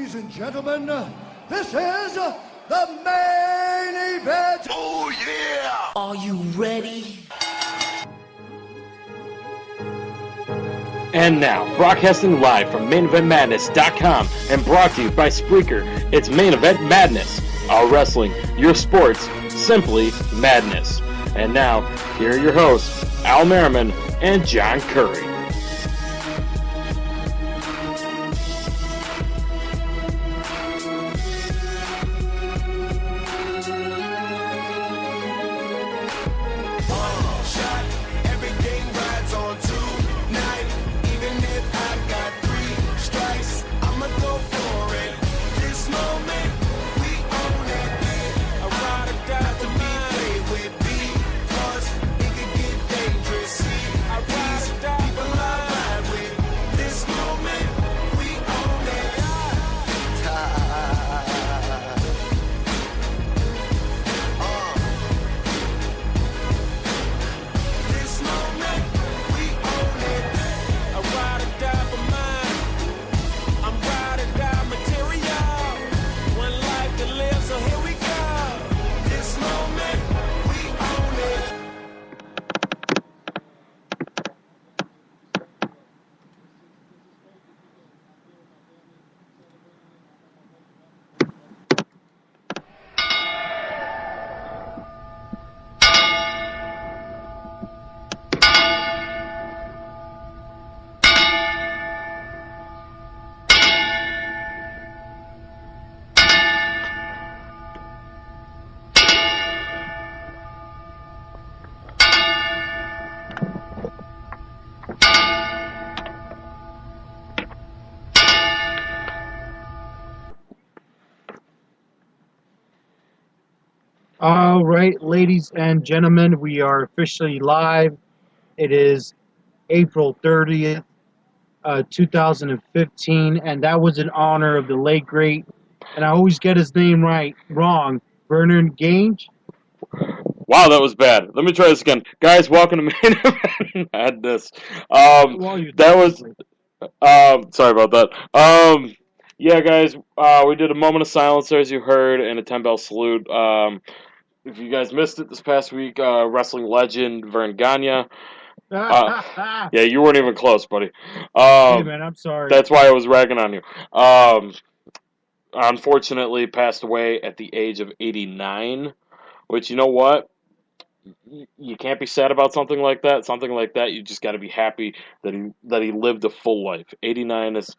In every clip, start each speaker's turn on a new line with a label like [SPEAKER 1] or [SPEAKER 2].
[SPEAKER 1] Ladies and gentlemen, this is the main event.
[SPEAKER 2] Oh, yeah!
[SPEAKER 3] Are you ready?
[SPEAKER 4] And now, broadcasting live from MainEventMadness.com and brought to you by Spreaker, it's Main Event Madness. Our wrestling, your sports, simply madness. And now, here are your hosts, Al Merriman and John Curry.
[SPEAKER 5] All right, ladies and gentlemen, we are officially live. It is April 30th, 2015, and that was in honor of the late great, and I always get his name wrong, Bernard Gange.
[SPEAKER 4] Wow, that was bad. Let me try this again. Guys, welcome to Main Event Madness. Sorry about that. Yeah, guys, we did a moment of silence, as you heard, and a 10-bell salute. If you guys missed it this past week, wrestling legend Vern Gagne. Yeah, you weren't even close, buddy.
[SPEAKER 5] Hey, man, I'm sorry.
[SPEAKER 4] That's why I was ragging on you. Unfortunately, passed away at the age of 89, which, you know what? You can't be sad about something like that. Something like that, you just got to be happy that he lived a full life. 89 is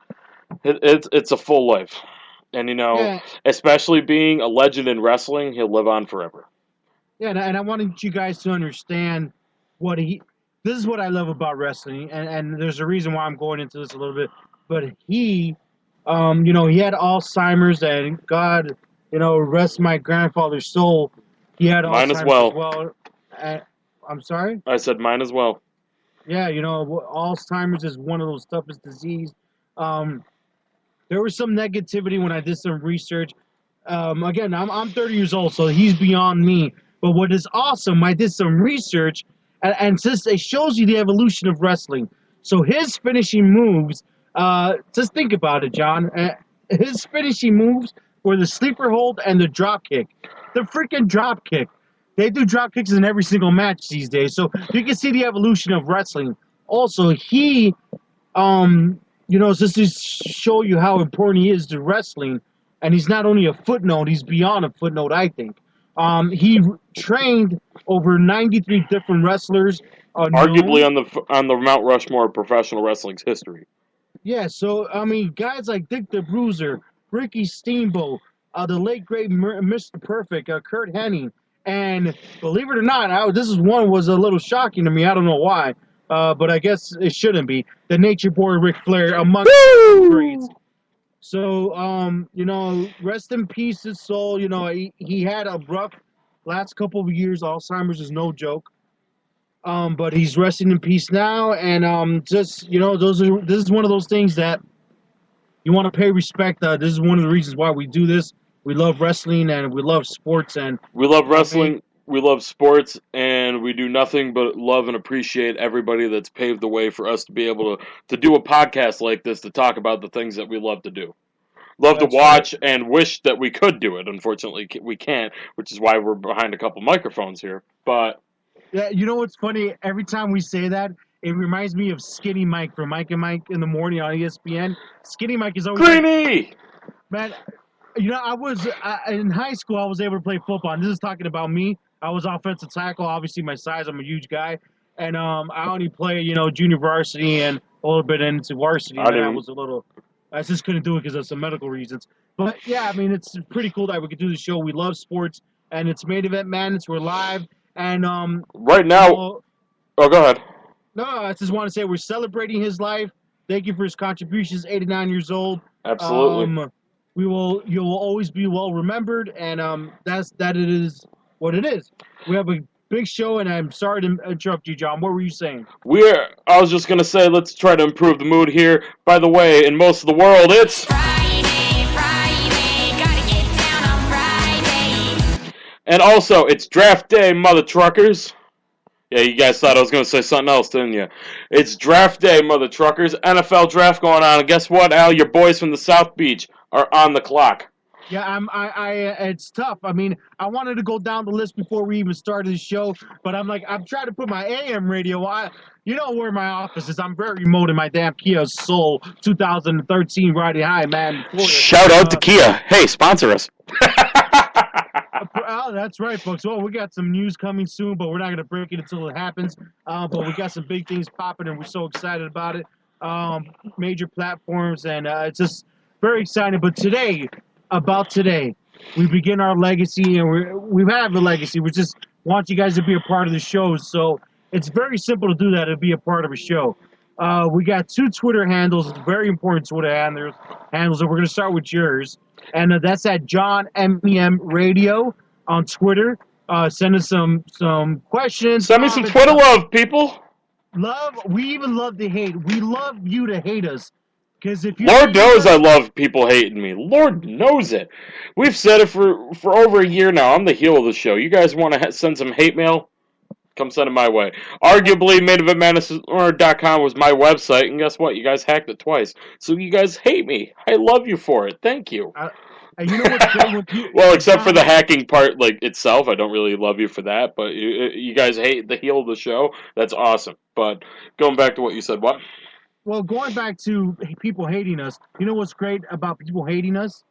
[SPEAKER 4] it's a full life, and especially being a legend in wrestling, he'll live on forever.
[SPEAKER 5] Yeah, and I wanted you guys to understand this is what I love about wrestling, and there's a reason why I'm going into this a little bit, but he had Alzheimer's, and God, rest my grandfather's soul, he had
[SPEAKER 4] mine
[SPEAKER 5] Alzheimer's
[SPEAKER 4] as well.
[SPEAKER 5] I'm sorry?
[SPEAKER 4] I said mine as well.
[SPEAKER 5] Yeah, Alzheimer's is one of those toughest diseases. There was some negativity when I did some research. Again, I'm 30 years old, so he's beyond me. But what is awesome, I did some research, and just it shows you the evolution of wrestling. So his finishing moves, just think about it, John. His finishing moves were the sleeper hold and the drop kick. The freaking drop kick. They do drop kicks in every single match these days. So you can see the evolution of wrestling. Also, he, just to show you how important he is to wrestling, and he's not only a footnote, he's beyond a footnote, I think. He trained over 93 different wrestlers.
[SPEAKER 4] Arguably on the Mount Rushmore of professional wrestling's history.
[SPEAKER 5] Yeah, so, guys like Dick the Bruiser, Ricky Steamboat, the late great Mr. Perfect, Kurt Hennig, and believe it or not, this was a little shocking to me. I don't know why, but I guess it shouldn't be. The Nature Boy Ric Flair, among the greats. So, rest in peace, his soul. He had a rough last couple of years. Alzheimer's is no joke. But he's resting in peace now. And this is one of those things that you want to pay respect. This is one of the reasons why we do this. We love wrestling and we love sports. And
[SPEAKER 4] we love wrestling. We love sports, and we do nothing but love and appreciate everybody that's paved the way for us to be able to do a podcast like this to talk about the things that we love to do. Love to
[SPEAKER 5] That's
[SPEAKER 4] watch and wish that we could do it. Unfortunately, we can't, which is why we're behind a couple microphones here. But
[SPEAKER 5] Yeah, you know what's funny? Every time we say that, it reminds me of Skinny Mike from Mike and Mike in the Morning on ESPN. Skinny Mike is always like,
[SPEAKER 4] Greeny!
[SPEAKER 5] man, you know, in high school, I was able to play football. And this is talking about me. I was offensive tackle. Obviously, my size, I'm a huge guy. And I only play, junior varsity and a little bit into varsity. I just couldn't do it because of some medical reasons. But yeah, I mean, it's pretty cool that we could do the show. We love sports, and it's Main Event Madness. We're live, and
[SPEAKER 4] Right now, oh, go ahead.
[SPEAKER 5] no, I just want to say we're celebrating his life. Thank you for his contributions. 89 years old.
[SPEAKER 4] Absolutely.
[SPEAKER 5] You will always be well remembered, and that it is what it is. We have a big show, and I'm sorry to interrupt you, John. What were you saying?
[SPEAKER 4] I was just gonna say, let's try to improve the mood here. By the way, in most of the world, it's
[SPEAKER 2] Friday, gotta get down on Friday.
[SPEAKER 4] and also it's draft day, mother truckers. Yeah, you guys thought I was gonna say something else, didn't you? It's draft day, mother truckers. NFL draft going on, and guess what, Al? Your boys from the South Beach are on the clock.
[SPEAKER 5] Yeah, it's tough. I mean, I wanted to go down the list before we even started the show, but I'm trying to put my AM radio on. You know where my office is. I'm very remote in my damn Kia Soul 2013 riding high, man. Florida.
[SPEAKER 4] Shout out to Kia. Hey, sponsor us.
[SPEAKER 5] Oh, that's right, folks. Well, we got some news coming soon, but we're not going to break it until it happens. But we got some big things popping, and we're so excited about it. Major platforms, and it's just very exciting. But today, we begin our legacy, and we have a legacy. We just want you guys to be a part of the show. So it's very simple to do that, to be a part of a show. We got 2 Twitter handles, very important Twitter handles, and we're going to start with yours. And that's at Jon MEM Radio on Twitter. Send us some questions.
[SPEAKER 4] Send me some Twitter love, people.
[SPEAKER 5] Love. We even love to hate. We love you to hate us. Because if you
[SPEAKER 4] Lord knows I love people hating me. Lord knows it. We've said it for over a year now. I'm the heel of the show. You guys want to send some hate mail? Come send it my way. Arguably, maineventmadness.com was my website, and guess what? You guys hacked it twice. So you guys hate me. I love you for it. Thank you.
[SPEAKER 5] You know what's great with you?
[SPEAKER 4] Well, except for the hacking part, like itself, I don't really love you for that. But you guys hate the heel of the show. That's awesome. But going back to what you said, what?
[SPEAKER 5] Well, going back to people hating us, you know what's great about people hating us?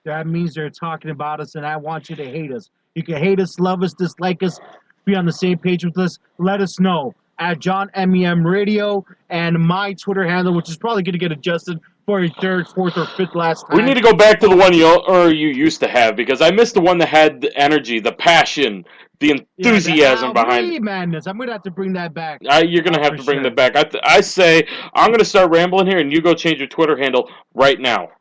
[SPEAKER 5] That means they're talking about us, and I want you to hate us. You can hate us, love us, dislike us, be on the same page with us. Let us know at Jon MEM Radio and my Twitter handle, which is probably going to get adjusted for a 3rd, 4th, or 5th last time.
[SPEAKER 4] We need to go back to the one you used to have, because I missed the one that had the energy, the passion, the enthusiasm behind it.
[SPEAKER 5] Madness. I'm going to have to bring that back.
[SPEAKER 4] You're going to have to bring that back. I say, I'm going to start rambling here, and you go change your Twitter handle right now.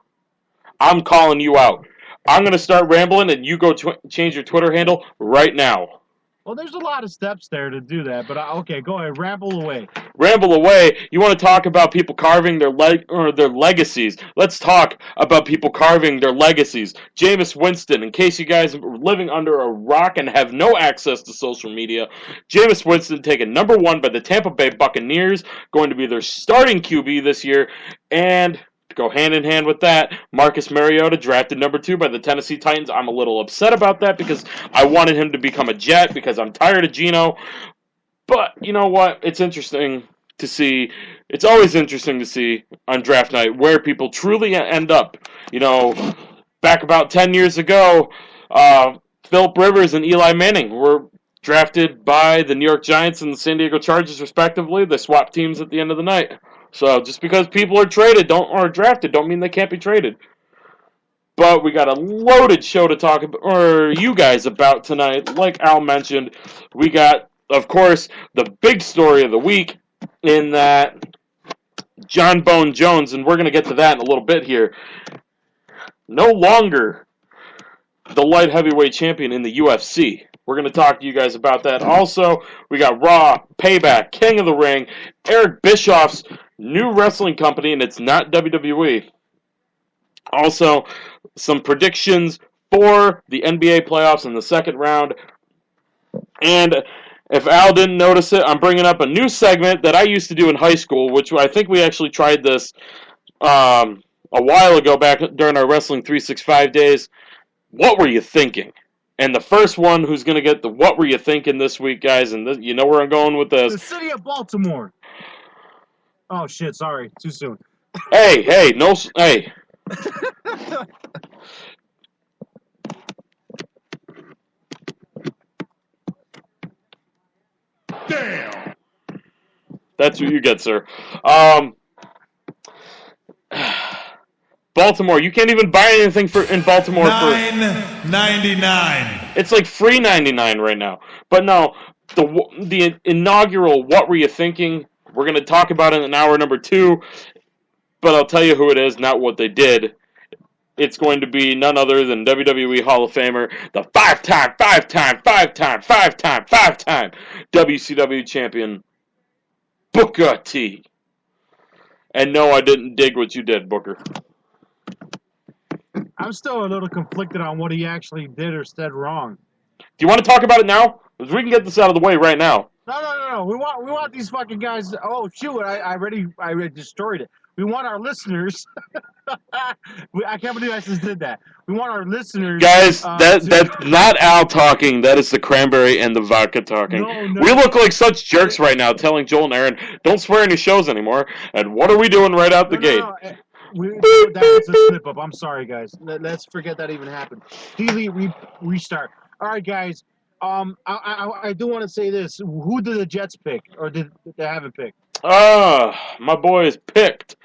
[SPEAKER 4] I'm calling you out. I'm going to start rambling, and you go change your Twitter handle right now.
[SPEAKER 5] Well, there's a lot of steps there to do that, but okay, go ahead, ramble away.
[SPEAKER 4] Ramble away. You want to talk about people carving their legacies? Let's talk about people carving their legacies. Jameis Winston. In case you guys are living under a rock and have no access to social media, Jameis Winston taken number 1 by the Tampa Bay Buccaneers, going to be their starting QB this year, and go hand in hand with that, Marcus Mariota drafted number 2 by the Tennessee Titans. I'm a little upset about that because I wanted him to become a Jet because I'm tired of Geno. But you know what? It's interesting to see. It's always interesting to see on draft night where people truly end up. You know, back about 10 years ago, Philip Rivers and Eli Manning were drafted by the New York Giants and the San Diego Chargers, respectively. They swapped teams at the end of the night. So just because people are drafted, don't mean they can't be traded. But we got a loaded show to talk about, or you guys about tonight. Like Al mentioned, we got, of course, the big story of the week in that Jon Jones, and we're going to get to that in a little bit here, no longer the light heavyweight champion in the UFC. We're going to talk to you guys about that. Also, we got Raw, Payback, King of the Ring, Eric Bischoff's new wrestling company, and it's not WWE. Also, some predictions for the NBA playoffs in the second round. And if Al didn't notice it, I'm bringing up a new segment that I used to do in high school, which I think we actually tried this a a while ago back during our Wrestling 365 days. What were you thinking? And the first one who's going to get the what were you thinking this week, guys, and this, you know where I'm going with
[SPEAKER 5] The
[SPEAKER 4] this.
[SPEAKER 5] city of Baltimore. Oh, shit, sorry. Too soon.
[SPEAKER 4] Hey, no, hey.
[SPEAKER 1] Damn!
[SPEAKER 4] That's what you get, sir. Baltimore, you can't even buy anything in Baltimore for
[SPEAKER 3] $9.99.
[SPEAKER 4] It's like free 99 right now. But no, the inaugural what were you thinking? We're going to talk about it in hour number 2, but I'll tell you who it is, not what they did. It's going to be none other than WWE Hall of Famer, the five-time WCW champion, Booker T. And no, I didn't dig what you did, Booker.
[SPEAKER 5] I'm still a little conflicted on what he actually did or said wrong.
[SPEAKER 4] Do you want to talk about it now? Because we can get this out of the way right now.
[SPEAKER 5] No. We want these fucking guys. Oh shoot! I already destroyed it. We want our listeners. I can't believe I just did that. We want our listeners.
[SPEAKER 4] Guys, that's not Al talking. That is the cranberry and the vodka talking.
[SPEAKER 5] No.
[SPEAKER 4] We look like such jerks right now telling Joel and Aaron, don't swear in your shows anymore. And what are we doing right out the gate?
[SPEAKER 5] That was a slip up. I'm sorry, guys. Let's forget that even happened. Delete, restart. All right, guys. I do want to say this. Who did the Jets pick, or did they haven't picked?
[SPEAKER 4] My boys picked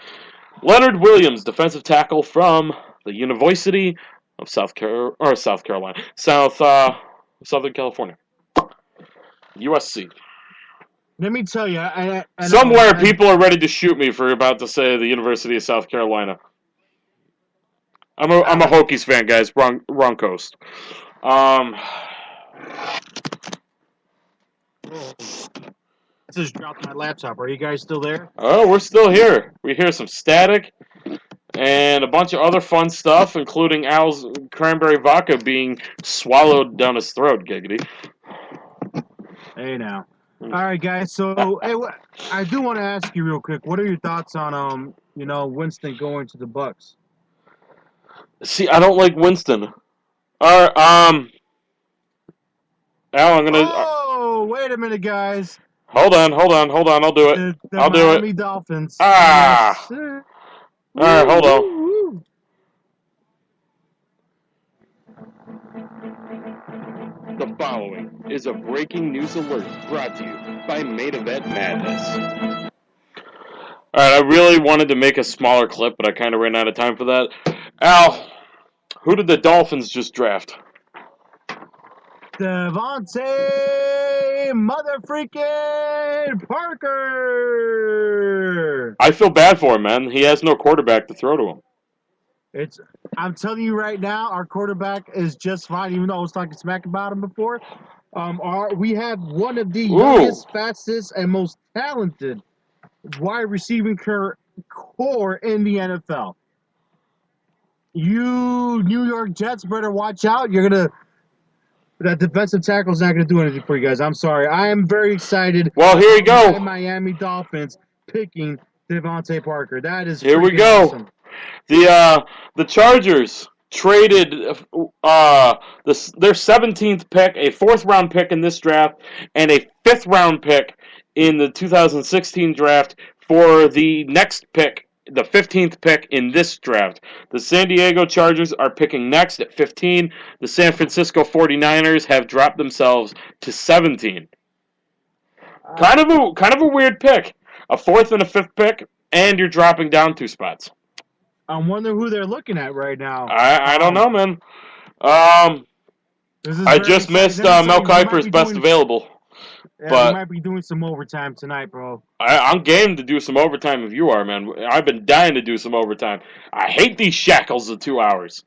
[SPEAKER 4] Leonard Williams, defensive tackle from the University of Southern California, USC.
[SPEAKER 5] Let me tell you,
[SPEAKER 4] Somewhere people are ready to shoot me for about to say the University of South Carolina. I'm a Hokies fan, guys. Wrong coast.
[SPEAKER 5] I just dropped my laptop. Are you guys still there?
[SPEAKER 4] Oh, we're still here. We hear some static and a bunch of other fun stuff, including Al's cranberry vodka being swallowed down his throat, giggity.
[SPEAKER 5] Hey, now. All right, guys. So, I do want to ask you real quick. What are your thoughts on, Winston going to the Bucks?
[SPEAKER 4] See, I don't like Winston. All right, Al, I'm gonna.
[SPEAKER 5] Oh, wait a minute, guys.
[SPEAKER 4] Hold on. I'll do it. I'll do
[SPEAKER 5] Miami
[SPEAKER 4] it.
[SPEAKER 5] Dolphins.
[SPEAKER 4] Ah.
[SPEAKER 5] Yes, sir.
[SPEAKER 4] All right, hold on.
[SPEAKER 5] Woo.
[SPEAKER 4] The following is a breaking news alert brought to you by Main Event Madness. Alright, I really wanted to make a smaller clip, but I kind of ran out of time for that. Al, who did the Dolphins just draft?
[SPEAKER 5] Devontae motherfreaking Parker.
[SPEAKER 4] I feel bad for him, man. He has no quarterback to throw to him.
[SPEAKER 5] I'm telling you right now, our quarterback is just fine, even though I was talking smack about him before. We have one of the youngest, fastest, and most talented wide receiving core in the NFL. You New York Jets better watch out. That defensive tackle is not going to do anything for you guys. I'm sorry. I am very excited.
[SPEAKER 4] Well, here you go.
[SPEAKER 5] Miami Dolphins picking Devontae Parker. That is
[SPEAKER 4] here we go.
[SPEAKER 5] Awesome.
[SPEAKER 4] The Chargers traded their 17th pick, a 4th round pick in this draft, and a 5th round pick in the 2016 draft for the next pick, the 15th pick in this draft. The San Diego Chargers are picking next at 15. The San Francisco 49ers have dropped themselves to 17. Kind of a weird pick. A 4th and a 5th pick, and you're dropping down 2 spots.
[SPEAKER 5] I'm wondering who they're looking at right now.
[SPEAKER 4] I don't know, man. I just missed Mel Kiper's best available.
[SPEAKER 5] Yeah,
[SPEAKER 4] but
[SPEAKER 5] we might be doing some overtime tonight, bro.
[SPEAKER 4] I'm game to do some overtime if you are, man. I've been dying to do some overtime. I hate these shackles of 2 hours.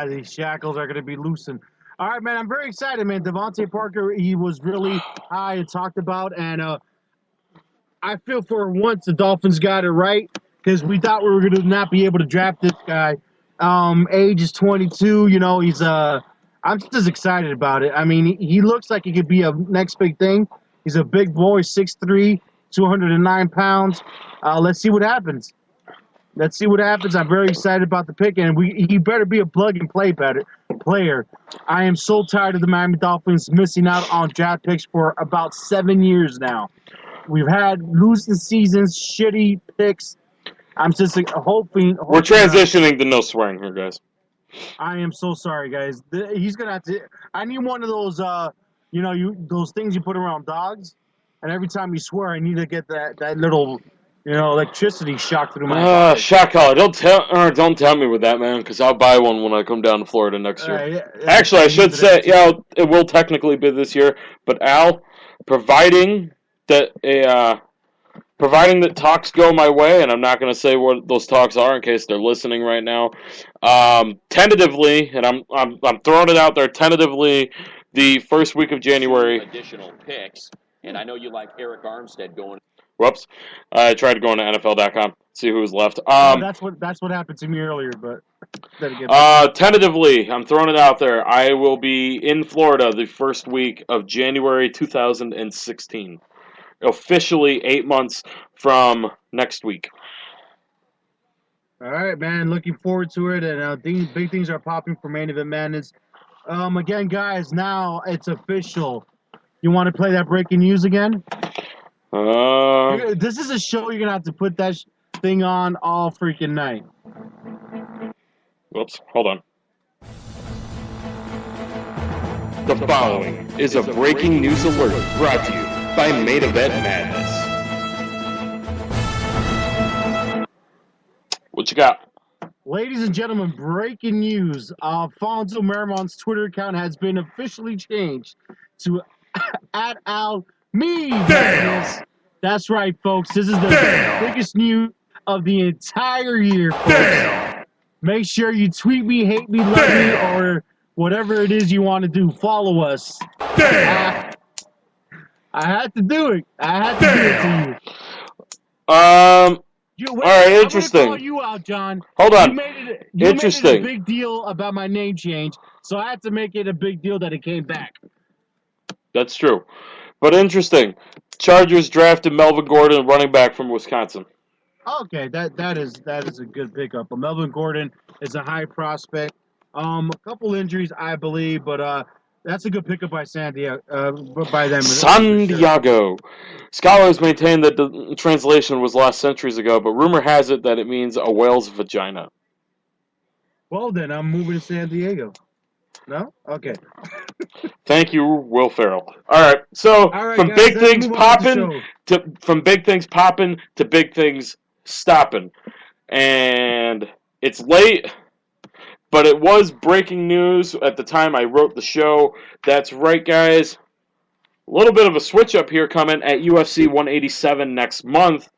[SPEAKER 5] These shackles are going to be loosened. All right, man, I'm very excited, man. Devontae Parker, he was really high and talked about, and I feel for once the Dolphins got it right because we thought we were going to not be able to draft this guy. Age is 22, he's I'm just excited about it. I mean, he looks like he could be a next big thing. He's a big boy, 6'3", 209 pounds. Let's see what happens. Let's see what happens. I'm very excited about the pick, and he better be a plug-and-play player. I am so tired of the Miami Dolphins missing out on draft picks for about 7 years now. We've had losing seasons, shitty picks. I'm just hoping.
[SPEAKER 4] We're transitioning to no swearing here, guys.
[SPEAKER 5] I am so sorry, guys. He's gonna have to. I need one of those, those things you put around dogs, and every time you swear, I need to get that little, electricity shock through my body.
[SPEAKER 4] Shot collar. Don't tell me with that, man, because I'll buy one when I come down to Florida next year.
[SPEAKER 5] Yeah,
[SPEAKER 4] Actually, I should say, it will technically be this year, but Al, providing that talks go my way, and I'm not going to say what those talks are in case they're listening right now. Tentatively, and I'm throwing it out there. Tentatively, the first week of January.
[SPEAKER 3] Additional picks, and I know you like Eric Armstead going.
[SPEAKER 4] Whoops! I tried to go on to NFL.com, see who was left.
[SPEAKER 5] That's what happened to me earlier, but
[SPEAKER 4] tentatively, I'm throwing it out there. I will be in Florida the first week of January 2016. Officially 8 months from next week.
[SPEAKER 5] All right, man. Looking forward to it, and big things are popping for Main Event Madness. Again, guys, now it's official. You want to play that breaking news again? This is a show you're gonna have to put that thing on all freaking night.
[SPEAKER 4] Whoops, hold on. The following is a breaking news alert brought to you by Main Event Madness. What you got?
[SPEAKER 5] Ladies and gentlemen, breaking news. Alfonso Maramon's Twitter account has been officially changed to @AlMe. That's right, folks. This is the biggest news of the entire year, folks. Make sure you tweet me, hate me, love me, or whatever it is you want to do. Follow us. I had to do it. I had to do it to you.
[SPEAKER 4] All right, interesting.
[SPEAKER 5] I'm gonna call you out, John.
[SPEAKER 4] Hold on.
[SPEAKER 5] You
[SPEAKER 4] interesting.
[SPEAKER 5] made it a big deal about my name change, so I had to make it a big deal that it came back.
[SPEAKER 4] That's true. But interesting. Chargers drafted Melvin Gordon, running back from Wisconsin.
[SPEAKER 5] Okay, that is a good pickup. But Melvin Gordon is a high prospect. A couple injuries, I believe, but that's a good pickup by San Diego. By them.
[SPEAKER 4] San Diego. Scholars maintain that the translation was lost centuries ago, but rumor has it that it means a whale's vagina.
[SPEAKER 5] Well, then I'm moving to San Diego. No? Okay.
[SPEAKER 4] Thank you, Will Ferrell. All right. So from
[SPEAKER 5] guys,
[SPEAKER 4] big things popping to big things stopping, and it's late, but it was breaking news at the time I wrote the show. That's right, guys. A little bit of a switch up here coming at UFC 187 next month.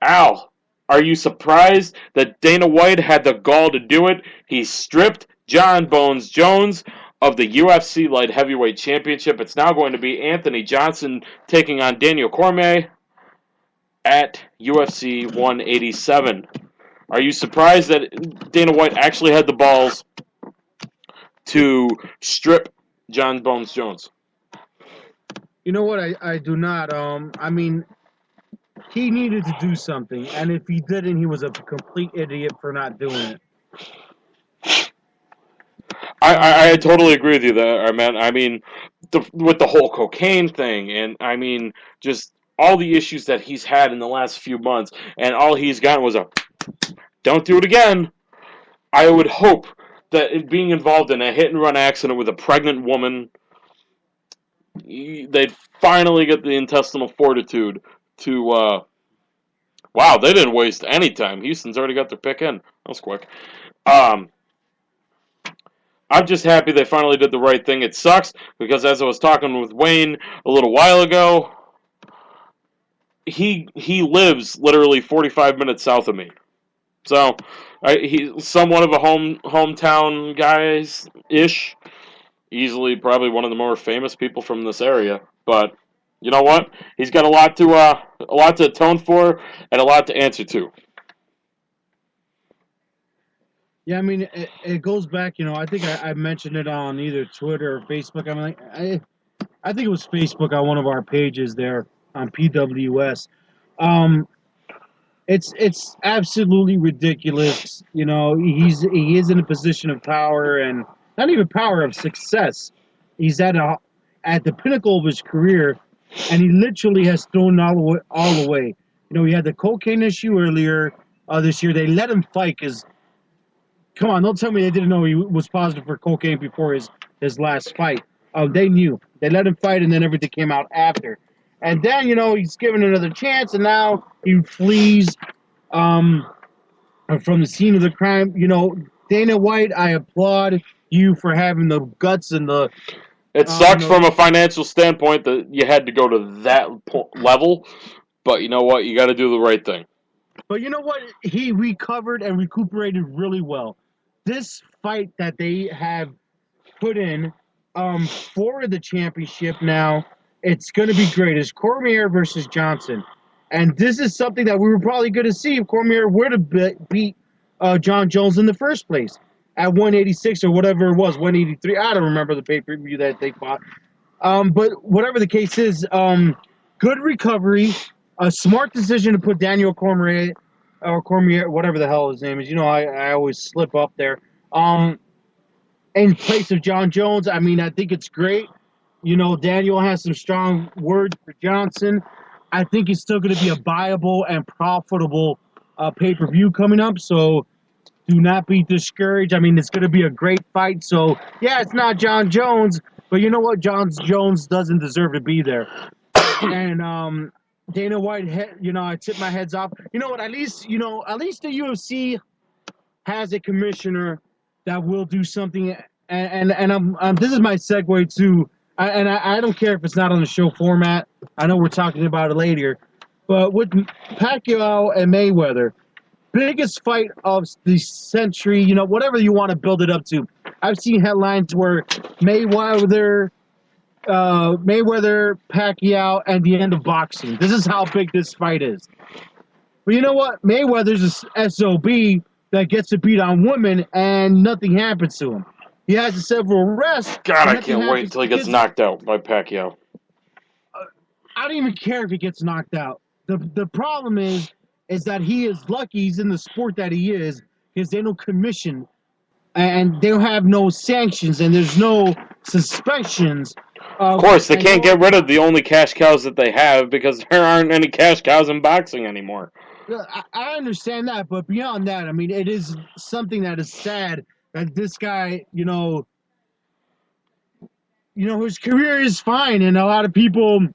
[SPEAKER 4] Al, are you surprised that Dana White had the gall to do it? He stripped Jon Jones of the UFC Light Heavyweight Championship. It's now going to be Anthony Johnson taking on Daniel Cormier at UFC 187. Are you surprised that Dana White actually had the balls to strip Jon Jones?
[SPEAKER 5] You know what? I do not. I mean, he needed to do something, and if he didn't, he was a complete idiot for not doing it.
[SPEAKER 4] I totally agree with you there, man. I mean, with the whole cocaine thing, and I mean, just all the issues that he's had in the last few months, and all he's gotten was a don't do it again. I would hope that being involved in a hit-and-run accident with a pregnant woman, they'd finally get the intestinal fortitude to, wow, they didn't waste any time. Houston's already got their pick in. That was quick. I'm just happy they finally did the right thing. It sucks because as I was talking with Wayne a little while ago, he lives literally 45 minutes south of me. So he's somewhat of a hometown guys-ish. Easily probably one of the more famous people from this area. But you know what? He's got a lot to atone for and a lot to answer to.
[SPEAKER 5] Yeah, I mean, it goes back, I think I mentioned it on either Twitter or Facebook. I think it was Facebook on one of our pages there on PWS. It's absolutely ridiculous. You know, he is in a position of power and not even power of success. He's at the pinnacle of his career, and he literally has thrown all away. You know, he had the cocaine issue earlier this year. They let him fight because, come on, don't tell me they didn't know he was positive for cocaine before his last fight. They knew. They let him fight, and then everything came out after. And then, you know, he's given another chance, and now he flees um, from the scene of the crime. You know, Dana White, I applaud you for having the guts and the.
[SPEAKER 4] It sucks from a financial standpoint that you had to go to that level, but you know what? You got to do the right thing.
[SPEAKER 5] But you know what? He recovered and recuperated really well. This fight that they have put in for the championship now, it's going to be great. It's Cormier versus Johnson. And this is something that we were probably going to see if Cormier were to beat Jon Jones in the first place at 186 or whatever it was, 183. I don't remember the pay-per-view that they fought. But whatever the case is, good recovery, a smart decision to put Daniel Cormier, or Cormier, whatever the hell his name is. You know, I always slip up there. In place of Jon Jones, I mean, I think it's great. You know, Daniel has some strong words for Johnson. I think it's still going to be a viable and profitable pay-per-view coming up, so do not be discouraged. I mean, it's going to be a great fight. So, yeah, it's not Jon Jones, but you know what? Jon Jones doesn't deserve to be there. And Dana White, you know, I tip my heads off. You know what? At least the UFC has a commissioner that will do something. And this is my segue to, and I don't care if it's not on the show format. I know we're talking about it later, but with Pacquiao and Mayweather, biggest fight of the century, you know, whatever you want to build it up to. I've seen headlines where Mayweather, Pacquiao, and the end of boxing. This is how big this fight is. But you know what? Mayweather's a SOB that gets to beat on women and nothing happens to him. He has several arrests.
[SPEAKER 4] God, I can't wait until he gets knocked out by Pacquiao.
[SPEAKER 5] I don't even care if he gets knocked out. The problem is that he is lucky he's in the sport that he is because they don't commission and they don't have no sanctions and there's no suspensions.
[SPEAKER 4] Of course, they can't get rid of the only cash cows that they have because there aren't any cash cows in boxing anymore.
[SPEAKER 5] I understand that, but beyond that, I mean, it is something that is sad that this guy, you know, his career is fine, and a lot of people,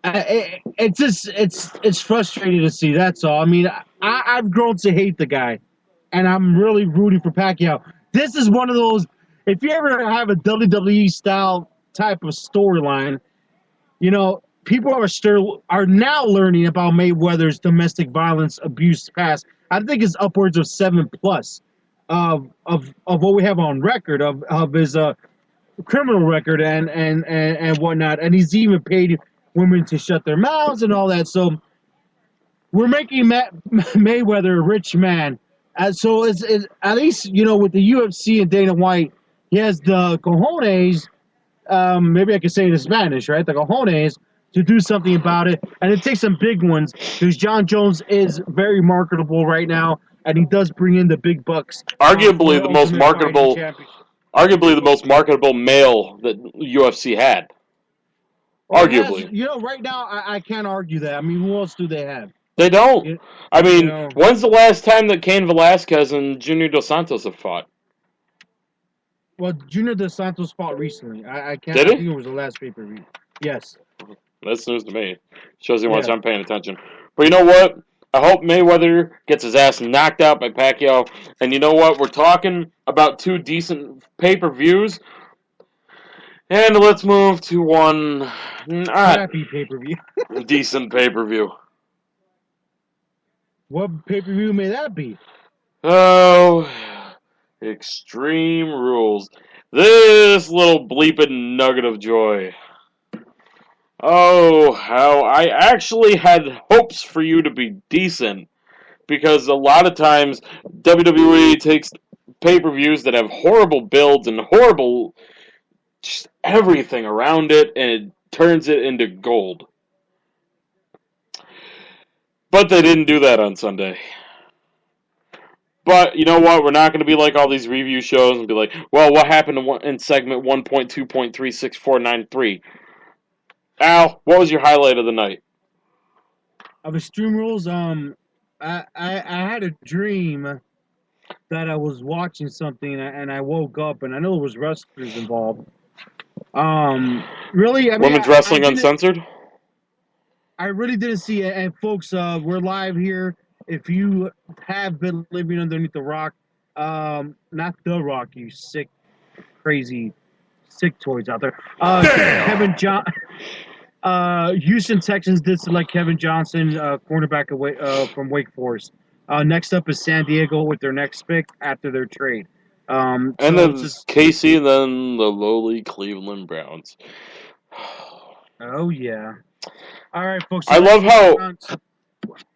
[SPEAKER 5] it's frustrating to see. That's all. I mean, I've grown to hate the guy, and I'm really rooting for Pacquiao. This is one of those. If you ever have a WWE style type of storyline, you know, people are now learning about Mayweather's domestic violence abuse past. I think it's upwards of 7+ of what we have on record of his criminal record and whatnot. And he's even paid women to shut their mouths and all that. So we're making Mayweather a rich man. So it's at least, you know, with the UFC and Dana White, he has the cojones. Maybe I could say it in Spanish, right? The cojones to do something about it. And it takes some big ones because Jon Jones is very marketable right now, and he does bring in the big bucks.
[SPEAKER 4] Arguably the most marketable male that UFC had.
[SPEAKER 5] Well,
[SPEAKER 4] Arguably.
[SPEAKER 5] You know, right now, I can't argue that. I mean, who else do they have?
[SPEAKER 4] They don't. I mean, when's the last time that Cain Velasquez and Junior Dos Santos have fought?
[SPEAKER 5] Well, Junior Dos Santos fought recently. I can't.
[SPEAKER 4] Did he?
[SPEAKER 5] I think it was the last pay-per-view. Yes.
[SPEAKER 4] That's news to me. Shows you how much I'm paying attention. But you know what? I hope Mayweather gets his ass knocked out by Pacquiao. And you know what? We're talking about 2 decent pay-per-views. And let's move to one
[SPEAKER 5] Crappy pay-per-view.
[SPEAKER 4] decent pay-per-view.
[SPEAKER 5] What pay-per-view may that be?
[SPEAKER 4] Oh, Extreme Rules. This little bleeping nugget of joy. Oh, how I actually had hopes for you to be decent. Because a lot of times, WWE takes pay-per-views that have horrible builds and horrible just everything around it, and it turns it into gold. But they didn't do that on Sunday. But you know what? We're not going to be like all these review shows and be like, well, what happened in segment 1.2.36493? Al, what was your highlight of the night?
[SPEAKER 5] Of Extreme Rules, I had a dream that I was watching something and I woke up and I know there was wrestlers involved. Really, I mean,
[SPEAKER 4] Women's Wrestling Uncensored?
[SPEAKER 5] I really didn't see it. And folks, we're live here. If you have been living underneath the rock, not the rock, you sick, crazy, sick toys out there. Kevin John, Houston Texans did select Kevin Johnson, cornerback from Wake Forest. Next up is San Diego with their next pick after their trade.
[SPEAKER 4] And then KC, and then the lowly Cleveland Browns.
[SPEAKER 5] Oh, yeah. All right, folks.
[SPEAKER 4] I love how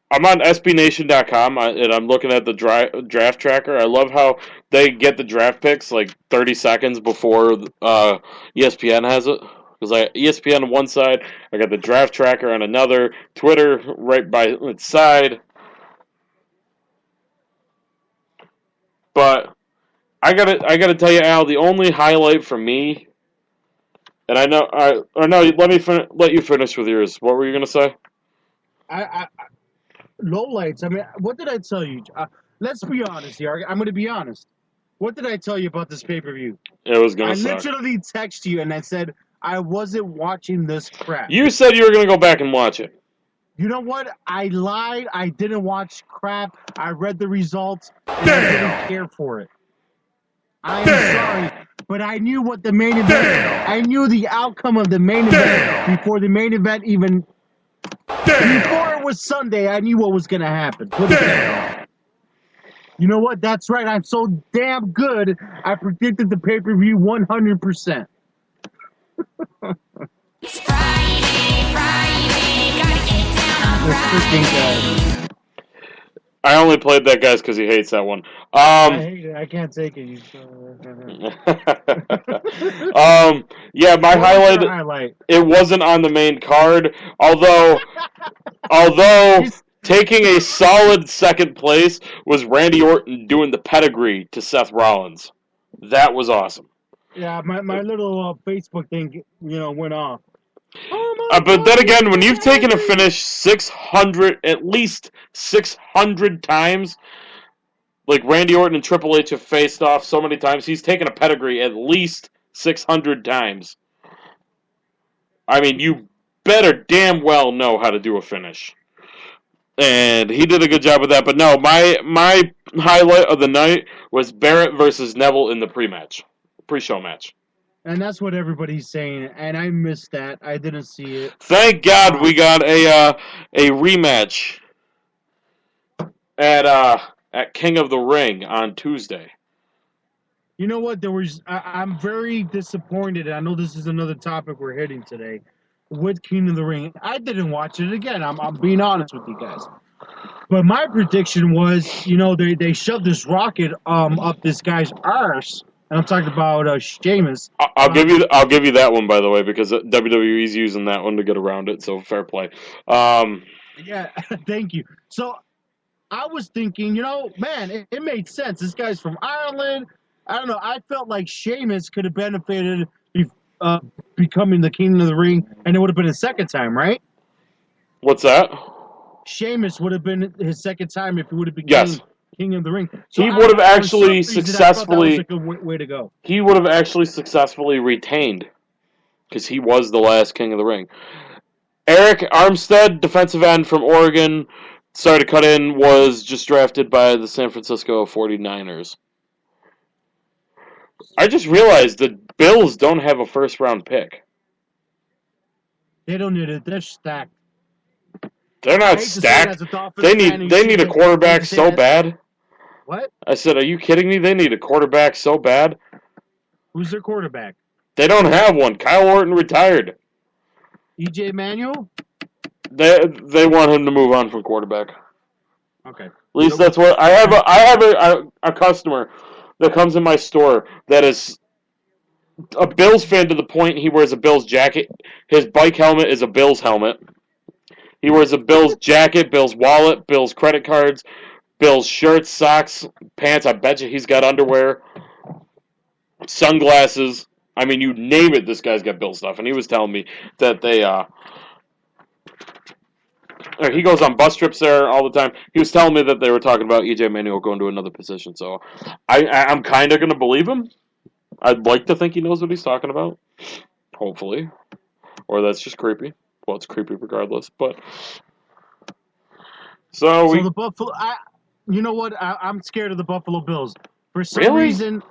[SPEAKER 4] I'm on SBNation.com and I'm looking at the draft tracker. I love how they get the draft picks like 30 seconds before ESPN has it. Because ESPN on one side, I got the draft tracker on another, Twitter right by its side. But I gotta tell you, Al, the only highlight for me, and let you finish with yours. What were you gonna say?
[SPEAKER 5] Lowlights. I mean, what did I tell you? Let's be honest here. I'm going to be honest. What did I tell you about this pay-per-view?
[SPEAKER 4] It was gonna suck.
[SPEAKER 5] I literally texted you and I said I wasn't watching this crap.
[SPEAKER 4] You said you were gonna go back and watch it.
[SPEAKER 5] You know what? I lied. I didn't watch crap. I read the results and I didn't care for it. I am sorry, but I knew what the main event. I knew the outcome of the main event before the main event even. Before it was Sunday, I knew what was going to happen. You know what? That's right. I'm so damn good. I predicted the pay-per-view 100%.
[SPEAKER 2] It's Friday, gotta get down on Friday.
[SPEAKER 4] I only played that guy's because he hates that one.
[SPEAKER 5] I hate it. I can't take it.
[SPEAKER 4] Yeah, my highlight. It wasn't on the main card, although taking a solid second place was Randy Orton doing the pedigree to Seth Rollins. That was awesome.
[SPEAKER 5] Yeah, my little Facebook thing, went off.
[SPEAKER 4] But then again, when you've taken a finish at least 600 times, like Randy Orton and Triple H have faced off so many times, he's taken a pedigree at least 600 times. I mean, you better damn well know how to do a finish. And he did a good job with that. But no, my highlight of the night was Barrett versus Neville in the pre-show match.
[SPEAKER 5] And that's what everybody's saying, and I missed that. I didn't see it.
[SPEAKER 4] Thank God we got a rematch at King of the Ring on Tuesday.
[SPEAKER 5] You know what? I'm very disappointed. I know this is another topic we're hitting today with King of the Ring. I didn't watch it again. I'm being honest with you guys. But my prediction was, they shoved this rocket up this guy's arse. And I'm talking about Sheamus.
[SPEAKER 4] I'll give you that one, by the way, because WWE's using that one to get around it. So fair play.
[SPEAKER 5] Yeah, thank you. So I was thinking, man, it made sense. This guy's from Ireland. I don't know. I felt like Sheamus could have benefited becoming the King of the Ring, and it would have been his second time, right?
[SPEAKER 4] What's that?
[SPEAKER 5] Sheamus would have been his second time if he would have become King of the Ring. So
[SPEAKER 4] he would have actually successfully.
[SPEAKER 5] That was a good way to go.
[SPEAKER 4] He would have actually successfully retained, because he was the last King of the Ring. Eric Armstead, defensive end from Oregon, sorry to cut in, was just drafted by the San Francisco 49ers. I just realized the Bills don't have a first-round pick.
[SPEAKER 5] They don't need it. They're stacked.
[SPEAKER 4] They're not stacked. They need a quarterback so bad.
[SPEAKER 5] What?
[SPEAKER 4] I said, are you kidding me? They need a quarterback so bad.
[SPEAKER 5] Who's their quarterback?
[SPEAKER 4] They don't have one. Kyle Orton retired.
[SPEAKER 5] EJ Manuel?
[SPEAKER 4] They want him to move on from quarterback.
[SPEAKER 5] Okay.
[SPEAKER 4] At least that's what I have. A customer that comes in my store that is a Bills fan to the point he wears a Bills jacket. His bike helmet is a Bills helmet. He wears a Bills jacket, Bills wallet, Bills credit cards, Bills shirts, socks, pants. I bet you he's got underwear, sunglasses. I mean, you name it, this guy's got Bill stuff. And he was telling me that or he goes on bus trips there all the time. He was telling me that they were talking about EJ Manuel going to another position. So I'm kind of going to believe him. I'd like to think he knows what he's talking about. Hopefully. Or that's just creepy. Well, it's creepy regardless. But so
[SPEAKER 5] the Buffalo, you know what? I'm scared of the Buffalo Bills. For some
[SPEAKER 4] Really?
[SPEAKER 5] reason,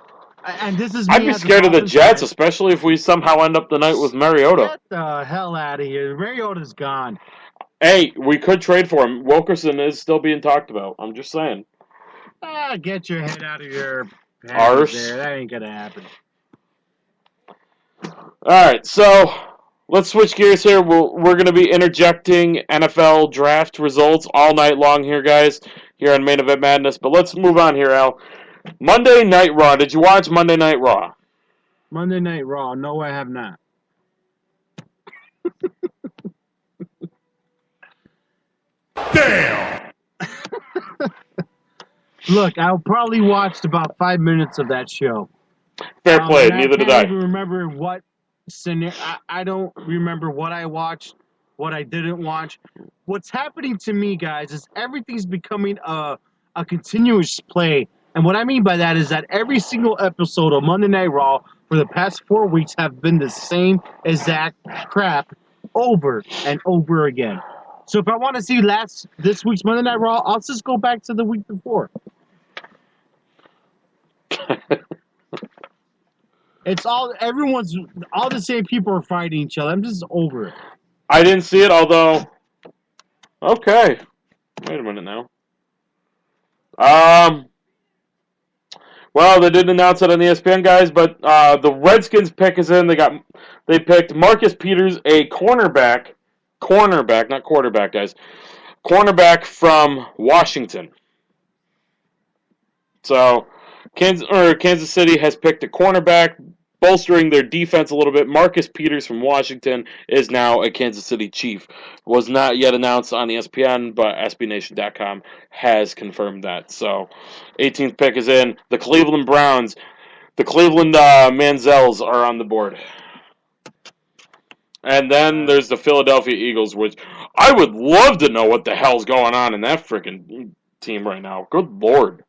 [SPEAKER 5] and this is me
[SPEAKER 4] I'd be
[SPEAKER 5] as a
[SPEAKER 4] scared of the
[SPEAKER 5] Dolphins
[SPEAKER 4] Jets,
[SPEAKER 5] fan.
[SPEAKER 4] especially if we somehow end up the night with Mariota.
[SPEAKER 5] Get the hell out of here. Mariota's gone.
[SPEAKER 4] Hey, we could trade for him. Wilkerson is still being talked about. I'm just saying.
[SPEAKER 5] Get your head out of your
[SPEAKER 4] Arse.
[SPEAKER 5] there. That ain't gonna happen.
[SPEAKER 4] All right, so let's switch gears here. We're going to be interjecting NFL draft results all night long here, guys, here on Main Event Madness. But let's move on here, Al. Monday Night Raw. Did you watch Monday Night Raw?
[SPEAKER 5] Monday Night Raw. No, I have not.
[SPEAKER 1] Damn!
[SPEAKER 5] Look, I probably watched about 5 minutes of that show.
[SPEAKER 4] Fair play. Neither did I.
[SPEAKER 5] I can't even remember what scenario. I don't remember what I watched, what I didn't watch. What's happening to me, guys, is everything's becoming a continuous play. And what I mean by that is that every single episode of Monday Night Raw for the past 4 weeks have been the same exact crap over and over again. So if I want to see this week's Monday Night Raw, I'll just go back to the week before. It's all the same people are fighting each other. I'm just over it.
[SPEAKER 4] I didn't see it, although. Okay. Wait a minute now. Well, they didn't announce it on ESPN, guys, but the Redskins pick is in. They picked Marcus Peters, a cornerback, not quarterback, guys. Cornerback from Washington. So, Kansas City has picked a cornerback, bolstering their defense a little bit. Marcus Peters from Washington is now a Kansas City Chief. Was not yet announced on ESPN, but SBNation.com has confirmed that. So, 18th pick is in. The Cleveland Browns, the Cleveland Manziels are on the board. And then there's the Philadelphia Eagles, which I would love to know what the hell's going on in that freaking team right now. Good Lord.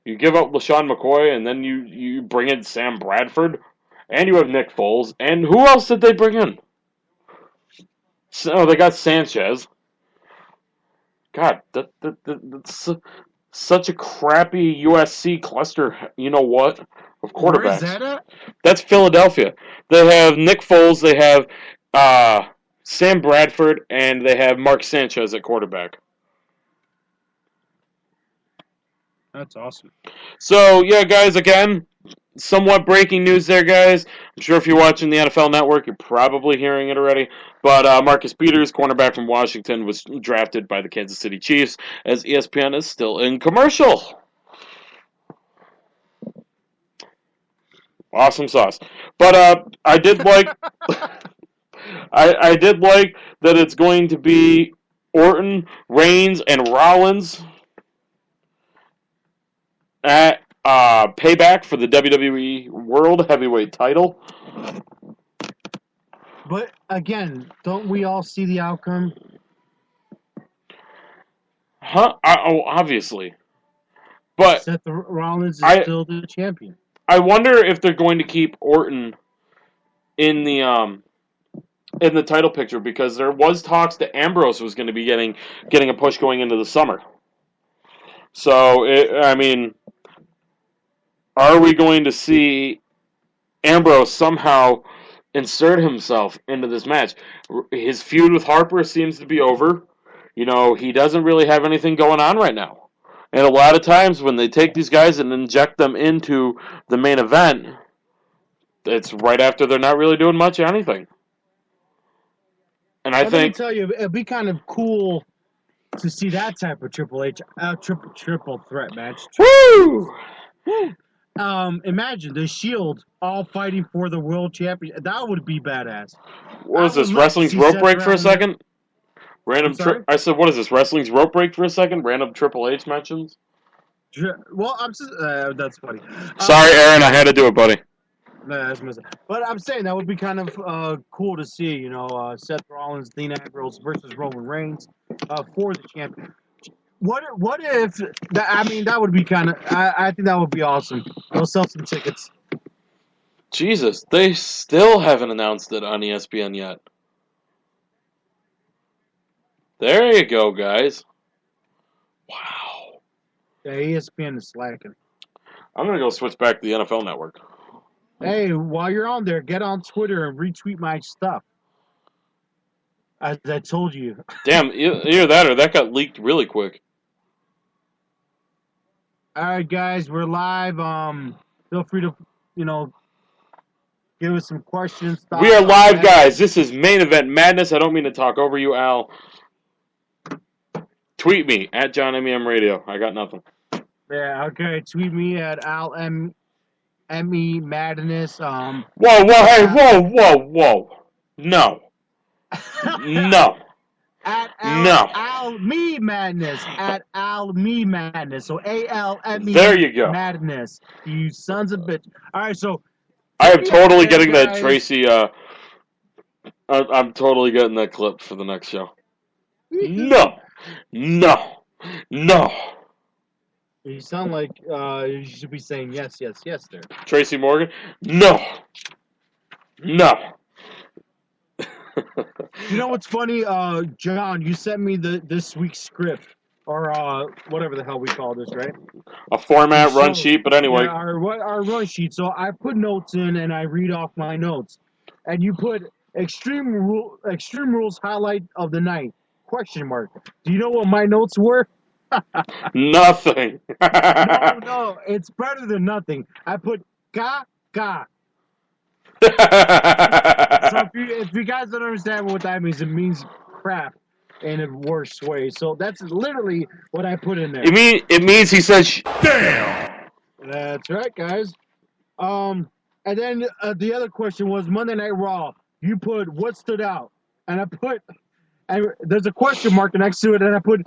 [SPEAKER 4] You give up LaShawn McCoy, and then you bring in Sam Bradford, and you have Nick Foles. And who else did they bring in? So they got Sanchez. God, that's such a crappy USC cluster, you know what, of quarterbacks.
[SPEAKER 5] Where is that at?
[SPEAKER 4] That's Philadelphia. They have Nick Foles, they have Sam Bradford, and they have Mark Sanchez at quarterback.
[SPEAKER 5] That's awesome.
[SPEAKER 4] So, yeah, guys, again, somewhat breaking news there, guys. I'm sure if you're watching the NFL Network, you're probably hearing it already. But Marcus Peters, cornerback from Washington, was drafted by the Kansas City Chiefs, as ESPN is still in commercial. Awesome sauce. But I did like I did like that it's going to be Orton, Reigns, and Rollins at Payback for the WWE World Heavyweight title.
[SPEAKER 5] But again, don't we all see the outcome?
[SPEAKER 4] Obviously. But
[SPEAKER 5] Seth Rollins is still the champion.
[SPEAKER 4] I wonder if they're going to keep Orton in the title picture, because there was talks that Ambrose was going to be getting a push going into the summer. So, are we going to see Ambrose somehow insert himself into this match? His feud with Harper seems to be over. You know, he doesn't really have anything going on right now. And a lot of times when they take these guys and inject them into the main event, it's right after they're not really doing much of anything. And I think,
[SPEAKER 5] let me tell you, it'd be kind of cool to see that type of Triple H triple threat match.
[SPEAKER 4] Woo!
[SPEAKER 5] Imagine the Shield all fighting for the world championship. That would be badass.
[SPEAKER 4] What was this, wrestling's rope break for a second? Random.
[SPEAKER 5] sorry?
[SPEAKER 4] I said, what is this? Wrestling's rope break for a second. Random Triple H mentions.
[SPEAKER 5] Well, I'm just, that's funny.
[SPEAKER 4] Sorry, Aaron. I had to do it, buddy.
[SPEAKER 5] But I'm saying that would be kind of cool to see, you know, Seth Rollins, Dean Ambrose versus Roman Reigns for the champion. What if that? I mean, that would be kind of. I think that would be awesome. We'll sell some tickets.
[SPEAKER 4] Jesus, they still haven't announced it on ESPN yet. There you go, guys. Wow.
[SPEAKER 5] Yeah, ESPN is slacking.
[SPEAKER 4] I'm gonna go switch back to the NFL Network.
[SPEAKER 5] Hey, while you're on there, get on Twitter and retweet my stuff. As I told you.
[SPEAKER 4] Damn, either that or that got leaked really quick.
[SPEAKER 5] All right, guys, we're live. Feel free to, you know, give us some questions.
[SPEAKER 4] We are live, guys. This is Main Event Madness. I don't mean to talk over you, Al. Tweet me at John MEM Radio. I got nothing.
[SPEAKER 5] Yeah, okay. Tweet me at Al ME Madness.
[SPEAKER 4] Whoa, hey, whoa. No. No.
[SPEAKER 5] At Al Me Madness. At Al Me Madness. So ALME.
[SPEAKER 4] There you go.
[SPEAKER 5] Madness. You sons of bitch. All right, so.
[SPEAKER 4] I am totally getting that Tracy. I'm totally getting that clip for the next show. No.
[SPEAKER 5] You sound like you should be saying yes there.
[SPEAKER 4] Tracy Morgan? No.
[SPEAKER 5] You know what's funny? John, you sent me this week's script, or whatever the hell we call this, right?
[SPEAKER 4] A format run sheet, but anyway.
[SPEAKER 5] Yeah, our run sheet. So I put notes in and I read off my notes. And you put Extreme Rules highlight of the night, ? Do you know what my notes were?
[SPEAKER 4] Nothing.
[SPEAKER 5] No, it's better than nothing. I put ga. So if you guys don't understand what that means, it means crap in a worse way. So that's literally what I put in there.
[SPEAKER 4] It means he says damn.
[SPEAKER 5] That's right, guys. And then the other question was Monday Night Raw. You put what stood out, and I put there's a question mark next to it, and I put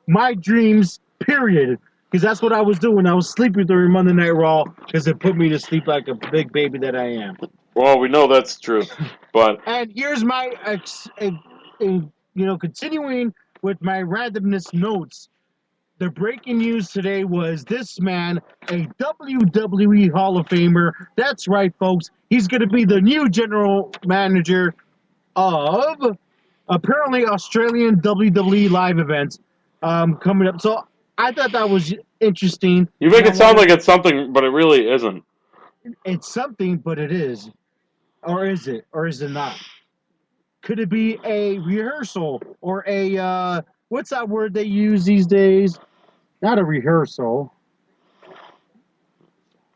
[SPEAKER 5] my dreams, period. Because that's what I was doing. I was sleeping during Monday Night Raw because it put me to sleep like a big baby that I am.
[SPEAKER 4] Well, we know that's true, but
[SPEAKER 5] and here's my, continuing with my randomness notes. The breaking news today was this man, a WWE Hall of Famer. That's right, folks. He's going to be the new general manager of apparently Australian WWE live events coming up. So I thought that was interesting.
[SPEAKER 4] You make it sound like it's something, but it really isn't.
[SPEAKER 5] It's something, but it is. Or is it? Or is it not? Could it be a rehearsal or a, what's that word they use these days? Not a rehearsal.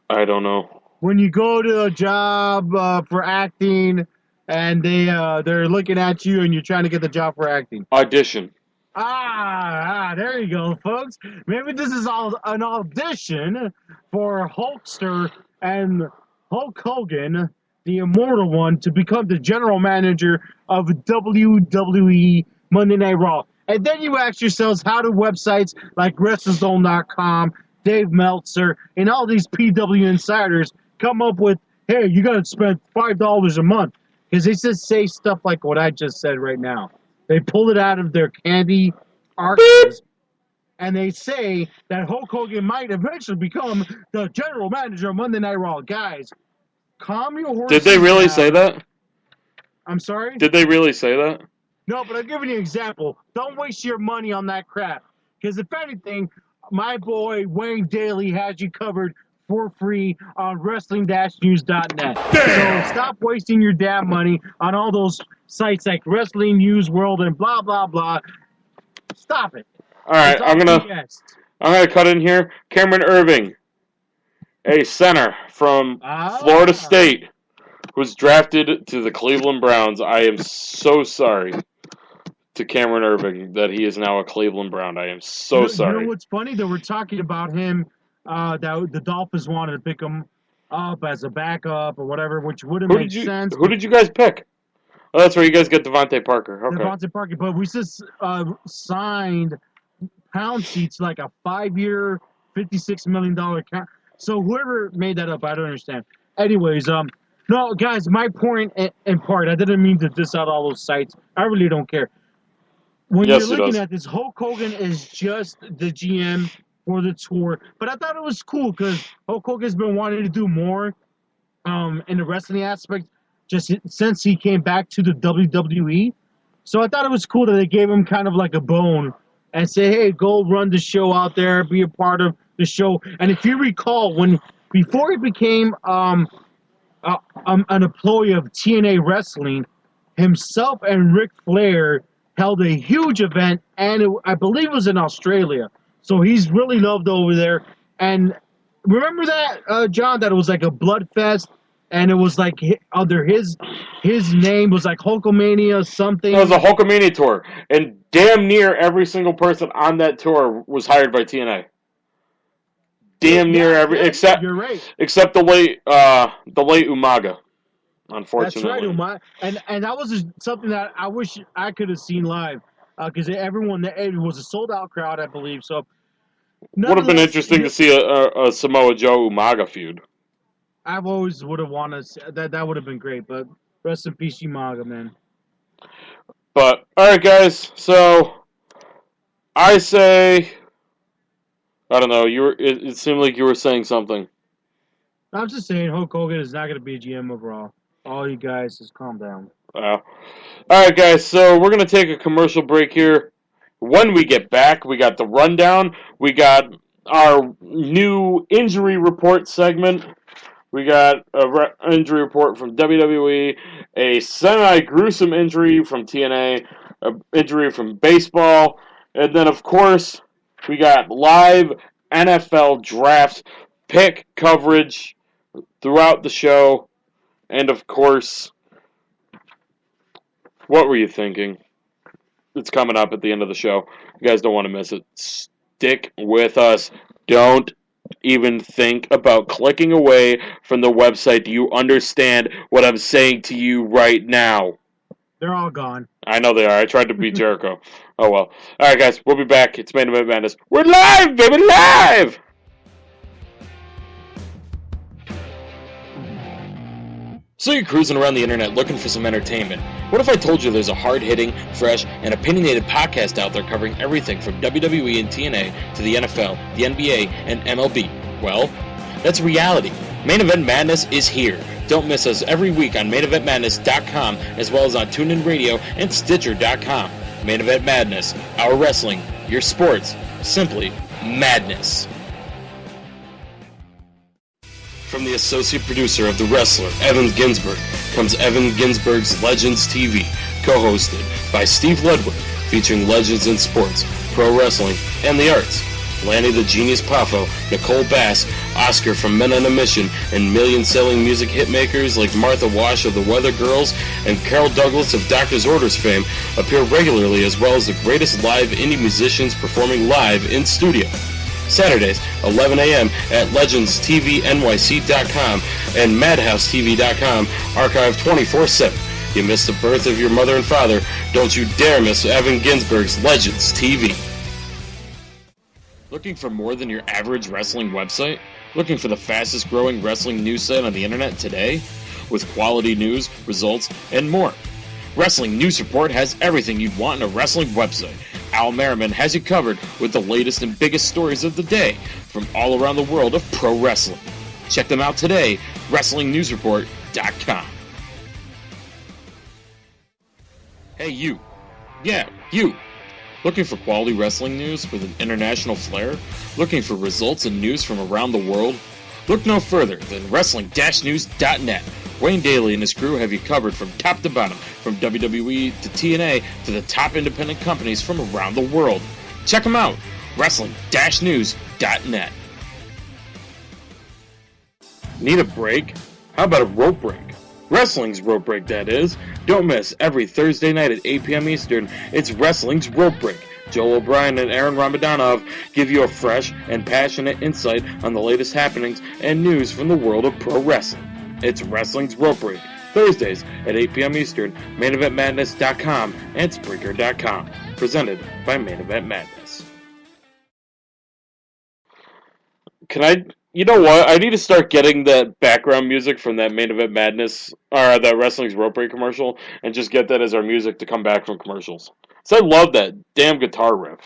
[SPEAKER 4] I don't know.
[SPEAKER 5] When you go to a job for acting and they're looking at you and you're trying to get the job for acting.
[SPEAKER 4] Audition.
[SPEAKER 5] There you go, folks. Maybe this is an audition for Hulkster and Hulk Hogan, the immortal one, to become the general manager of WWE Monday Night Raw. And then you ask yourselves, how do websites like WrestleZone.com, Dave Meltzer, and all these PW insiders come up with, hey, you got to spend $5 a month? Because they just say stuff like what I just said right now. They pull it out of their candy archives, and they say that Hulk Hogan might eventually become the general manager of Monday Night Raw. Guys, calm your horses.
[SPEAKER 4] Did they really say that?
[SPEAKER 5] I'm sorry?
[SPEAKER 4] Did they really say that?
[SPEAKER 5] No, but I'll give you an example. Don't waste your money on that crap. Because if anything, my boy Wayne Daly has you covered for free on wrestling-news.net. So stop wasting your damn money on all those sites like Wrestling News World and blah, blah, blah. Stop it.
[SPEAKER 4] All right, I'm gonna cut in here. Cameron Irving, a center from Florida State, was drafted to the Cleveland Browns. I am so sorry to Cameron Irving that he is now a Cleveland Brown. I am so sorry.
[SPEAKER 5] You know what's funny? They were talking about him, that the Dolphins wanted to pick him up as a backup or whatever, which wouldn't make sense.
[SPEAKER 4] Who did you guys pick? Oh, that's where you guys get Devontae Parker. Okay.
[SPEAKER 5] Devontae Parker, but we just signed Pouncey to like a 5-year, $56 million account. So whoever made that up, I don't understand. Anyways, no, guys, my point in part, I didn't mean to diss out all those sites. I really don't care. When
[SPEAKER 4] Yes,
[SPEAKER 5] you're
[SPEAKER 4] he
[SPEAKER 5] looking
[SPEAKER 4] does.
[SPEAKER 5] at this, Hulk Hogan is just the GM for the tour. But I thought it was cool because Hulk Hogan's been wanting to do more in the wrestling aspect just since he came back to the WWE. So I thought it was cool that they gave him kind of like a bone and say, hey, go run the show out there, be a part of the show. And if you recall, before he became an employee of TNA Wrestling, himself and Ric Flair held a huge event, and I believe it was in Australia. So he's really loved over there. And remember that, John, that it was like a blood fest, and it was like under his name was like Hulkamania something.
[SPEAKER 4] It was a Hulkamania tour, and damn near every single person on that tour was hired by TNA. Damn near every, except
[SPEAKER 5] you're right.
[SPEAKER 4] Except the late Umaga, unfortunately.
[SPEAKER 5] That's right, and that was something that I wish I could have seen live, because everyone, it was a sold out crowd, I believe. So
[SPEAKER 4] would have been interesting to see a Samoa Joe Umaga feud.
[SPEAKER 5] I've always would have wanted that would have been great, but rest in peace, Umaga, man.
[SPEAKER 4] But all right, guys. So I say, I don't know. It seemed like you were saying something.
[SPEAKER 5] I'm just saying, Hulk Hogan is not going to be a GM overall. All you guys, just calm down.
[SPEAKER 4] All right, guys. So we're gonna take a commercial break here. When we get back, we got the rundown. We got our new injury report segment. We got an injury report from WWE, a semi-gruesome injury from TNA, an injury from baseball, and then, of course, we got live NFL draft pick coverage throughout the show. And, of course, what were you thinking? It's coming up at the end of the show. You guys don't want to miss it. Stick with us. Don't even think about clicking away from the website. Do you understand what I'm saying to you right now?
[SPEAKER 5] They're all gone.
[SPEAKER 4] I know they are. I tried to beat Jericho. Oh well. Alright guys, we'll be back. It's Main Event Madness. We're live, baby, live! So you're cruising around the internet looking for some entertainment. What if I told you there's a hard-hitting, fresh, and opinionated podcast out there covering everything from WWE and TNA to the NFL, the NBA, and MLB? Well, that's reality. Main Event Madness is here. Don't miss us every week on MainEventMadness.com as well as on TuneIn Radio and Stitcher.com. Main Event Madness, our wrestling, your sports, simply madness. From the associate producer of The Wrestler, Evan Ginsberg, comes Evan Ginsberg's Legends TV, co-hosted by Steve Ludwig, featuring legends in sports, pro wrestling, and the arts. Lanny the Genius Poffo, Nicole Bass, Oscar from Men on a Mission, and million-selling music hitmakers like Martha Wash of the Weather Girls and Carol Douglas of Doctor's Orders fame appear regularly, as well as the greatest live indie musicians performing live in studio. Saturdays, 11 a.m. at legendstvnyc.com and madhousetv.com, archived 24/7. You missed the birth of your mother and father, don't you dare miss Evan Ginsberg's Legends TV. Looking for more than your average wrestling website? Looking for the fastest growing wrestling news site on the internet today? With quality news, results, and more. Wrestling News Report has everything you'd want in a wrestling website. Al Merriman has you covered with the latest and biggest stories of the day from all around the world of pro wrestling. Check them out today, WrestlingNewsReport.com. Hey you. Yeah, you. Looking for quality wrestling news with an international flair? Looking for results and news from around the world? Look no further than Wrestling-News.net. Wayne Daly and his crew have you covered from top to bottom, from WWE to TNA to the top independent companies from around the world. Check them out, Wrestling-News.net. Need a break? How about a rope break? Wrestling's Rope Break, that is. Don't miss every Thursday night at 8 p.m. Eastern. It's Wrestling's Rope Break. Joel O'Brien and Aaron Ramadanov give you a fresh and passionate insight on the latest happenings and news from the world of pro wrestling. It's Wrestling's Rope Break. Thursdays at 8 p.m. Eastern, maineventmadness.com and Spreaker.com. Presented by Main Event Madness. You know what? I need to start getting that background music from that Main Event Madness, or that Wrestling's Rope Break commercial, and just get that as our music to come back from commercials. So I love that damn guitar riff.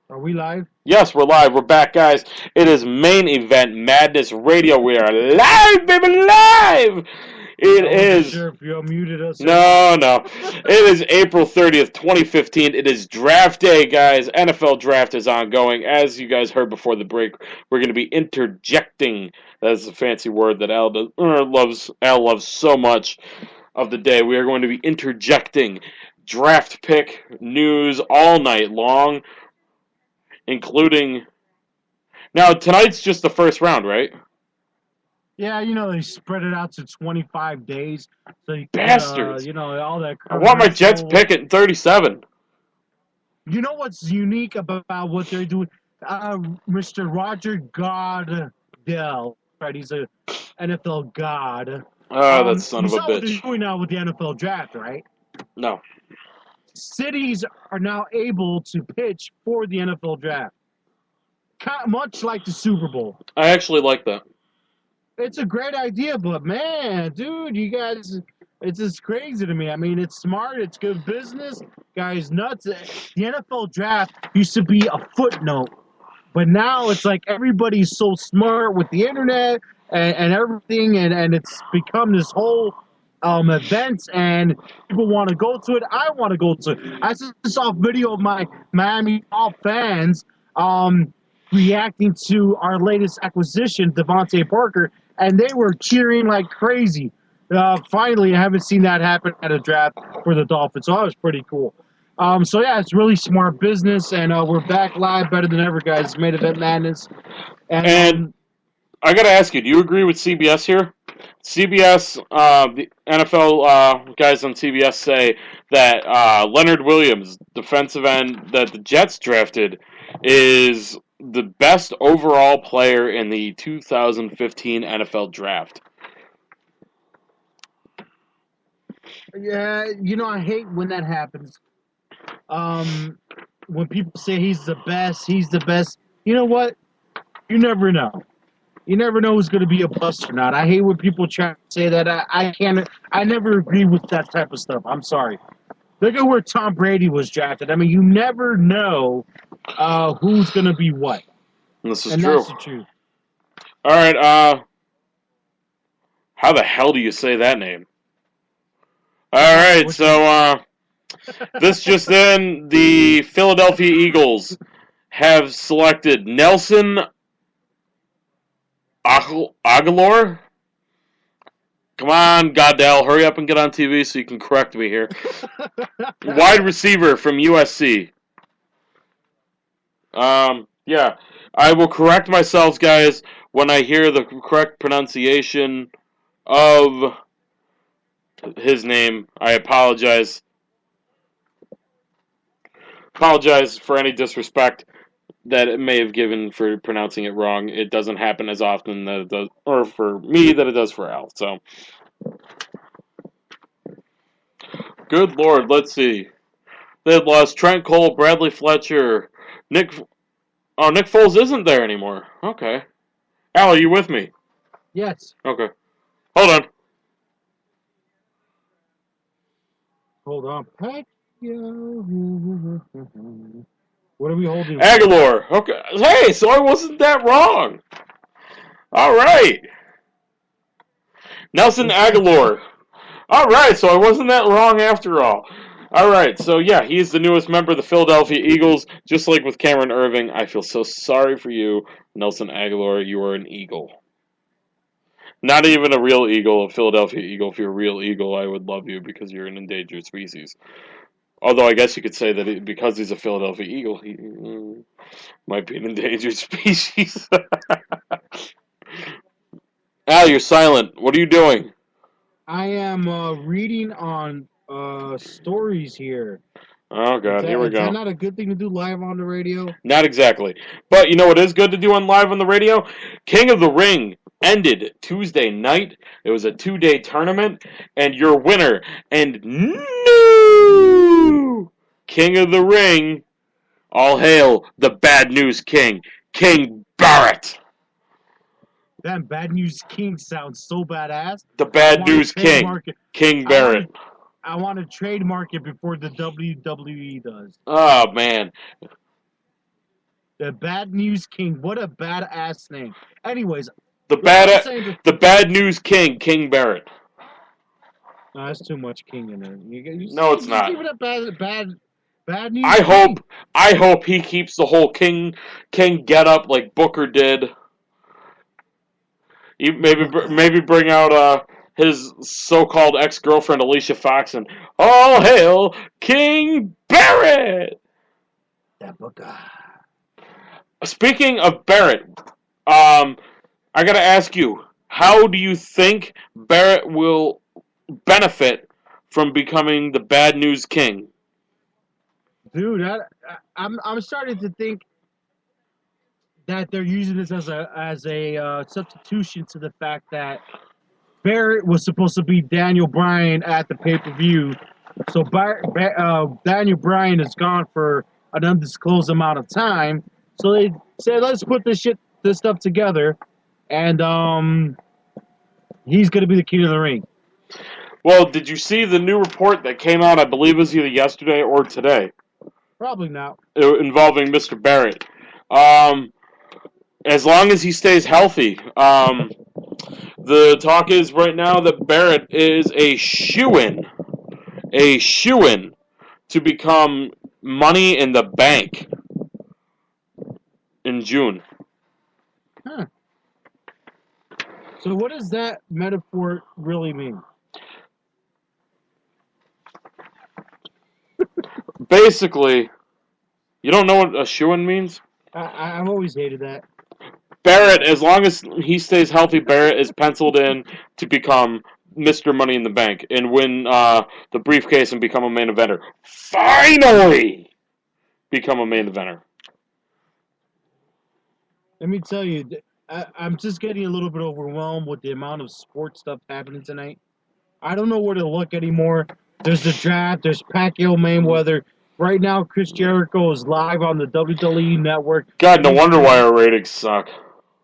[SPEAKER 5] Are we live?
[SPEAKER 4] Yes, we're live. We're back, guys. It is Main Event Madness Radio. We are live, baby, live! It is.
[SPEAKER 5] Sure if you unmuted us.
[SPEAKER 4] No. It is April 30th, 2015. It is draft day, guys. NFL draft is ongoing. As you guys heard before the break, we're going to be interjecting. That's a fancy word that Al loves so much of the day. We are going to be interjecting draft pick news all night long, including. Now, tonight's just the first round, right?
[SPEAKER 5] Yeah, they spread it out to 25 days. So you
[SPEAKER 4] Bastards.
[SPEAKER 5] All that.
[SPEAKER 4] I want my Jets pick at 37.
[SPEAKER 5] You know what's unique about what they're doing? Mr. Roger Goodell, right? He's a NFL god.
[SPEAKER 4] Oh, that son of a
[SPEAKER 5] You saw what
[SPEAKER 4] bitch.
[SPEAKER 5] they're doing now with the NFL draft, right?
[SPEAKER 4] No.
[SPEAKER 5] Cities are now able to pitch for the NFL draft, much like the Super Bowl.
[SPEAKER 4] I actually like that.
[SPEAKER 5] It's a great idea, but man, dude, you guys, it's just crazy to me. I mean, it's smart, it's good business, guys, nuts. The NFL draft used to be a footnote, but now it's like everybody's so smart with the internet and everything, and it's become this whole event, and people want to go to it. I want to go to it. I just saw a video of my Miami Dolphins fans reacting to our latest acquisition, Devontae Parker, and they were cheering like crazy. Finally, I haven't seen that happen at a draft for the Dolphins, so that was pretty cool. So, yeah, it's really smart business, and we're back live better than ever, guys. Main Event Madness.
[SPEAKER 4] And I got to ask you, do you agree with CBS here? CBS, the NFL guys on CBS say that Leonard Williams, defensive end that the Jets drafted, is the best overall player in the 2015 NFL draft.
[SPEAKER 5] Yeah, I hate when that happens. When people say he's the best. You know what? You never know. You never know who's going to be a bust or not. I hate when people try to say that. I never agree with that type of stuff. I'm sorry. Look at where Tom Brady was drafted. I mean, you never know who's going to be what.
[SPEAKER 4] This is
[SPEAKER 5] and
[SPEAKER 4] true.
[SPEAKER 5] That's the truth.
[SPEAKER 4] All right. How the hell do you say that name? All right. So this just in, the Philadelphia Eagles have selected Nelson Aguilar. Come on, Goddell, hurry up and get on TV so you can correct me here. Wide receiver from USC. Yeah, I will correct myself, guys, when I hear the correct pronunciation of his name. I apologize. Apologize for any disrespect that it may have given for pronouncing it wrong. It doesn't happen as often that it does, or for me, that it does for Al. So, good Lord, let's see. They had lost Trent Cole, Bradley Fletcher, Nick Foles isn't there anymore. Okay. Al, are you with me?
[SPEAKER 5] Yes.
[SPEAKER 4] Okay. Hold on.
[SPEAKER 5] Hold on. Pacquiao. What are we holding?
[SPEAKER 4] Aguilar. Okay. Hey, so I wasn't that wrong. All right. Nelson Aguilar. All right, so I wasn't that wrong after all. All right, so yeah, he's the newest member of the Philadelphia Eagles. Just like with Cameron Irving, I feel so sorry for you, Nelson Aguilar. You are an Eagle. Not even a real eagle, a Philadelphia Eagle. If you're a real eagle, I would love you because you're an endangered species. Although I guess you could say that because he's a Philadelphia Eagle, he might be an endangered species. Al, you're silent. What are you doing?
[SPEAKER 5] I am reading on stories here.
[SPEAKER 4] Oh, God, here we go.
[SPEAKER 5] Is that not a good thing to do live on the radio?
[SPEAKER 4] Not exactly. But you know what is good to do on live on the radio? King of the Ring ended Tuesday night. It was a 2-day tournament, and your winner and new King of the Ring, all hail the Bad News King, King Barrett.
[SPEAKER 5] That Bad News King sounds so badass.
[SPEAKER 4] The Bad News King, King Barrett.
[SPEAKER 5] I want to trademark it before the WWE does.
[SPEAKER 4] Oh, man.
[SPEAKER 5] The Bad News King. What a badass name. Anyways.
[SPEAKER 4] The Bad News King, King Barrett.
[SPEAKER 5] No, that's too much King in there.
[SPEAKER 4] No, it's not.
[SPEAKER 5] Give it a bad news.
[SPEAKER 4] I hope he keeps the whole King get up like Booker did. Maybe bring out his so-called ex-girlfriend Alicia Fox and all hail King Barrett.
[SPEAKER 5] That Booker.
[SPEAKER 4] Speaking of Barrett, I gotta ask you, how do you think Barrett will benefit from becoming the Bad News King?
[SPEAKER 5] Dude, I'm starting to think that they're using this as a substitution to the fact that Barrett was supposed to be Daniel Bryan at the pay-per-view, so Daniel Bryan is gone for an undisclosed amount of time. So they said, let's put this stuff together, and he's going to be the King of the Ring.
[SPEAKER 4] Well, did you see the new report that came out? I believe it was either yesterday or today.
[SPEAKER 5] Probably not.
[SPEAKER 4] Involving Mr. Barrett. As long as he stays healthy. The talk is right now that Barrett is a shoo-in to become Money in the Bank in June.
[SPEAKER 5] Huh. So what does that metaphor really mean?
[SPEAKER 4] Basically, you don't know what a shoo-in means?
[SPEAKER 5] I've always hated that.
[SPEAKER 4] Barrett, as long as he stays healthy, Barrett is penciled in to become Mr. Money in the Bank and win the briefcase and become a main eventer. Finally! Become a main eventer.
[SPEAKER 5] Let me tell you, I'm just getting a little bit overwhelmed with the amount of sports stuff happening tonight. I don't know where to look anymore. There's the draft. There's Pacquiao, Mayweather. Right now, Chris Jericho is live on the WWE Network.
[SPEAKER 4] God, no wonder why our ratings suck.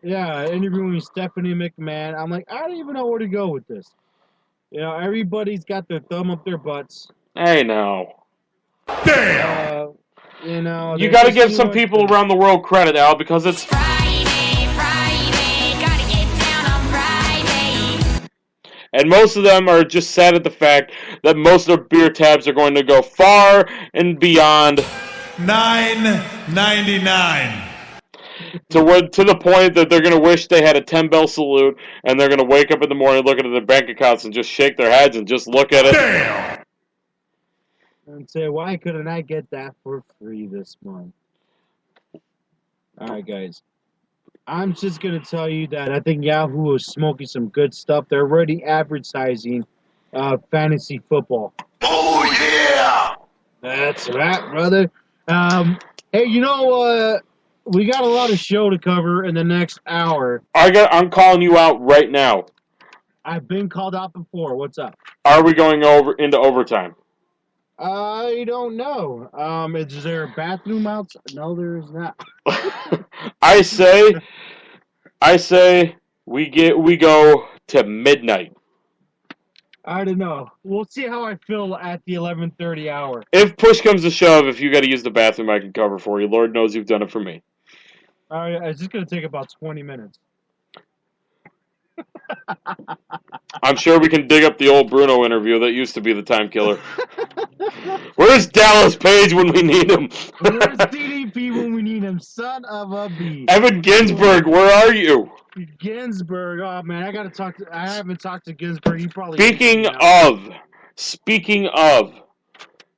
[SPEAKER 5] Yeah, interviewing Stephanie McMahon. I'm like, I don't even know where to go with this. You know, everybody's got their thumb up their butts.
[SPEAKER 4] Hey, no.
[SPEAKER 5] Damn! You know,
[SPEAKER 4] you got to give some people around the world credit, Al, because it's
[SPEAKER 2] Friday, gotta get down on Friday.
[SPEAKER 4] And most of them are just sad at the fact that most of their beer tabs are going to go far and beyond
[SPEAKER 6] $9.99.
[SPEAKER 4] To the point that they're going to wish they had a 10-bell salute, and they're going to wake up in the morning, look at their bank accounts, and just shake their heads and just look at it.
[SPEAKER 6] Damn!
[SPEAKER 5] And say, why couldn't I get that for free this month? All right, guys. I'm just going to tell you that I think Yahoo is smoking some good stuff. They're already advertising fantasy football.
[SPEAKER 6] Oh, yeah!
[SPEAKER 5] That's right, brother. Hey, you know, we got a lot of show to cover in the next hour.
[SPEAKER 4] I'm calling you out right now.
[SPEAKER 5] I've been called out before. What's up?
[SPEAKER 4] Are we going into overtime?
[SPEAKER 5] I don't know. Is there a bathroom outside? No, there is not.
[SPEAKER 4] I say we go to midnight.
[SPEAKER 5] I don't know. We'll see how I feel at the 11:30 hour.
[SPEAKER 4] If push comes to shove, if you got to use the bathroom, I can cover for you. Lord knows you've done it for me.
[SPEAKER 5] All right, it's just going to take about 20 minutes.
[SPEAKER 4] I'm sure we can dig up the old Bruno interview that used to be the time killer. Where's Dallas Page when we need him?
[SPEAKER 5] Where's DDP when we need him? Son of a bee.
[SPEAKER 4] Evan Ginsberg, where are you?
[SPEAKER 5] Ginsberg. Oh man, I haven't talked to Ginsberg. He probably.
[SPEAKER 4] Speaking of,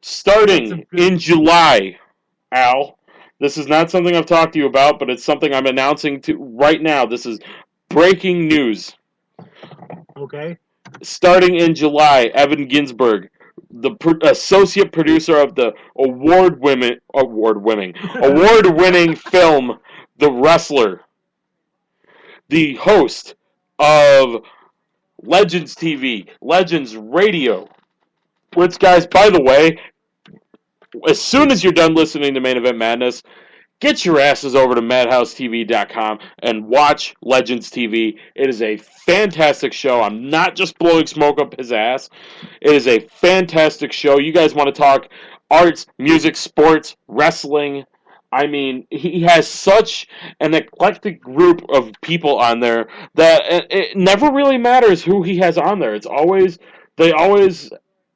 [SPEAKER 4] starting in July, Al. This is not something I've talked to you about, but it's something I'm announcing to right now. This is breaking news.
[SPEAKER 5] Okay.
[SPEAKER 4] Starting in July, Evan Ginsberg, the associate producer of the award-winning film The Wrestler, the host of Legends TV, Legends Radio, which, guys, by the way, as soon as you're done listening to Main Event Madness, get your asses over to madhousetv.com and watch Legends TV. It is a fantastic show. I'm not just blowing smoke up his ass. It is a fantastic show. You guys want to talk arts, music, sports, wrestling. I mean, he has such an eclectic group of people on there that it never really matters who he has on there. They always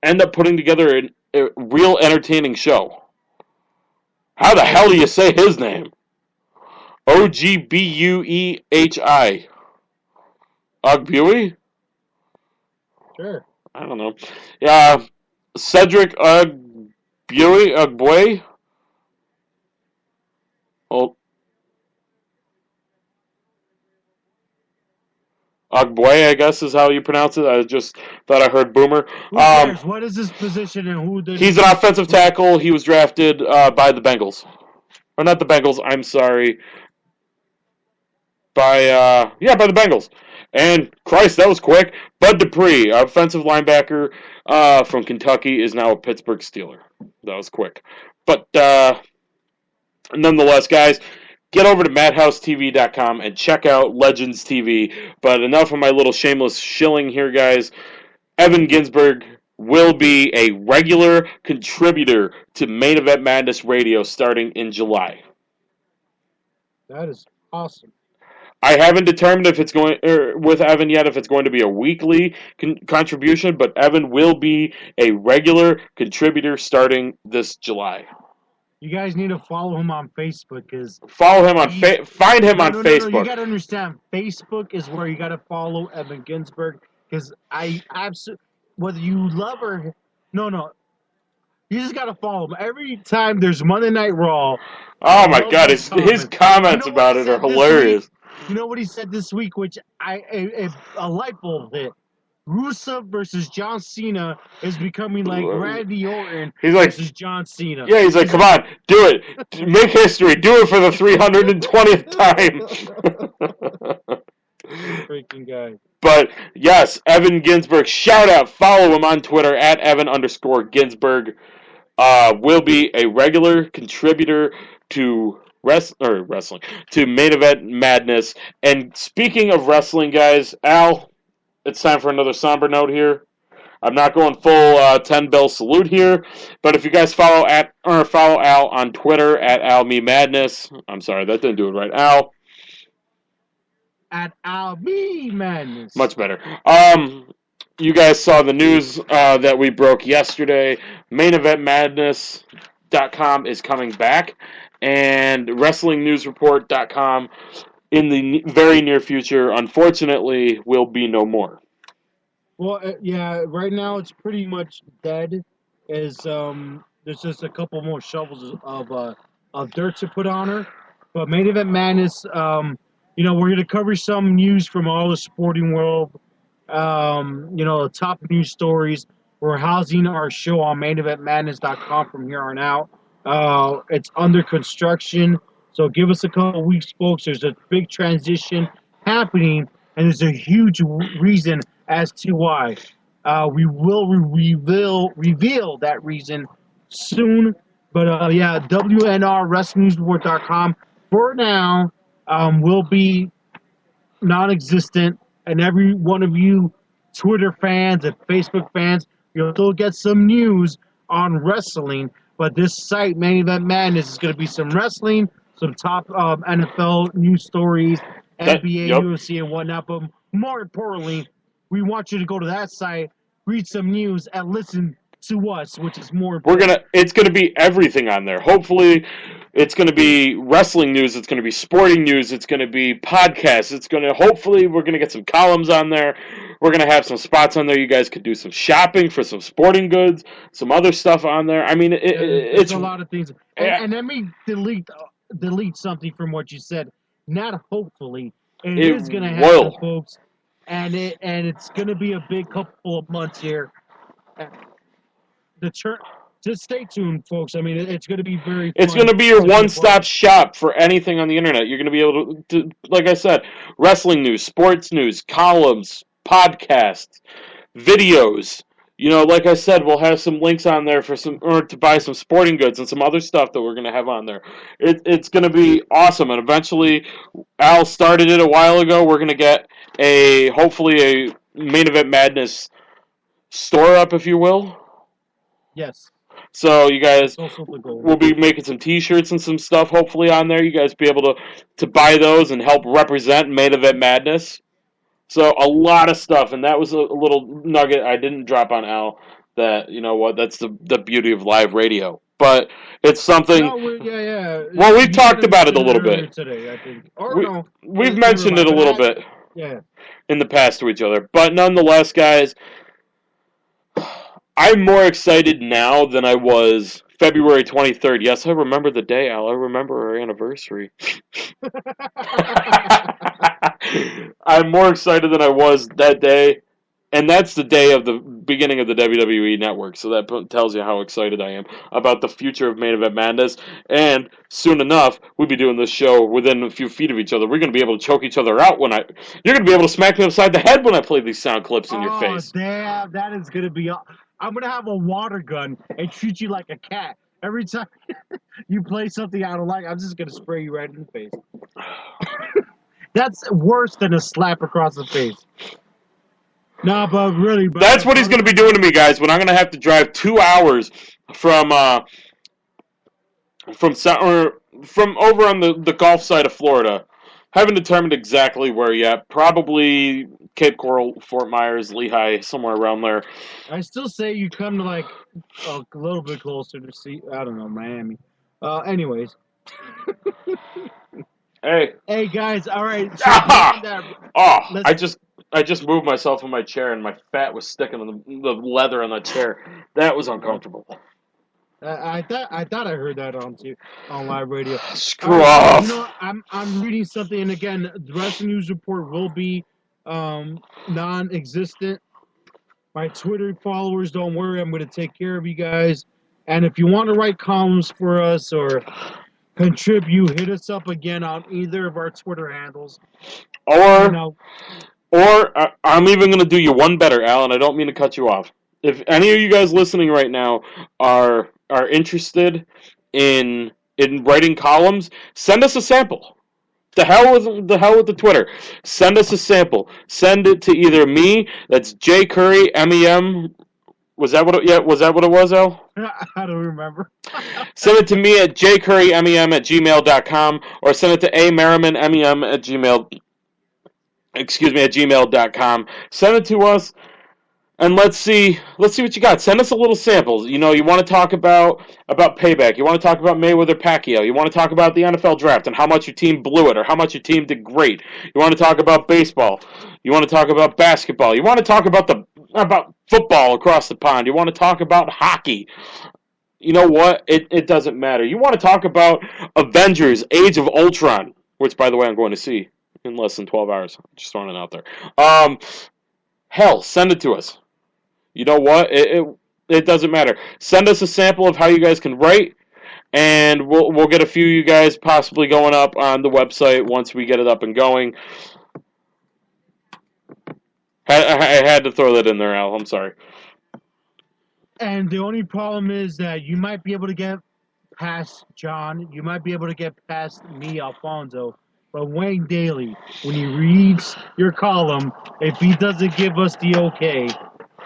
[SPEAKER 4] end up putting together a real entertaining show. How the hell do you say his name? Ogbuehi. Ogbuehi?
[SPEAKER 5] Sure.
[SPEAKER 4] I don't know. Cedric Ogbuehi? Oh. Ogbuehi, I guess is how you pronounce it. I just thought I heard Boomer.
[SPEAKER 5] Who cares? What is his position and who did
[SPEAKER 4] He's an offensive tackle. He was drafted by the Bengals. Or not the Bengals, I'm sorry. By the Bengals. And, Christ, that was quick. Bud Dupree, offensive linebacker from Kentucky, is now a Pittsburgh Steeler. That was quick. But, nonetheless, guys, get over to madhousetv.com and check out Legends TV. But enough of my little shameless shilling here, guys. Evan Ginsberg will be a regular contributor to Main Event Madness Radio starting in July.
[SPEAKER 5] That is awesome.
[SPEAKER 4] I haven't determined if it's going with Evan yet if it's going to be a weekly contribution, but Evan will be a regular contributor starting this July.
[SPEAKER 5] You guys need to follow him on Facebook because
[SPEAKER 4] follow him on find him on Facebook.
[SPEAKER 5] You got to understand, Facebook is where you got to follow Evan Ginsberg because I absolutely whether you love or no. You just got to follow him. Every time there's Monday Night Raw.
[SPEAKER 4] Oh, my God. His comments about it are hilarious.
[SPEAKER 5] You know what he said this week, which a light bulb hit. Rusev versus John Cena is becoming like Randy Orton versus John Cena.
[SPEAKER 4] Yeah, he's like, come on, do it. Make history. Do it for the 320th time.
[SPEAKER 5] Freaking guy.
[SPEAKER 4] But, yes, Evan Ginsberg, shout out. Follow him on Twitter at Evan_Ginsberg. Will be a regular contributor to wrestling, to Main Event Madness. And speaking of wrestling, guys, Al, it's time for another somber note here. I'm not going full 10-bell salute here, but if you guys follow Al on Twitter at AlMeMadness, I'm sorry, that didn't do it right, Al.
[SPEAKER 5] At AlMeMadness.
[SPEAKER 4] Much better. You guys saw the news that we broke yesterday. MainEventMadness.com is coming back, and WrestlingNewsReport.com in the very near future, unfortunately, will be no more.
[SPEAKER 5] Well, yeah, right now it's pretty much dead. There's just a couple more shovels of dirt to put on her. But Main Event Madness, we're going to cover some news from all the sporting world. The top news stories. We're housing our show on MainEventMadness.com from here on out. It's under construction, so give us a couple weeks, folks. There's a big transition happening, and there's a huge reason as to why. We will reveal that reason soon. But WNR WrestlingNewsReport.com for now will be non-existent, and every one of you Twitter fans and Facebook fans, you'll still get some news on wrestling. But this site, Main Event Madness, is going to be some wrestling, some top NFL news stories, NBA, UFC, and whatnot. But more importantly, we want you to go to that site, read some news, and listen to us, which is more important.
[SPEAKER 4] It's gonna be everything on there. Hopefully, it's gonna be wrestling news. It's gonna be sporting news. It's gonna be podcasts. Hopefully, we're gonna get some columns on there. We're gonna have some spots on there. You guys could do some shopping for some sporting goods, some other stuff on there. I mean, it's
[SPEAKER 5] a lot of things. And let me delete something from what you said. Not hopefully, it is gonna happen, folks. And it's gonna be a big couple of months here. just stay tuned, folks. I mean, it's going to be very
[SPEAKER 4] It's
[SPEAKER 5] fun.
[SPEAKER 4] going to be your
[SPEAKER 5] to be a part
[SPEAKER 4] one-stop shop for anything on the internet. You're going to be able to, like I said, wrestling news, sports news, columns, podcasts, videos. Like I said, we'll have some links on there for or to buy some sporting goods and some other stuff that we're going to have on there. It's going to be awesome, and eventually, Al started it a while ago. We're going to get hopefully a Main Event Madness store up, if you will.
[SPEAKER 5] Yes.
[SPEAKER 4] So you guys,
[SPEAKER 5] That's also the goal.
[SPEAKER 4] we'll be making some T-shirts and some stuff hopefully on there. You guys be able to buy those and help represent Main Event Madness. So a lot of stuff, and that was a little nugget I didn't drop on Al. That that's the beauty of live radio. But it's something.
[SPEAKER 5] No, yeah.
[SPEAKER 4] Well, we've
[SPEAKER 5] You
[SPEAKER 4] talked
[SPEAKER 5] could've
[SPEAKER 4] about it a
[SPEAKER 5] mentioned
[SPEAKER 4] little
[SPEAKER 5] earlier
[SPEAKER 4] bit.
[SPEAKER 5] today, I think. Or
[SPEAKER 4] We,
[SPEAKER 5] no,
[SPEAKER 4] we've
[SPEAKER 5] never
[SPEAKER 4] mentioned
[SPEAKER 5] mind,
[SPEAKER 4] it a
[SPEAKER 5] but
[SPEAKER 4] little bit
[SPEAKER 5] Yeah.
[SPEAKER 4] in the past to each other. But nonetheless, guys, I'm more excited now than I was February 23rd. Yes, I remember the day, Al. I remember our anniversary. I'm more excited than I was that day. And that's the day of the beginning of the WWE Network. So that tells you how excited I am about the future of Main Event Madness. And soon enough, we'll be doing this show within a few feet of each other. We're going to be able to choke each other out when you're going to be able to smack me upside the head when I play these sound clips in your face.
[SPEAKER 5] Damn, that is going to be... I'm going to have a water gun and treat you like a cat. Every time you play something I don't like, I'm just going to spray you right in the face. That's worse than a slap across the face. No, but really...
[SPEAKER 4] That's what he's going to be doing to me, guys, when I'm going to have to drive 2 hours from over on the Gulf side of Florida. Haven't determined exactly where yet. Probably Cape Coral, Fort Myers, Lehigh, somewhere around there.
[SPEAKER 5] I still say you come to like a little bit closer to I don't know, Miami. Anyways. Hey guys, all right. So
[SPEAKER 4] I just moved myself in my chair and my fat was sticking on the leather on the chair. That was uncomfortable.
[SPEAKER 5] I thought I heard that on live radio.
[SPEAKER 4] Screw off.
[SPEAKER 5] I'm reading something, and again, the Wrestling News Report will be non-existent. My Twitter followers, don't worry, I'm going to take care of you guys. And if you want to write columns for us or contribute, hit us up again on either of our Twitter handles.
[SPEAKER 4] Or I'm even going to do you one better, Alan. I don't mean to cut you off. If any of you guys listening right now are interested in writing columns, send us a sample. The hell with the Twitter. Send us a sample. Send it to either me, that's J Curry MEM. Was that what it was, Al?
[SPEAKER 5] I don't remember.
[SPEAKER 4] Send it to me at jcurrymem@gmail.com or send it to amerrimanmem at gmail.com. Send it to us. And let's see what you got. Send us a little sample. You want to talk about Payback. You want to talk about Mayweather Pacquiao. You want to talk about the NFL draft and how much your team blew it or how much your team did great. You want to talk about baseball. You want to talk about basketball. You want to talk about football across the pond. You want to talk about hockey. You know what? It doesn't matter. You want to talk about Avengers, Age of Ultron, which, by the way, I'm going to see in less than 12 hours. Just throwing it out there. Hell, send it to us. You know what? It doesn't matter. Send us a sample of how you guys can write, and we'll get a few of you guys possibly going up on the website once we get it up and going. I had to throw that in there, Al. I'm sorry.
[SPEAKER 5] And the only problem is that you might be able to get past John. You might be able to get past me, Alfonso. But Wayne Daly, when he reads your column, if he doesn't give us the okay,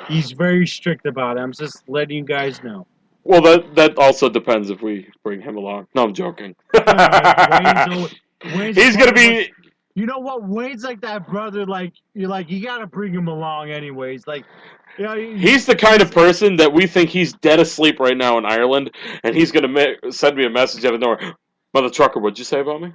[SPEAKER 5] he's very strict about it. I'm just letting you guys know.
[SPEAKER 4] Well, that also depends if we bring him along. No, I'm joking.
[SPEAKER 5] Wayne's
[SPEAKER 4] He's going to be...
[SPEAKER 5] You know what? Wayne's like that brother, you got to bring him along anyways.
[SPEAKER 4] He's the kind of person that we think he's dead asleep right now in Ireland, and he's going to send me a message out of nowhere. Mother trucker, what'd you say about me?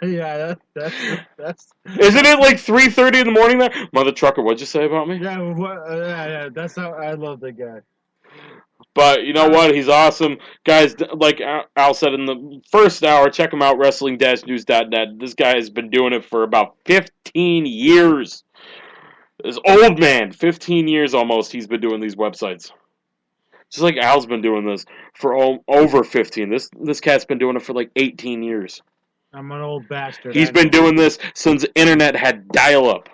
[SPEAKER 5] Yeah, that's.
[SPEAKER 4] Isn't it like 3:30 in the morning there? Mother trucker, what'd you say about me?
[SPEAKER 5] Yeah, that's how I love the guy.
[SPEAKER 4] But you know what? He's awesome. Guys, like Al said in the first hour, check him out, wrestling-news.net. This guy has been doing it for about 15 years. This old man, 15 years almost, he's been doing these websites. Just like Al's been doing this for over 15. This cat's been doing it for like 18 years.
[SPEAKER 5] I'm an old bastard.
[SPEAKER 4] He's been doing this since the internet had dial-up.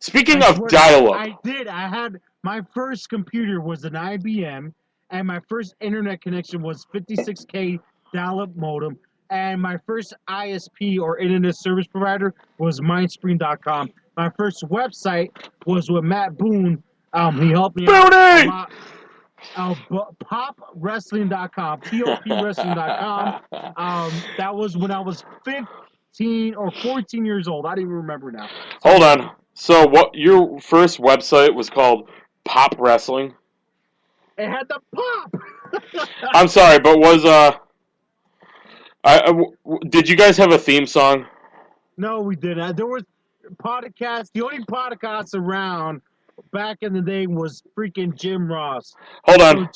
[SPEAKER 4] Speaking of dial-up.
[SPEAKER 5] I did. I had my first computer was an IBM, and my first internet connection was 56K dial-up modem, and my first ISP or internet service provider was Mindspring.com. My first website was with Matt Boone. He helped me out a lot. PopWrestling.com, POPWrestling.com. That was when I was 15 or 14 years old. I don't even remember now.
[SPEAKER 4] Hold on. So what? Your first website was called Pop Wrestling?
[SPEAKER 5] It had the pop.
[SPEAKER 4] I'm sorry, but was did you guys have a theme song?
[SPEAKER 5] No, we didn't. There was podcasts. The only podcast around back in the day was freaking Jim Ross.
[SPEAKER 4] Hold on.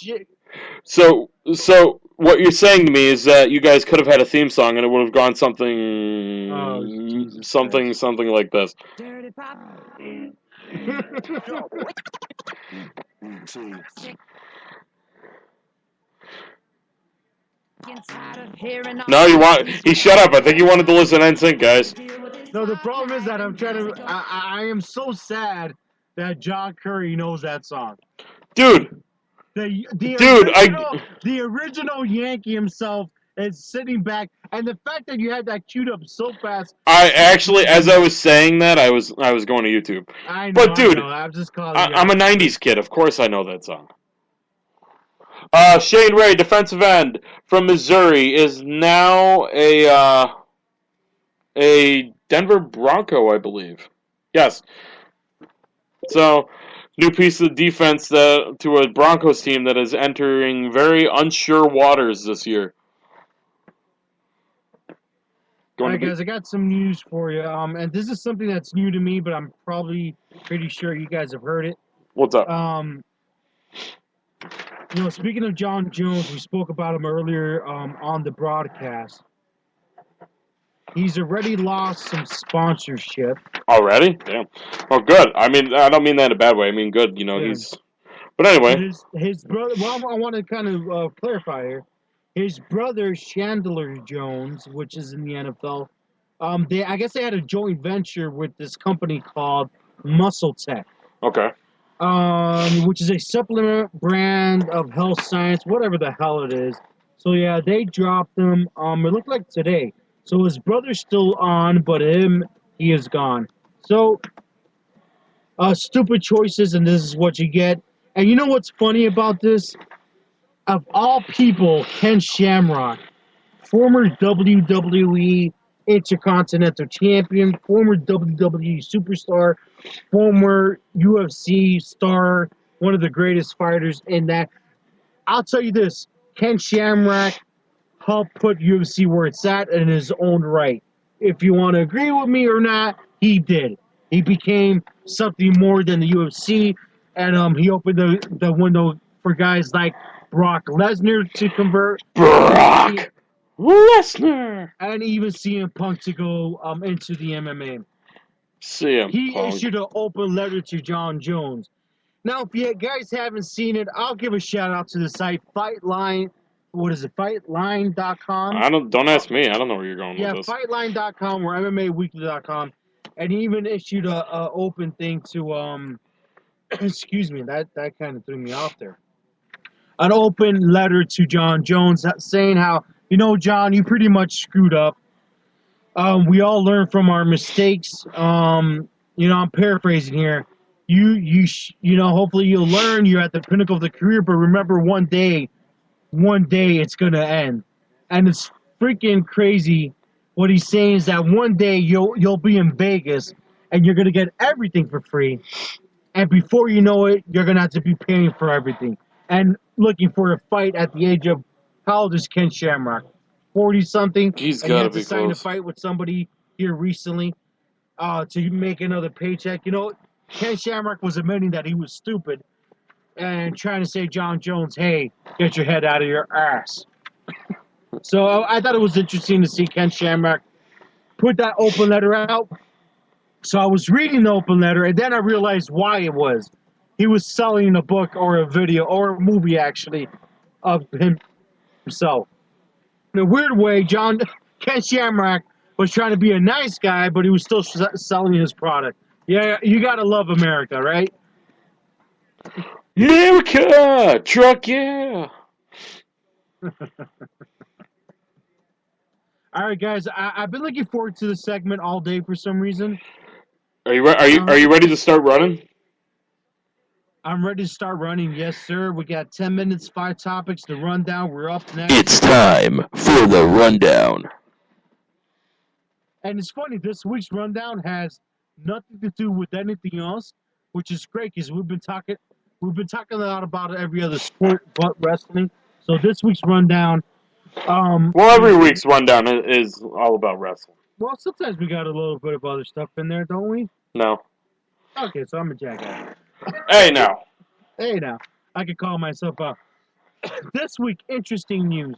[SPEAKER 4] So what you're saying to me is that you guys could have had a theme song and it would have gone something like this.
[SPEAKER 2] Dirty pop.
[SPEAKER 4] No, he shut up. I think he wanted to listen to NSYNC, guys.
[SPEAKER 5] No, the problem is that I am so sad that John Curry knows that song.
[SPEAKER 4] Dude,
[SPEAKER 5] the original Yankee himself is sitting back, and the fact that you had that queued up so fast.
[SPEAKER 4] I actually, as I was saying that, I was going to YouTube.
[SPEAKER 5] I know,
[SPEAKER 4] but dude,
[SPEAKER 5] I'm just calling.
[SPEAKER 4] I'm a '90s kid. Of course, I know that song. Shane Ray, defensive end from Missouri, is now a Denver Bronco, I believe. Yes. So, new piece of defense to a Broncos team that is entering very unsure waters this year.
[SPEAKER 5] All right, guys, I got some news for you. And this is something that's new to me, but I'm probably pretty sure you guys have heard it.
[SPEAKER 4] What's up?
[SPEAKER 5] Speaking of Jon Jones, we spoke about him earlier on the broadcast. He's already lost some sponsorship.
[SPEAKER 4] Already? Damn. Oh, good. I mean, I don't mean that in a bad way. I mean, good. He's... But anyway.
[SPEAKER 5] His brother... Well, I want to kind of clarify here. His brother, Chandler Jones, which is in the NFL, I guess they had a joint venture with this company called Muscle Tech.
[SPEAKER 4] Okay.
[SPEAKER 5] Which is a supplement brand of health science, whatever the hell it is. So, yeah, they dropped him. It looked like today. So his brother's still on, but he is gone. So, stupid choices, and this is what you get. And you know what's funny about this? Of all people, Ken Shamrock, former WWE Intercontinental Champion, former WWE Superstar, former UFC star, one of the greatest fighters in that. I'll tell you this, Ken Shamrock helped put UFC where it's at in his own right. If you want to agree with me or not, he did. He became something more than the UFC, and he opened the window for guys like Brock Lesnar to convert.
[SPEAKER 4] Brock Lesnar!
[SPEAKER 5] And even CM Punk to go into the MMA.
[SPEAKER 4] He
[SPEAKER 5] issued an open letter to Jon Jones. Now, if you guys haven't seen it, I'll give a shout out to the site Fightline. What is it? Fightline.com?
[SPEAKER 4] Don't ask me. I don't know where you're going with this.
[SPEAKER 5] Yeah, Fightline.com or MMAweekly.com. And he even issued a open thing to excuse me, that kind of threw me off there. An open letter to Jon Jones saying how, John, you pretty much screwed up. We all learn from our mistakes. I'm paraphrasing here. Hopefully you'll learn. You're at the pinnacle of the career, but remember one day it's gonna end. And it's freaking crazy. What he's saying is that one day you'll be in Vegas and you're gonna get everything for free. And before you know it, you're gonna have to be paying for everything. And looking for a fight at the age of, how old is Ken Shamrock? 40-something?
[SPEAKER 4] He's got to be close.
[SPEAKER 5] Sign a fight with somebody here recently to make another paycheck. Ken Shamrock was admitting that he was stupid and trying to say Jon Jones, hey, get your head out of your ass. So I thought it was interesting to see Ken Shamrock put that open letter out. So I was reading the open letter, and then I realized why it was. he was selling a book or a video or a movie actually of himself. In a weird way, Ken Shamrock was trying to be a nice guy, but he was still selling his product. Yeah, you gotta love America, right?
[SPEAKER 4] America, truck, yeah.
[SPEAKER 5] All right, guys, I've been looking forward to this segment all day for some reason.
[SPEAKER 4] Are you ready to start running?
[SPEAKER 5] I'm ready to start running. Yes, sir. We got 10 minutes, 5 topics to run down. We're up next.
[SPEAKER 4] It's time for the rundown.
[SPEAKER 5] And it's funny, this week's rundown has nothing to do with anything else, which is great because we've been talking a lot about every other sport but wrestling. So this week's rundown.
[SPEAKER 4] Well, every week's rundown is all about wrestling.
[SPEAKER 5] Well, sometimes we got a little bit of other stuff in there, don't we?
[SPEAKER 4] No.
[SPEAKER 5] Okay, so I'm a jackass.
[SPEAKER 4] Hey, now.
[SPEAKER 5] Hey, now. I can call myself out. This week, interesting news.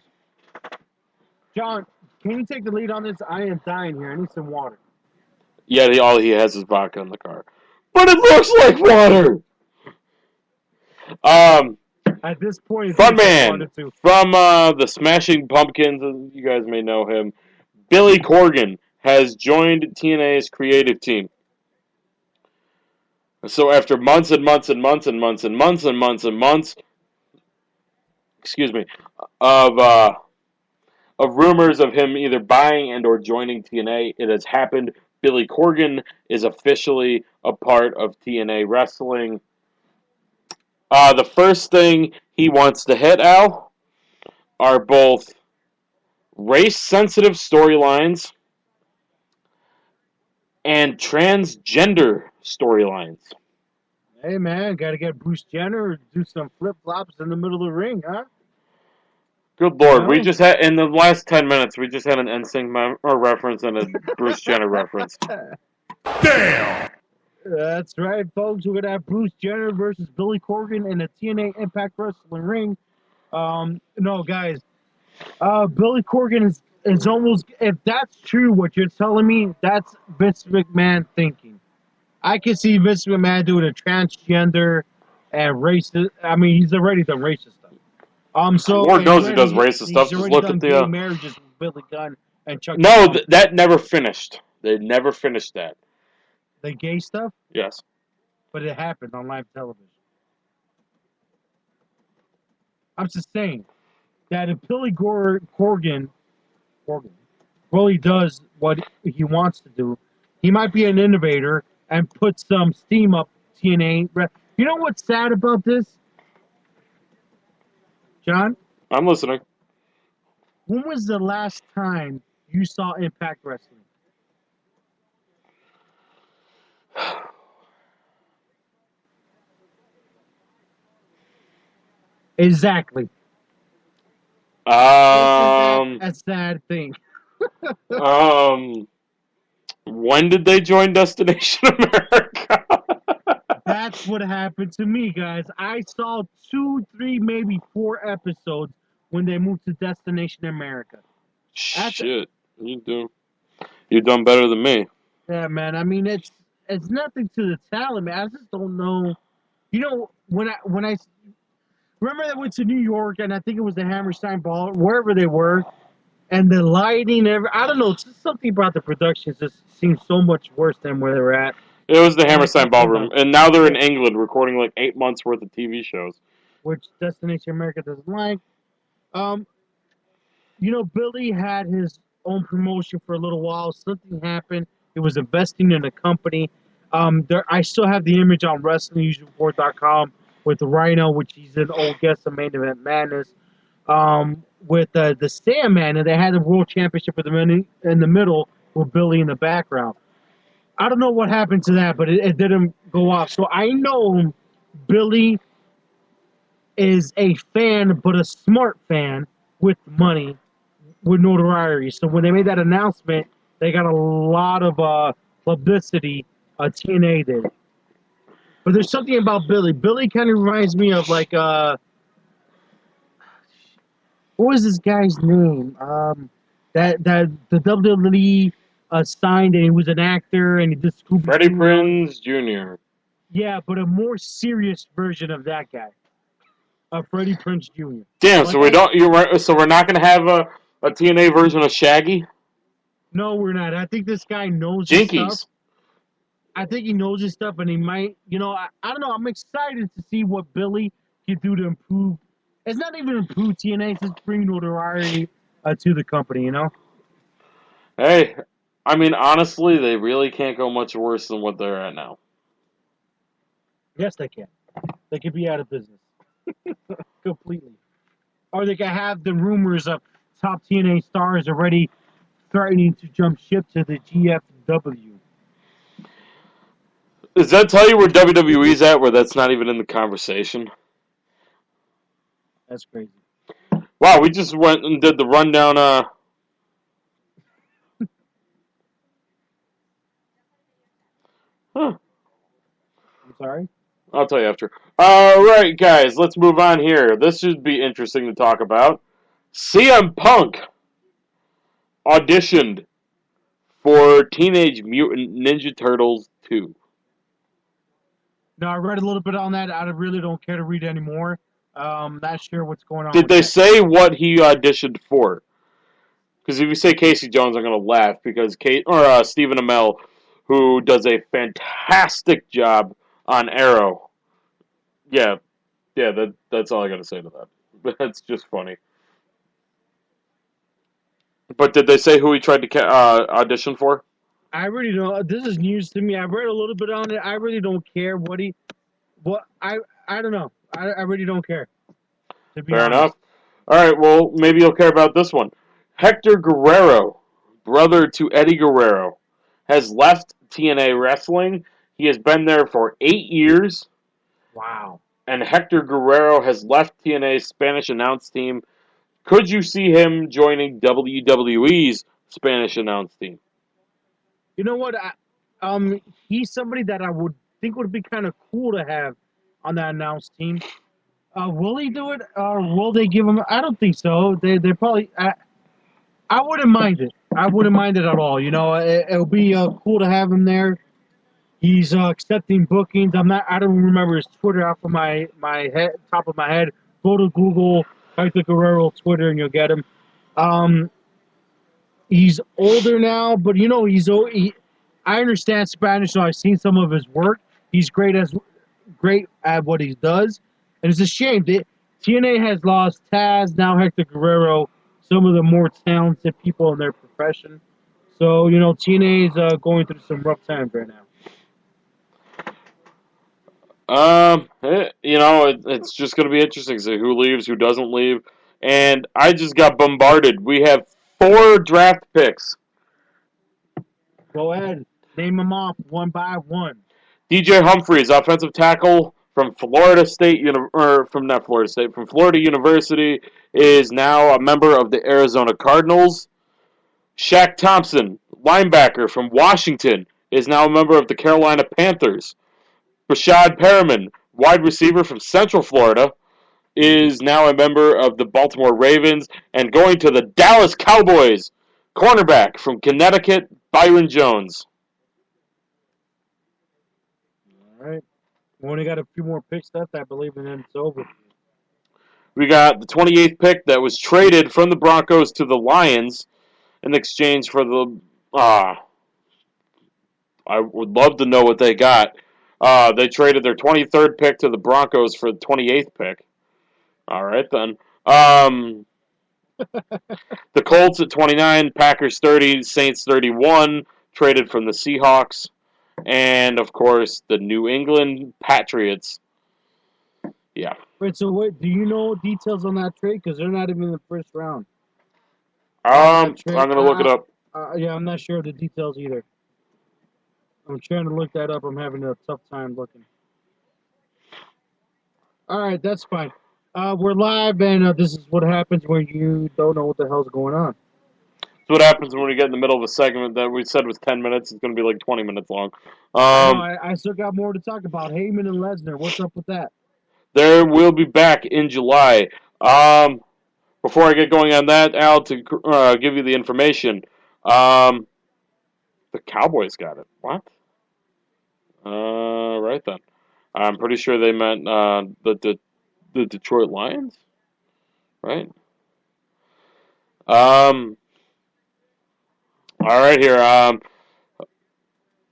[SPEAKER 5] John, can you take the lead on this? I am dying here. I need some water.
[SPEAKER 4] Yeah, all he has is vodka in the car. But it looks like water!
[SPEAKER 5] At this point,
[SPEAKER 4] Fun man from the Smashing Pumpkins, you guys may know him, Billy Corgan, has joined TNA's creative team. So after months and months and months and months and months and months and months, of rumors of him either buying and or joining TNA, it has happened. Billy Corgan is officially a part of TNA Wrestling. The first thing he wants to hit, Al, are both race-sensitive storylines and transgender storylines.
[SPEAKER 5] Hey, man, got to get Bruce Jenner do some flip-flops in the middle of the ring, huh?
[SPEAKER 4] Good Lord, we just had, in the last 10 minutes, we just had an NSYNC reference and a Bruce Jenner reference.
[SPEAKER 6] Damn!
[SPEAKER 5] That's right, folks. We're going to have Bruce Jenner versus Billy Corgan in a TNA Impact Wrestling ring. No, guys, Billy Corgan is almost, if that's true, what you're telling me, that's Vince McMahon thinking. I can see Vince McMahon doing a transgender and racist. I mean, he's already done racist stuff. So
[SPEAKER 4] Lord knows he does racist stuff.
[SPEAKER 5] He's
[SPEAKER 4] Just
[SPEAKER 5] already
[SPEAKER 4] look
[SPEAKER 5] done
[SPEAKER 4] at
[SPEAKER 5] gay
[SPEAKER 4] the
[SPEAKER 5] marriages with Billy Gunn and Chuck.
[SPEAKER 4] No, that never finished. They never finished that.
[SPEAKER 5] The gay stuff?
[SPEAKER 4] Yes.
[SPEAKER 5] But it happened on live television. I'm just saying that if Billy Corgan really does what he wants to do, he might be an innovator and put some steam up TNA. You know what's sad about this, John?
[SPEAKER 4] I'm listening.
[SPEAKER 5] When was the last time you saw Impact Wrestling? Exactly. Isn't that a sad thing?
[SPEAKER 4] When did they join Destination America?
[SPEAKER 5] That's what happened to me, guys. I saw 2, 3, maybe 4 episodes when they moved to Destination America.
[SPEAKER 4] Shit, you're done better than me.
[SPEAKER 5] Yeah, man. I mean, it's nothing to the talent, man. I just don't know. You know, when I remember I went to New York and I think it was the Hammerstein Ball, wherever they were, and the lighting, I don't know, it's just something about the production just seems so much worse than where they're at.
[SPEAKER 4] It was the Hammerstein Ballroom, and now they're in England recording like 8 months worth of TV shows,
[SPEAKER 5] which Destination America doesn't like. You know, Billy had his own promotion for a little while. Something happened. He was investing in a company. I still have the image on WrestlingNewsReport.com with the Rhino, which he's an old guest of Main Event Madness. With the Sandman, and they had the World Championship in the middle with Billy in the background. I don't know what happened to that, but it didn't go off. So I know Billy is a fan, but a smart fan with money, with notoriety. So when they made that announcement, they got a lot of publicity. TNA did. But there's something about Billy. Billy kind of reminds me of like what was this guy's name? That the WWE signed, and he was an actor, and he did Scooby-Doo.
[SPEAKER 4] Freddie Prinze Jr.
[SPEAKER 5] Yeah, but a more serious version of that guy, Freddie Prinze Jr.
[SPEAKER 4] Damn.
[SPEAKER 5] Like
[SPEAKER 4] So we don't. You're right. So we're not gonna have a TNA version of Shaggy.
[SPEAKER 5] no, we're not. I think this guy knows his stuff.
[SPEAKER 4] Jinkies.
[SPEAKER 5] I think he knows his stuff, and he might. I don't know. I'm excited to see what Billy can do to improve. It's not even improve TNA; it's just bring notoriety to the company.
[SPEAKER 4] Hey, I mean, honestly, they really can't go much worse than what they're at now.
[SPEAKER 5] Yes, they can. They could be out of business completely, or they could have the rumors of top TNA stars already threatening to jump ship to the GFW.
[SPEAKER 4] Does that tell you where WWE's at, where that's not even in the conversation?
[SPEAKER 5] That's crazy.
[SPEAKER 4] Wow, we just went and did the rundown. Huh.
[SPEAKER 5] I'm sorry.
[SPEAKER 4] I'll tell you after. All right, guys, let's move on here. This should be interesting to talk about. CM Punk auditioned for Teenage Mutant Ninja Turtles 2.
[SPEAKER 5] No, I read a little bit on that. I really don't care to read anymore. Not sure what's going on.
[SPEAKER 4] Did
[SPEAKER 5] with
[SPEAKER 4] they
[SPEAKER 5] that.
[SPEAKER 4] say what he auditioned for? Because if you say Casey Jones, I'm going to laugh because Stephen Amell, who does a fantastic job on Arrow. Yeah, that's all I got to say to that. That's just funny. But did they say who he tried to audition for?
[SPEAKER 5] I really don't. This is news to me. I read a little bit on it. I really don't care what he. What I don't know. I really don't care. To be
[SPEAKER 4] Fair
[SPEAKER 5] honest.
[SPEAKER 4] enough. All right, well, maybe you'll care about this one. Hector Guerrero, brother to Eddie Guerrero, has left TNA Wrestling. He has been there for 8 years,
[SPEAKER 5] Wow.
[SPEAKER 4] and Hector Guerrero has left TNA's Spanish announce team. Could you see him joining WWE's Spanish announce team?
[SPEAKER 5] You know what? He's somebody that I would think would be kind of cool to have on that announce team. Will he do it, or will they give him? I don't think so. They probably. I wouldn't mind it. I wouldn't mind it at all. It'll be cool to have him there. He's accepting bookings. I don't remember his Twitter off of my head, top of my head. Go to Google, type the Guerrero Twitter, and you'll get him. He's older now, but I understand Spanish, so I've seen some of his work. He's great at what he does, and it's a shame that TNA has lost Taz, now Hector Guerrero, some of the more talented people in their profession. So TNA is going through some rough times right now.
[SPEAKER 4] It's just going to be interesting to see who leaves, who doesn't leave. And I just got bombarded. We have 4 draft picks.
[SPEAKER 5] Go ahead, name them off one by one.
[SPEAKER 4] DJ Humphries, offensive tackle from Florida University, is now a member of the Arizona Cardinals. Shaq Thompson, linebacker from Washington, is now a member of the Carolina Panthers. Rashad Perriman, wide receiver from Central Florida, is now a member of the Baltimore Ravens. And going to the Dallas Cowboys, cornerback from Connecticut, Byron Jones.
[SPEAKER 5] All right. We only got a few more picks left, I believe, and then it's over.
[SPEAKER 4] We got the 28th pick that was traded from the Broncos to the Lions in exchange for the... I would love to know what they got. They traded their 23rd pick to the Broncos for the 28th pick. All right, then. The Colts at 29, Packers 30, Saints 31, traded from the Seahawks. And, of course, the New England Patriots. Yeah.
[SPEAKER 5] Wait, so do you know details on that trade? Because they're not even in the first round.
[SPEAKER 4] I'm going to look it up.
[SPEAKER 5] Yeah, I'm not sure of the details either. I'm trying to look that up. I'm having a tough time looking. All right, that's fine. We're live, and this is what happens when you don't know what the hell's going on.
[SPEAKER 4] That's what happens when we get in the middle of a segment that we said was 10 minutes. It's going to be like 20 minutes long.
[SPEAKER 5] I still got more to talk about. Heyman and Lesnar. What's up with that?
[SPEAKER 4] There will be back in July. Before I get going on that, Al, to give you the information, the Cowboys got it. What? Right then. I'm pretty sure they meant the Detroit Lions, right? All right here.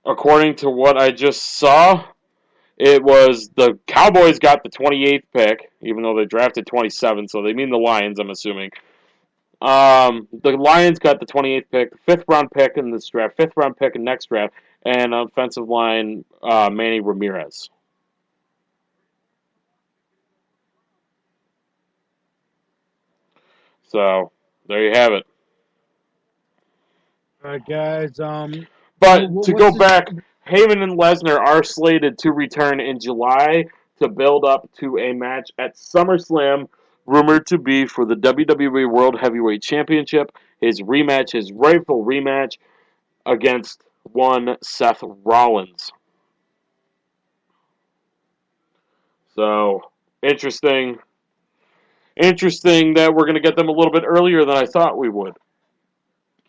[SPEAKER 4] According to what I just saw, it was the Cowboys got the 28th pick, even though they drafted 27, so they mean the Lions, I'm assuming. The Lions got the 28th pick, 5th round pick in this draft, 5th round pick in next draft, and offensive line Manny Ramirez. So there you have it.
[SPEAKER 5] All right, guys.
[SPEAKER 4] But to go back, Heyman and Lesnar are slated to return in July to build up to a match at SummerSlam, rumored to be for the WWE World Heavyweight Championship. His rightful rematch against one Seth Rollins. So, interesting that we're going to get them a little bit earlier than I thought we would.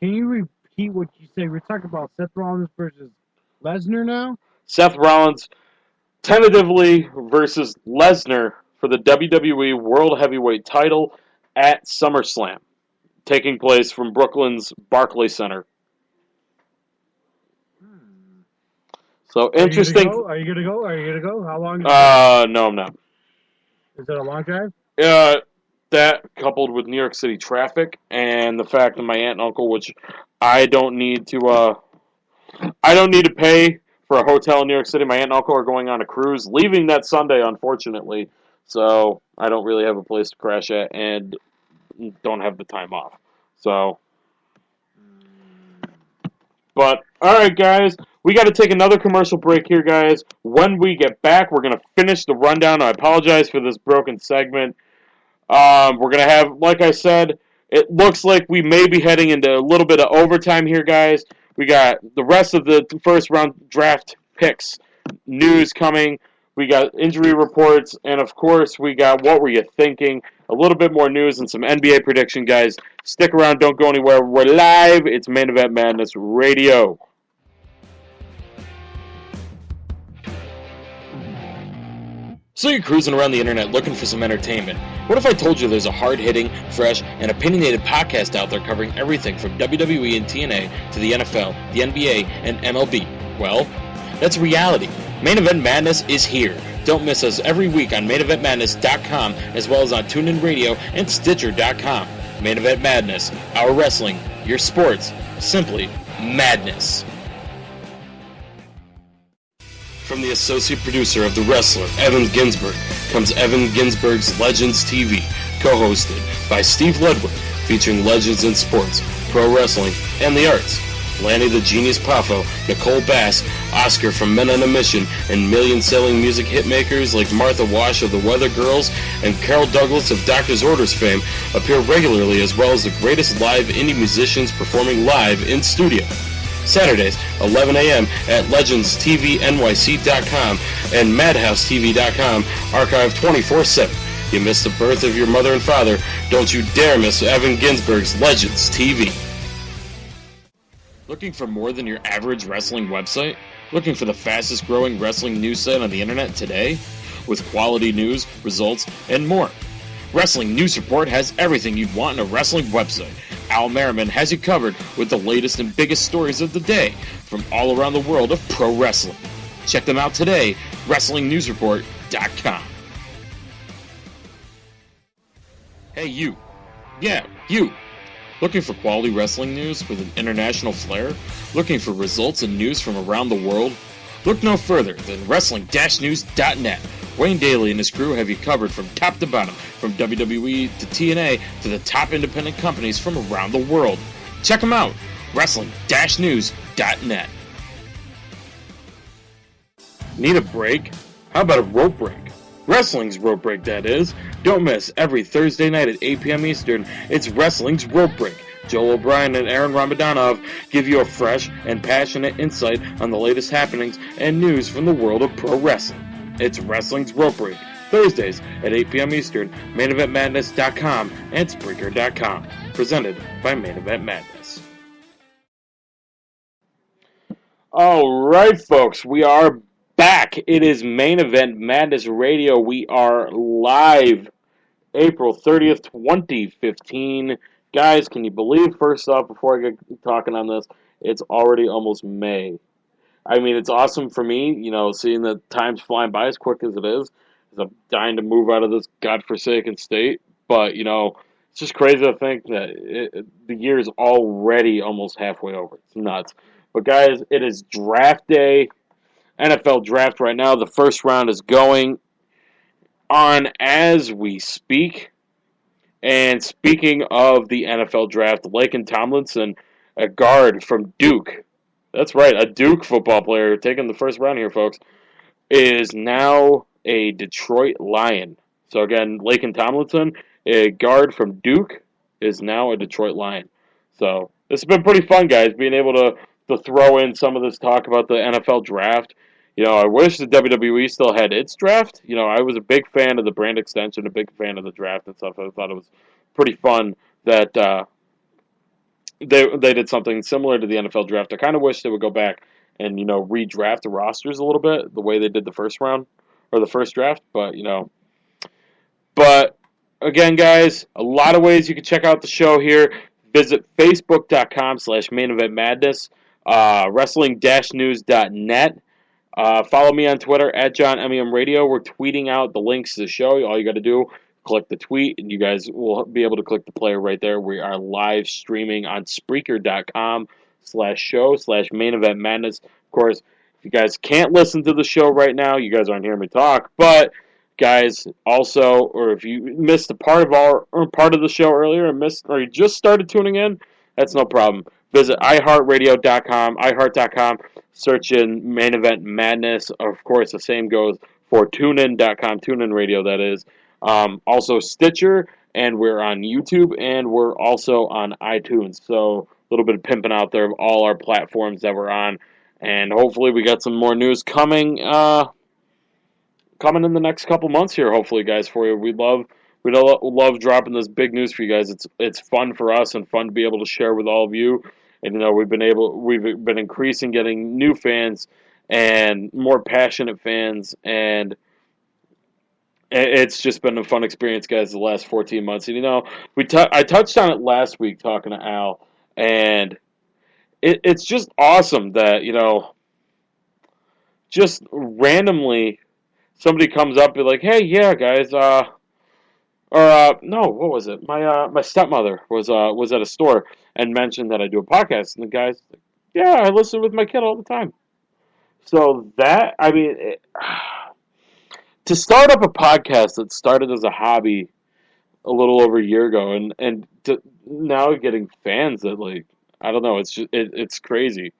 [SPEAKER 5] Can you repeat what you say? We're talking about Seth Rollins versus Lesnar now?
[SPEAKER 4] Seth Rollins tentatively versus Lesnar for the WWE World Heavyweight title at SummerSlam, taking place from Brooklyn's Barclays Center. So interesting.
[SPEAKER 5] Are you gonna go? How long?
[SPEAKER 4] No, I'm not.
[SPEAKER 5] Is it a long drive?
[SPEAKER 4] That coupled with New York City traffic and the fact that my aunt and uncle, which I don't need to pay for a hotel in New York City. My aunt and uncle are going on a cruise, leaving that Sunday, unfortunately. So I don't really have a place to crash at and don't have the time off. So, but all right, guys, we got to take another commercial break here, guys. When we get back, we're gonna finish the rundown. I apologize for this broken segment. We're going to have, like I said, it looks like we may be heading into a little bit of overtime here, guys. We got the rest of the first round draft picks news coming. We got injury reports, and of course, we got what were you thinking? A little bit more news and some NBA prediction, guys. Stick around, don't go anywhere. We're live. It's Main Event Madness Radio. So you're cruising around the internet looking for some entertainment. What if I told you there's a hard-hitting, fresh, and opinionated podcast out there covering everything from WWE and TNA to the NFL, the NBA, and MLB? Well, that's reality. Main Event Madness is here. Don't miss us every week on MainEventMadness.com as well as on TuneIn Radio and Stitcher.com. Main Event Madness, our wrestling, your sports, simply madness. From the associate producer of The Wrestler, Evan Ginsberg, comes Evan Ginsberg's Legends TV, co-hosted by Steve Ledward, featuring legends in sports, pro wrestling, and the arts. Lanny the Genius Poffo, Nicole Bass, Oscar from Men on a Mission, and million-selling music hitmakers like Martha Wash of the Weather Girls and Carol Douglas of Doctor's Orders fame appear regularly, as well as the greatest live indie musicians performing live in studio. Saturdays, 11 a.m. at legendstvnyc.com and madhousetv.com, archived 24/7. You missed the birth of your mother and father, don't you dare miss Evan Ginsberg's Legends TV. Looking for more than your average wrestling website? Looking for the fastest growing wrestling news site on the internet today? With quality news, results, and more. Wrestling News Report has everything you'd want in a wrestling website. Al Merriman has you covered with the latest and biggest stories of the day from all around the world of pro wrestling. Check them out today, WrestlingNewsReport.com. Hey you. Yeah, you. Looking for quality wrestling news with an international flair? Looking for results and news from around the world? Look no further than Wrestling-News.net. Wayne Daly and his crew have you covered from top to bottom, from WWE to TNA to the top independent companies from around the world. Check them out, Wrestling-News.net. Need a break? How about a rope break? Wrestling's rope break, that is. Don't miss every Thursday night at 8 p.m. Eastern. It's Wrestling's Rope Break. Joel O'Brien and Aaron Ramadanov give you a fresh and passionate insight on the latest happenings and news from the world of pro wrestling. It's Wrestling's Rope Break, Thursdays at 8 p.m. Eastern, MainEventMadness.com and Spreaker.com. Presented by Main Event Madness. All right, folks, we are back. back. It is Main Event Madness Radio. We are live April 30th, 2015. Guys, can you believe, first off, before I get talking on this, it's already almost May. I mean, it's awesome for me, seeing the time's flying by as quick as it is. 'Cause I'm dying to move out of this godforsaken state. But, it's just crazy to think that the year is already almost halfway over. It's nuts. But, guys, it is draft day. NFL draft right now. The first round is going on as we speak. And speaking of the NFL draft, Laken Tomlinson, a guard from Duke. That's right, a Duke football player taking the first round here, folks, is now a Detroit Lion. So again, Laken Tomlinson, a guard from Duke, is now a Detroit Lion. So this has been pretty fun, guys, being able to throw in some of this talk about the NFL draft. I wish the WWE still had its draft. I was a big fan of the brand extension, a big fan of the draft and stuff. I thought it was pretty fun that they did something similar to the NFL draft. I kind of wish they would go back and redraft the rosters a little bit the way they did the first round or the first draft. But again, guys, a lot of ways you can check out the show here. Visit facebook.com/main event madness, wrestling-news.net. Follow me on Twitter at Jon MEM Radio. We're tweeting out the links to the show. All you got to do, click the tweet, and you guys will be able to click the player right there. We are live streaming on Spreaker.com/show/main event madness. Of course, if you guys can't listen to the show right now, you guys aren't hearing me talk. But guys, also, or if you missed a part of the show earlier or you just started tuning in, that's no problem. Visit iHeartRadio.com, search in Main Event Madness. Of course, the same goes for TuneIn.com, TuneIn Radio, that is. Also Stitcher, and we're on YouTube, and we're also on iTunes. So a little bit of pimping out there of all our platforms that we're on. And hopefully we got some more news coming in the next couple months here, hopefully, guys, for you. We love dropping this big news for you guys. It's fun for us and fun to be able to share with all of you. And we've been increasing, getting new fans and more passionate fans, and it's just been a fun experience, guys, the last 14 months. And I touched on it last week talking to Al, and it's just awesome that just randomly somebody comes up and be like, "Hey, yeah, guys, no, what was it? My stepmother was at a store and mentioned that I do a podcast, and the guy's like, "Yeah, I listen with my kid all the time." So that, I mean, to start up a podcast that started as a hobby a little over a year ago, and to now getting fans that, like, I don't know, it's crazy,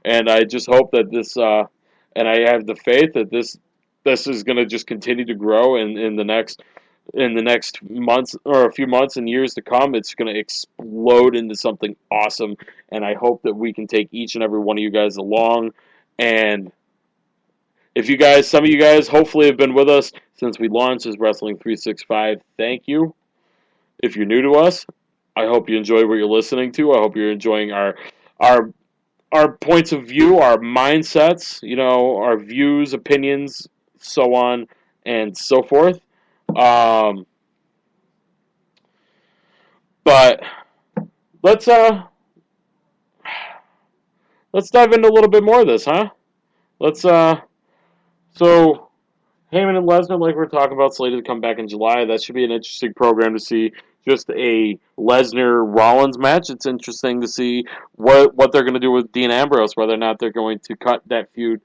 [SPEAKER 4] and I just hope that this, and I have the faith that this is going to just continue to grow in the next months or a few months and years to come. It's going to explode into something awesome, and I hope that we can take each and every one of you guys along. And if some of you guys hopefully have been with us since we launched as Wrestling 365, thank you. If you're new to us, I hope you enjoy what you're listening to. I hope you're enjoying our points of view, our mindsets, our views, opinions, so on and so forth. But let's dive into a little bit more of this, huh? So Heyman and Lesnar, like we're talking about, slated to come back in July. That should be an interesting program to see. Just a Lesnar-Rollins match. It's interesting to see what they're going to do with Dean Ambrose, whether or not they're going to cut that feud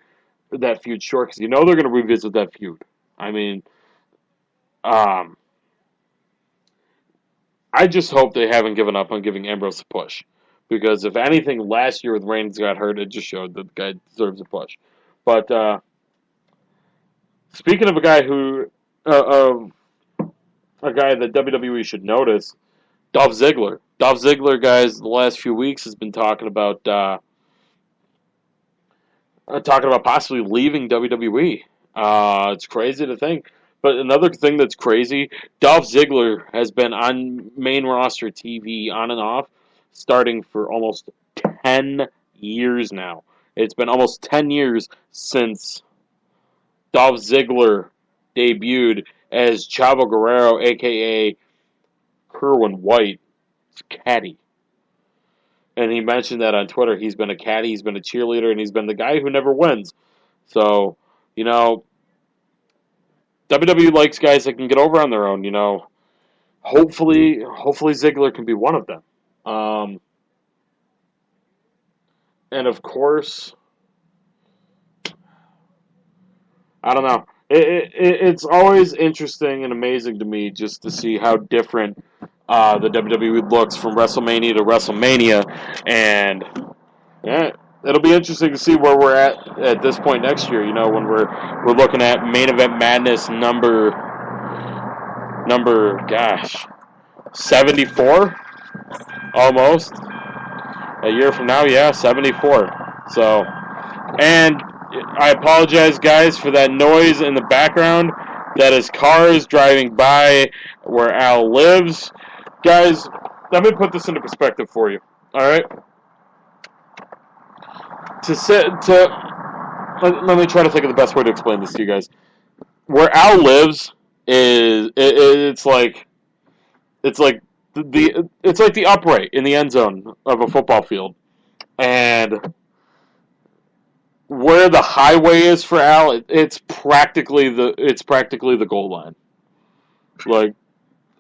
[SPEAKER 4] short, because they're going to revisit that feud. I mean, I just hope they haven't given up on giving Ambrose a push, because if anything, last year with Reigns got hurt, it just showed that the guy deserves a push. But speaking of a guy that WWE should notice, Dolph Ziggler. Dolph Ziggler, guys, the last few weeks has been talking about possibly leaving WWE. It's crazy to think. But another thing that's crazy, Dolph Ziggler has been on main roster TV on and off, starting for almost 10 years now. It's been almost 10 years since Dolph Ziggler debuted as Chavo Guerrero, a.k.a. Kerwin White's caddy. And he mentioned that on Twitter. He's been a caddy, he's been a cheerleader, and he's been the guy who never wins. So, WWE likes guys that can get over on their own, Hopefully Ziggler can be one of them. And of course, I don't know. It's always interesting and amazing to me just to see how different the WWE looks from WrestleMania to WrestleMania, and it'll be interesting to see where we're at this point next year. When we're looking at Main Event Madness number 74, almost a year from now. Yeah, 74. So, and I apologize, guys, for that noise in the background. That is cars driving by where Al lives. Guys, let me put this into perspective for you. All right. Let me try to think of the best way to explain this to you guys. Where Al lives it's like the upright in the end zone of a football field, and where the highway is for Al, it's practically the goal line. Like,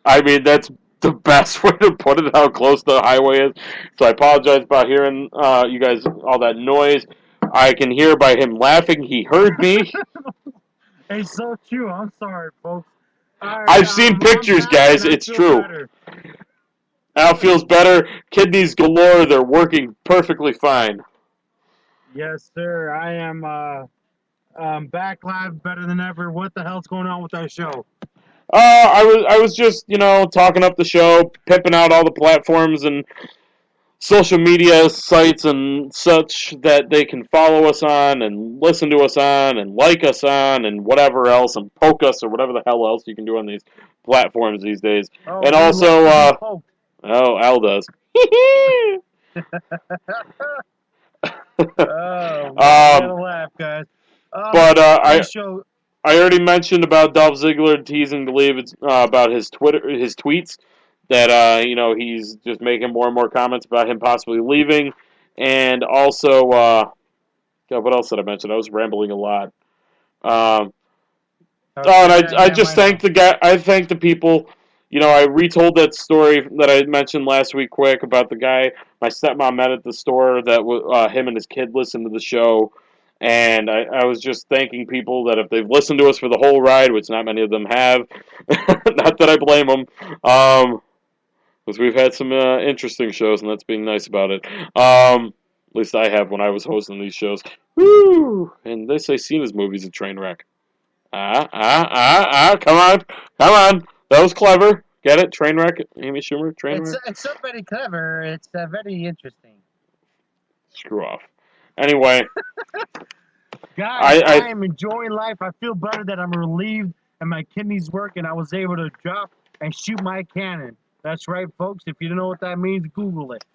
[SPEAKER 4] I mean, that's the best way to put it, how close the highway is. So I apologize about hearing you guys all that noise. I can hear by him laughing. He heard me.
[SPEAKER 5] It's so true. I'm sorry, folks.
[SPEAKER 4] I've seen pictures, guys. It's true. Better. Al feels better. Kidneys galore. They're working perfectly fine.
[SPEAKER 5] Yes, sir. I am back live better than ever. What the hell's going on with our show?
[SPEAKER 4] I was just, talking up the show, pimping out all the platforms and social media sites and such that they can follow us on and listen to us on and like us on and whatever else, and poke us or whatever the hell else you can do on these platforms these days.
[SPEAKER 5] Oh,
[SPEAKER 4] and also, Al does.
[SPEAKER 5] Gotta laugh, guys.
[SPEAKER 4] But I already mentioned about Dolph Ziggler teasing to leave. It's about his tweets that he's just making more and more comments about him possibly leaving, and also God, what else did I mention? I was rambling a lot. And I just thank the guy. I thank the people. I retold that story that I mentioned last week quick about the guy my stepmom met at the store that him and his kid listened to the show. And I was just thanking people that if they've listened to us for the whole ride, which not many of them have, not that I blame them, because we've had some interesting shows, and that's being nice about it. At least I have when I was hosting these shows. Woo! And they say Cena's movie's a train wreck. Come on. That was clever. Get it? Train wreck? Amy Schumer? Train wreck?
[SPEAKER 5] It's so very clever. It's very interesting.
[SPEAKER 4] Screw off. Anyway.
[SPEAKER 5] Guys, I am enjoying life. I feel better that I'm relieved and my kidneys work and I was able to drop and shoot my cannon. That's right, folks. If you don't know what that means, Google it.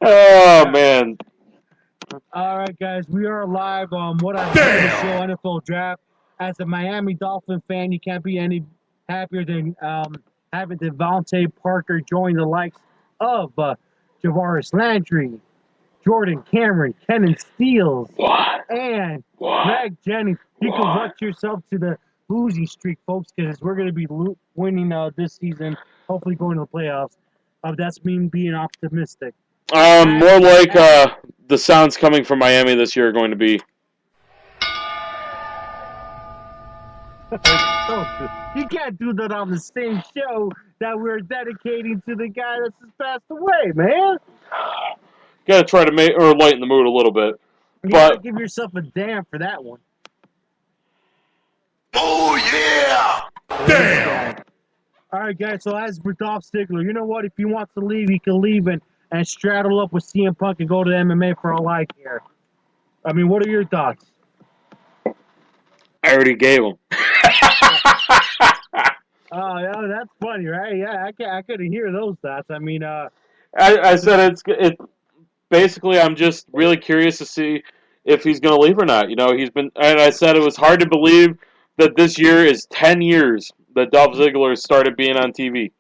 [SPEAKER 4] Oh, man.
[SPEAKER 5] All right, guys. We are live on what I heard the show, NFL Draft. As a Miami Dolphin fan, you can't be any happier than having Devontae Parker join the likes of Javaris Landry, Jordan Cameron, Kenan Steele, and Greg Jennings. You can watch yourself to the losing streak, folks, because we're going to be winning this season, hopefully going to the playoffs. That's me being optimistic.
[SPEAKER 4] More like the sounds coming from Miami this year are going to be.
[SPEAKER 5] You can't do that on the same show that we're dedicating to the guy that's just passed away, man.
[SPEAKER 4] Got to try to lighten the mood a little bit.
[SPEAKER 5] You gotta give yourself a damn for that one.
[SPEAKER 6] Oh, yeah! Damn!
[SPEAKER 5] All right, guys, so as for Dolph Ziggler, you know what? If he wants to leave, he can leave and straddle up with CM Punk and go to MMA for all I care. I mean, what are your thoughts?
[SPEAKER 4] I already gave him.
[SPEAKER 5] Oh, yeah, that's funny, right? Yeah, I couldn't hear those thoughts. I mean,
[SPEAKER 4] I said it's basically, I'm just really curious to see if he's going to leave or not. He's been, and I said it was hard to believe that this year is 10 years that Dolph Ziggler started being on TV.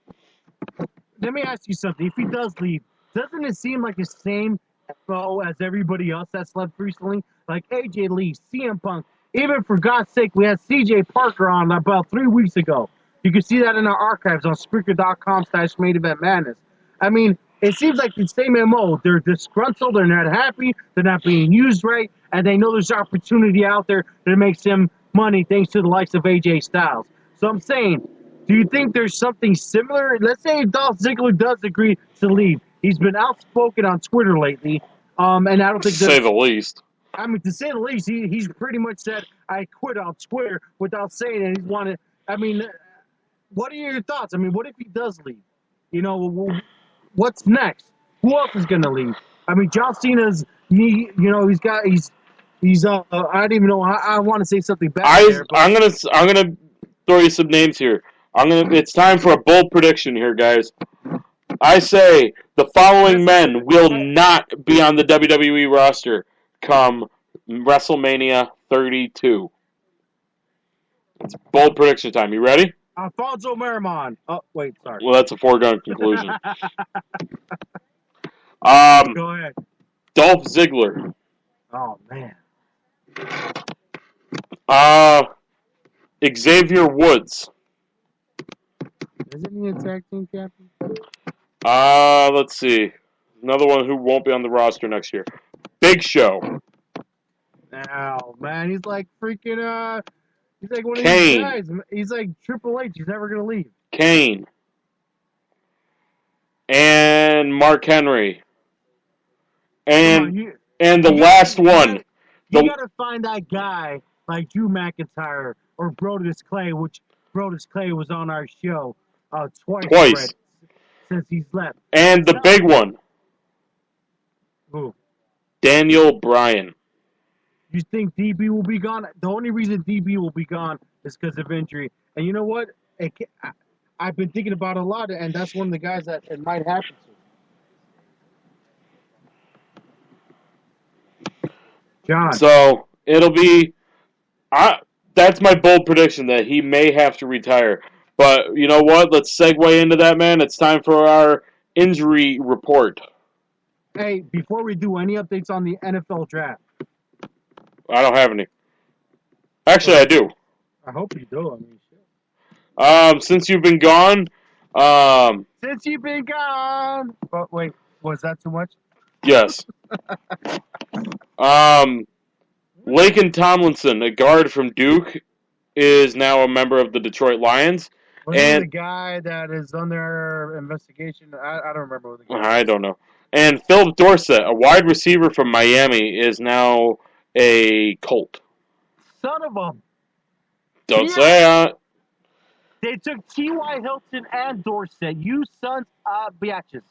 [SPEAKER 5] Let me ask you something. If he does leave, doesn't it seem like the same MO as everybody else that's left recently? Like AJ Lee, CM Punk. Even for God's sake, we had CJ Parker on about 3 weeks ago. You can see that in our archives on Spreaker.com/Main Event Madness. I mean, it seems like the same MO. They're disgruntled, they're not happy, they're not being used right, and they know there's opportunity out there that makes them money thanks to the likes of AJ Styles. So I'm saying, do you think there's something similar? Let's say Dolph Ziggler does agree to leave. He's been outspoken on Twitter lately, and I don't think
[SPEAKER 4] to say the least.
[SPEAKER 5] I mean, to say the least, he's pretty much said, I quit on Twitter without saying it. He's wanted. I mean, what are your thoughts? I mean, what if he does leave? What's next? Who else is going to leave? I mean, John Cena's knee. He's I don't even know. I want to say something bad.
[SPEAKER 4] I'm gonna throw you some names here. It's time for a bold prediction here, guys. I say the following men will not be on the WWE roster come WrestleMania 32. It's bold prediction time. You ready?
[SPEAKER 5] Alfonso Merriman. Oh, wait, sorry.
[SPEAKER 4] Well, that's a foregone conclusion.
[SPEAKER 5] Go ahead.
[SPEAKER 4] Dolph Ziggler.
[SPEAKER 5] Oh, man.
[SPEAKER 4] Xavier Woods.
[SPEAKER 5] Isn't he a tag team captain?
[SPEAKER 4] Let's see. Another one who won't be on the roster next year. Big Show.
[SPEAKER 5] Oh, man, he's like freaking, he's like one of
[SPEAKER 4] Kane.
[SPEAKER 5] these guys. He's like Triple H. He's never going to leave.
[SPEAKER 4] Kane. And Mark Henry. And the last one.
[SPEAKER 5] You got to find that guy like Drew McIntyre or Brodus Clay, which Brodus Clay was on our show twice. Since he's left.
[SPEAKER 4] And the big one.
[SPEAKER 5] Who?
[SPEAKER 4] Daniel Bryan.
[SPEAKER 5] You think DB will be gone? The only reason DB will be gone is because of injury. And you know what? I've been thinking about it a lot, and that's one of the guys that it might happen to. John.
[SPEAKER 4] So it'll be. That's my bold prediction that he may have to retire. But you know what? Let's segue into that, man. It's time for our injury report.
[SPEAKER 5] Hey, before we do any updates on the NFL draft.
[SPEAKER 4] I don't have any. Actually, I do.
[SPEAKER 5] I hope you do. I mean, shit.
[SPEAKER 4] Since you've been gone.
[SPEAKER 5] Since you've been gone. But wait, was that too much?
[SPEAKER 4] Yes. Laken Tomlinson, a guard from Duke, is now a member of the Detroit Lions.
[SPEAKER 5] And the guy that is under investigation, I don't remember what the guy
[SPEAKER 4] I don't know. And Philip Dorsett, a wide receiver from Miami, is now a Colt.
[SPEAKER 5] Son of a...
[SPEAKER 4] Don't say that.
[SPEAKER 5] They took T.Y. Hilton and Dorsett. You sons of bitches.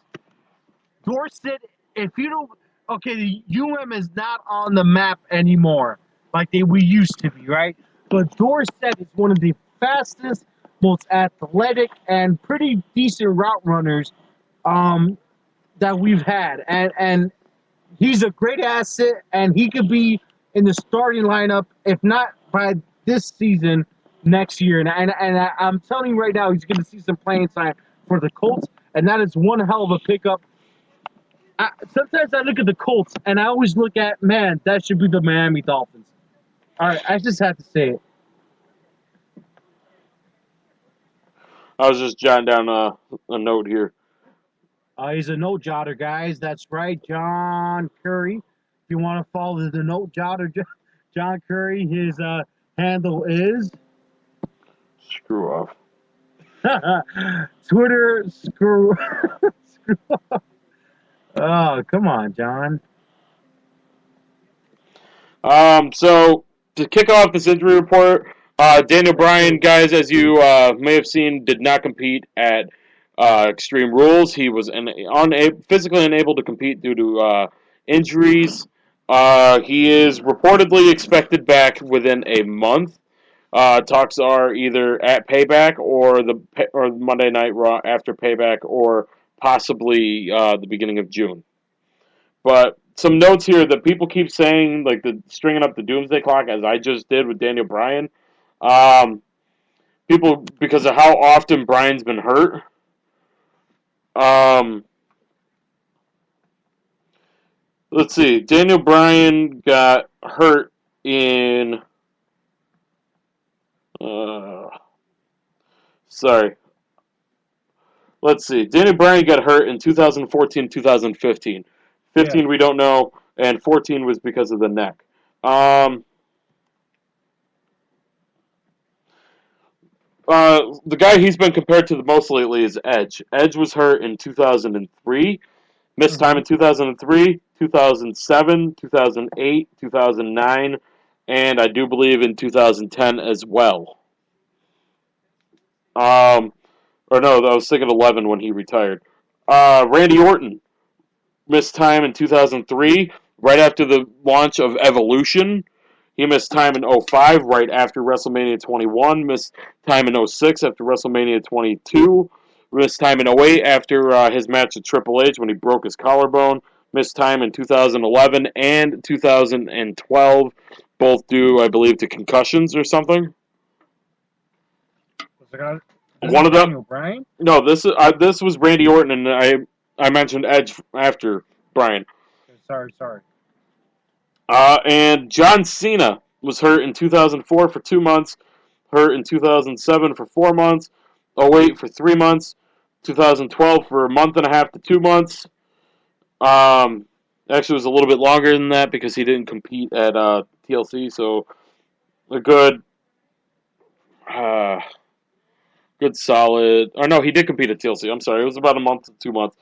[SPEAKER 5] Dorsett, if you don't... Okay, the UM is not on the map anymore like we used to be, right? But Dorsett is one of the fastest, most athletic, and pretty decent route runners that we've had. And he's a great asset, and he could be in the starting lineup, if not by this season, next year. And I'm telling you right now, he's going to see some playing time for the Colts, and that is one hell of a pickup. Sometimes I look at the Colts, and I always look at, man, that should be the Miami Dolphins. All right, I just have to say it.
[SPEAKER 4] I was just jotting down a note here.
[SPEAKER 5] He's a note jotter, guys. That's right, John Curry. If you want to follow the note jotter, John Curry, his handle is...
[SPEAKER 4] Screw off.
[SPEAKER 5] Twitter, screw off. Oh, come on, John.
[SPEAKER 4] So, to kick off this injury report, Daniel Bryan, guys, as you may have seen, did not compete at Extreme Rules. He was physically unable to compete due to injuries. He is reportedly expected back within a month. Talks are either at Payback or Monday Night Raw after Payback, or possibly the beginning of June. But some notes here that people keep saying, like the stringing up the doomsday clock, as I just did with Daniel Bryan. People, because of how often Bryan's been hurt. Let's see. Daniel Bryan got hurt in. Sorry. Let's see. Daniel Bryan got hurt in 2014, 2015. 15 we don't know, and 14 was because of the neck. The guy he's been compared to the most lately is Edge. Edge was hurt in 2003, missed time in 2003, 2007, 2008, 2009, and I do believe in 2010 as well. Or no, I was thinking 11 when he retired. Randy Orton missed time in 2003, right after the launch of Evolution. He missed time in 05, right after WrestleMania 21. Missed time in 06 after WrestleMania 22. Missed time in 08 after his match with Triple H when he broke his collarbone. Missed time in 2011 and 2012, both due, I believe, to concussions or something. One of them.
[SPEAKER 5] Daniel Bryan?
[SPEAKER 4] No, this was Randy Orton, and I mentioned Edge after Bryan.
[SPEAKER 5] Sorry.
[SPEAKER 4] And John Cena was hurt in 2004 for 2 months, hurt in 2007 for 4 months, 08 for 3 months, 2012 for a month and a half to 2 months. Actually, it was a little bit longer than that because he didn't compete at TLC, so a good solid. Or no, he did compete at TLC. I'm sorry, it was about a month to 2 months.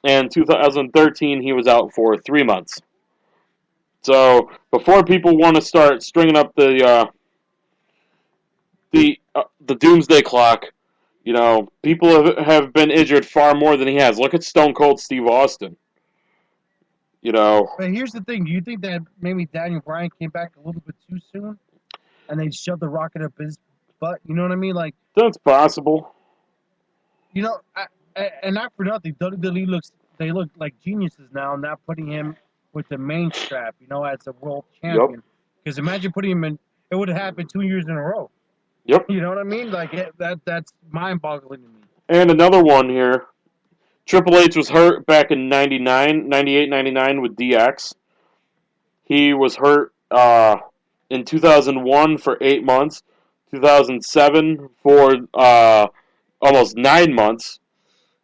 [SPEAKER 4] And 2013, he was out for 3 months. So before people want to start stringing up the doomsday clock, you know, people have been injured far more than he has. Look at Stone Cold Steve Austin. You know.
[SPEAKER 5] But here's the thing: do you think that maybe Daniel Bryan came back a little bit too soon, and they shoved the rocket up his butt? You know what I mean? Like
[SPEAKER 4] that's possible.
[SPEAKER 5] You know, and not for nothing, WWE look like geniuses now, not putting him with the main strap, you know, as a world champion. Because imagine putting him in, it would have happened 2 years in a row.
[SPEAKER 4] Yep.
[SPEAKER 5] You know what I mean? Like, that's mind-boggling to me.
[SPEAKER 4] And another one here. Triple H was hurt back in 98, 99 with DX. He was hurt in 2001 for 8 months, 2007 for almost 9 months,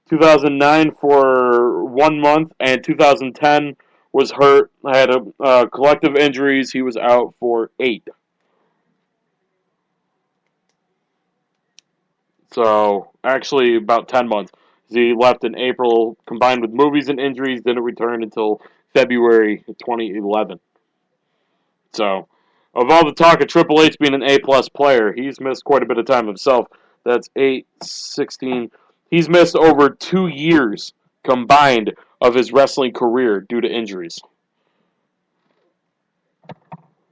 [SPEAKER 4] 2009 for 1 month, and 2010 was hurt, had a collective injuries. He was out for 8. So, actually, about 10 months. He left in April, combined with movies and injuries, didn't return until February 2011. So, of all the talk of Triple H being an A-plus player, he's missed quite a bit of time himself. That's 8, 16. He's missed over 2 years combined of his wrestling career due to injuries.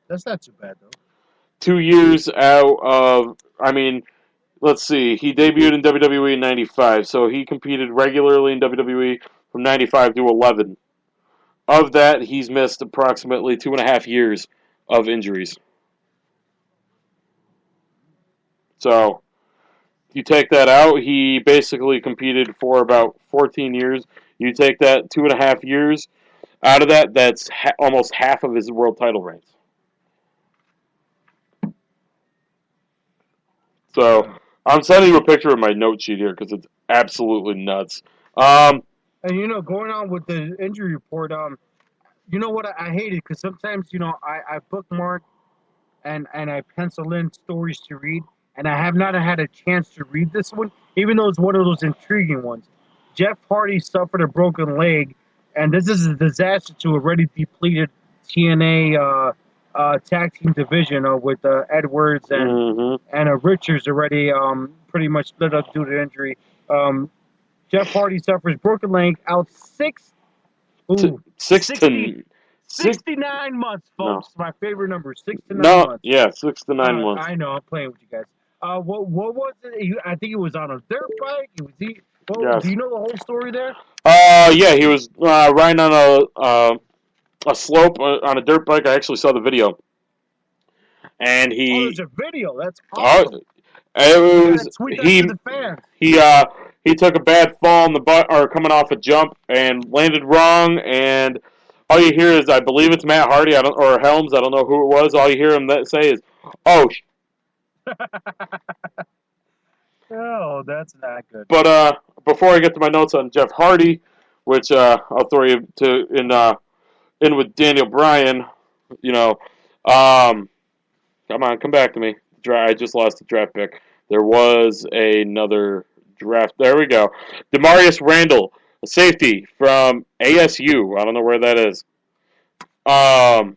[SPEAKER 5] That's not too bad, though.
[SPEAKER 4] 2 years out of, I mean, let's see, he debuted in WWE in 95, so he competed regularly in WWE from 95 to 11. Of that, he's missed approximately 2.5 years of injuries. So, you take that out, he basically competed for about 14 years. You take that 2.5 years out of that, that's almost half of his world title reigns. So, I'm sending you a picture of my note sheet here because it's absolutely nuts.
[SPEAKER 5] And you know, going on with the injury report, you know what I hate it because sometimes, you know, I bookmark and I pencil in stories to read, and I have not had a chance to read this one, even though it's one of those intriguing ones. Jeff Hardy suffered a broken leg, and this is a disaster to already depleted TNA tag team division with Edwards and Richards already pretty much split up due to injury. Jeff Hardy suffers broken leg, out 69 months, folks. No. My favorite number, 6 to 9 months.
[SPEAKER 4] Yeah, 6 to 9 months.
[SPEAKER 5] I know, I'm playing with you guys. What was it? I think it was on a dirt bike.
[SPEAKER 4] Yes.
[SPEAKER 5] Do you know the whole story there?
[SPEAKER 4] Yeah, he was riding on a slope on a dirt bike. I actually saw the video, and
[SPEAKER 5] Oh, there's a video. That's
[SPEAKER 4] oh,
[SPEAKER 5] awesome.
[SPEAKER 4] it
[SPEAKER 5] You
[SPEAKER 4] was
[SPEAKER 5] gotta tweet that to the fans.
[SPEAKER 4] he took a bad fall in the butt or coming off a jump and landed wrong, and all you hear is I believe it's Matt Hardy, or Helms, I don't know who it was. All you hear him say is, "Oh."
[SPEAKER 5] Oh, that's not good.
[SPEAKER 4] But before I get to my notes on Jeff Hardy, which I'll throw you in with Daniel Bryan, you know, come on, come back to me. I just lost a draft pick. There was another draft. There we go. Demarius Randall, a safety from ASU. I don't know where that is. At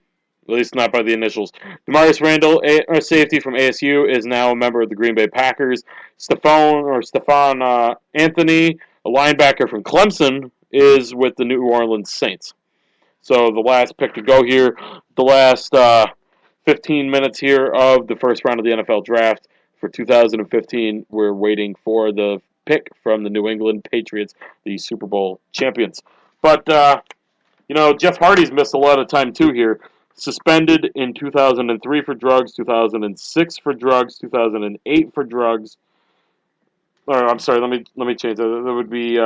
[SPEAKER 4] least not by the initials. Demarius Randall, a safety from ASU, is now a member of the Green Bay Packers. Stephon Anthony, a linebacker from Clemson, is with the New Orleans Saints. So the last pick to go here, the last 15 minutes here of the first round of the NFL draft for 2015. We're waiting for the pick from the New England Patriots, the Super Bowl champions. But, Jeff Hardy's missed a lot of time too here. Suspended in 2003 for drugs, 2006 for drugs, 2008 for drugs. Or I'm sorry, let me change that. That would be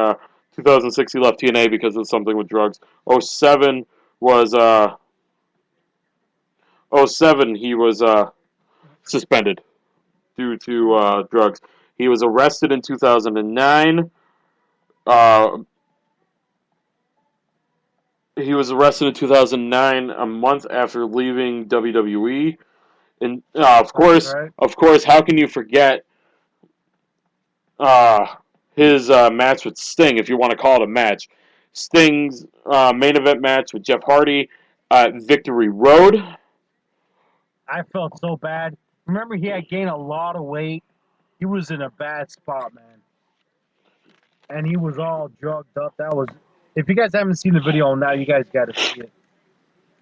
[SPEAKER 4] 2006 he left TNA because of something with drugs. 07 was 07 he was suspended due to drugs. He was arrested in 2009. He was arrested in 2009, a month after leaving WWE. And of course, how can you forget his match with Sting, if you want to call it a match? Sting's main event match with Jeff Hardy at Victory Road.
[SPEAKER 5] I felt so bad. Remember, he had gained a lot of weight. He was in a bad spot, man. And he was all drugged up. If you guys haven't seen the video now, you guys got to see it.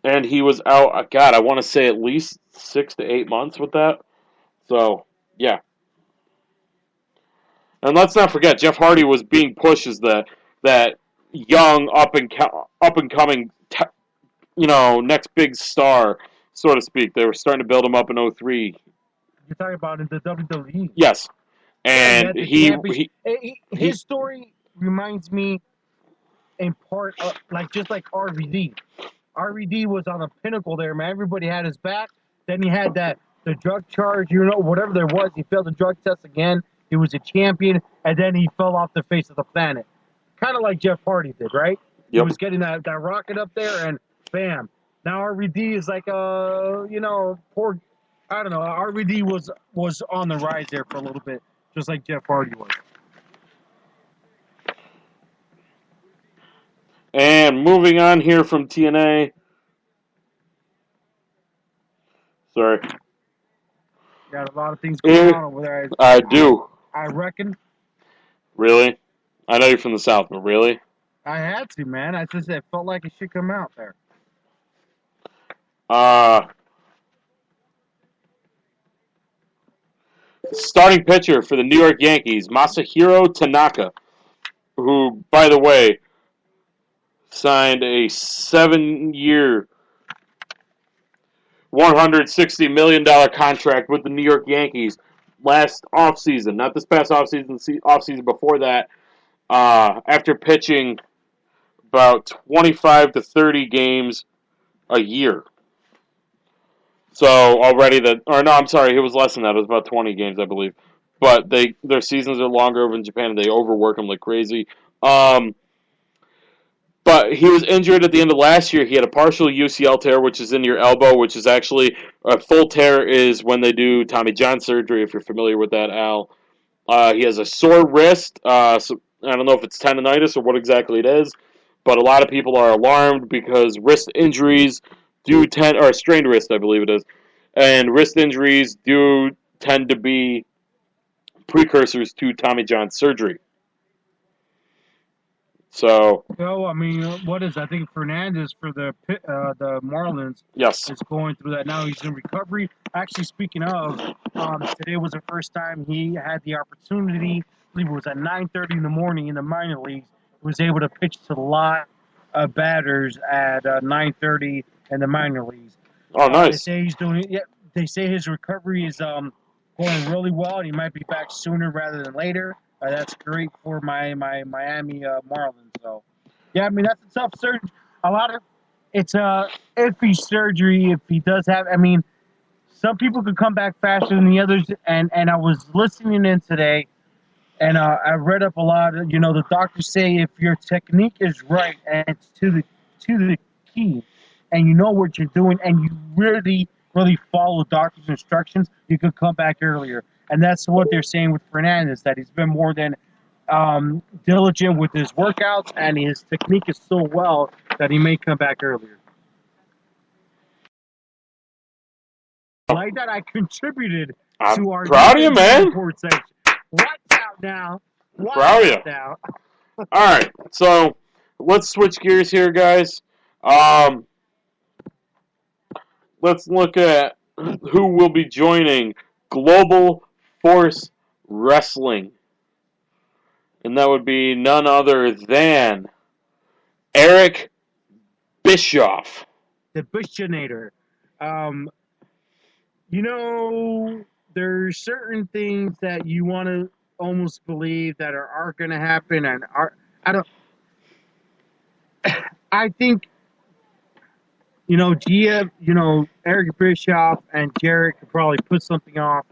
[SPEAKER 4] And he was out, God, I want to say at least 6 to 8 months with that. So, yeah. And let's not forget, Jeff Hardy was being pushed as that young, up and coming, next big star, so to speak. They were starting to build him up in 03.
[SPEAKER 5] You're talking about in the WWE.
[SPEAKER 4] Yes. And
[SPEAKER 5] his story reminds me in part of, just like RVD. RVD was on the pinnacle there, man. Everybody had his back. Then he had the drug charge, whatever there was. He failed the drug test again. He was a champion, and then he fell off the face of the planet. Kind of like Jeff Hardy did, right? Yep. He was getting that rocket up there, and bam. Now RVD is like poor. I don't know. RVD was on the rise there for a little bit, just like Jeff Hardy was.
[SPEAKER 4] And moving on here from TNA. Sorry.
[SPEAKER 5] Got a lot of things going on over there.
[SPEAKER 4] I do.
[SPEAKER 5] I reckon.
[SPEAKER 4] Really? I know you're from the South, but really?
[SPEAKER 5] I had to, man. I just felt like it should come out there.
[SPEAKER 4] Starting pitcher for the New York Yankees, Masahiro Tanaka, who, by the way, signed a 7-year, $160 million contract with the New York Yankees last offseason. Not this past offseason, offseason before that, after pitching about 25 to 30 games a year. So already it was less than that. It was about 20 games, I believe. But their seasons are longer over in Japan, and they overwork them like crazy. But he was injured at the end of last year. He had a partial UCL tear, which is in your elbow, which is actually a full tear is when they do Tommy John surgery, if you're familiar with that, Al. He has a sore wrist. So I don't know if it's tendonitis or what exactly it is, but a lot of people are alarmed because wrist injuries or strained wrist, I believe it is, and wrist injuries do tend to be precursors to Tommy John surgery. So.
[SPEAKER 5] Well, I mean, I think Fernandez for the Marlins.
[SPEAKER 4] Yes.
[SPEAKER 5] Is going through that now. He's in recovery. Actually, speaking of, today was the first time he had the opportunity. I believe it was at 9:30 in the morning in the minor leagues. He was able to pitch to the lot. batters at 9:30 in the minor leagues.
[SPEAKER 4] Oh,
[SPEAKER 5] They
[SPEAKER 4] nice.
[SPEAKER 5] say he's doing. Yeah, they say his recovery is going really well, and he might be back sooner rather than later. That's great for my Miami Marlins. So, yeah, I mean that's a tough surgery. A lot of it's a iffy surgery if he does have. I mean, some people could come back faster than the others, and I was listening in today, and I read up a lot. You know, the doctors say if your technique is right and it's to the key, and you know what you're doing, and you really follow doctor's instructions, you could come back earlier. And that's what they're saying with Fernandez, that he's been more than diligent with his workouts, and his technique is so well that he may come back earlier. Like that, I contributed
[SPEAKER 4] I'm
[SPEAKER 5] to our
[SPEAKER 4] proud of you, man.
[SPEAKER 5] report section. Watch out now. Watch
[SPEAKER 4] Proud of
[SPEAKER 5] out
[SPEAKER 4] you.
[SPEAKER 5] now.
[SPEAKER 4] All right, so let's switch gears here, guys. Let's look at who will be joining Global Force Wrestling. And that would be none other than Eric Bischoff.
[SPEAKER 5] The Bushinator. You know, there's certain things that you want to almost believe that are going to happen, and I think, Eric Bischoff and Jarrett could probably put something off,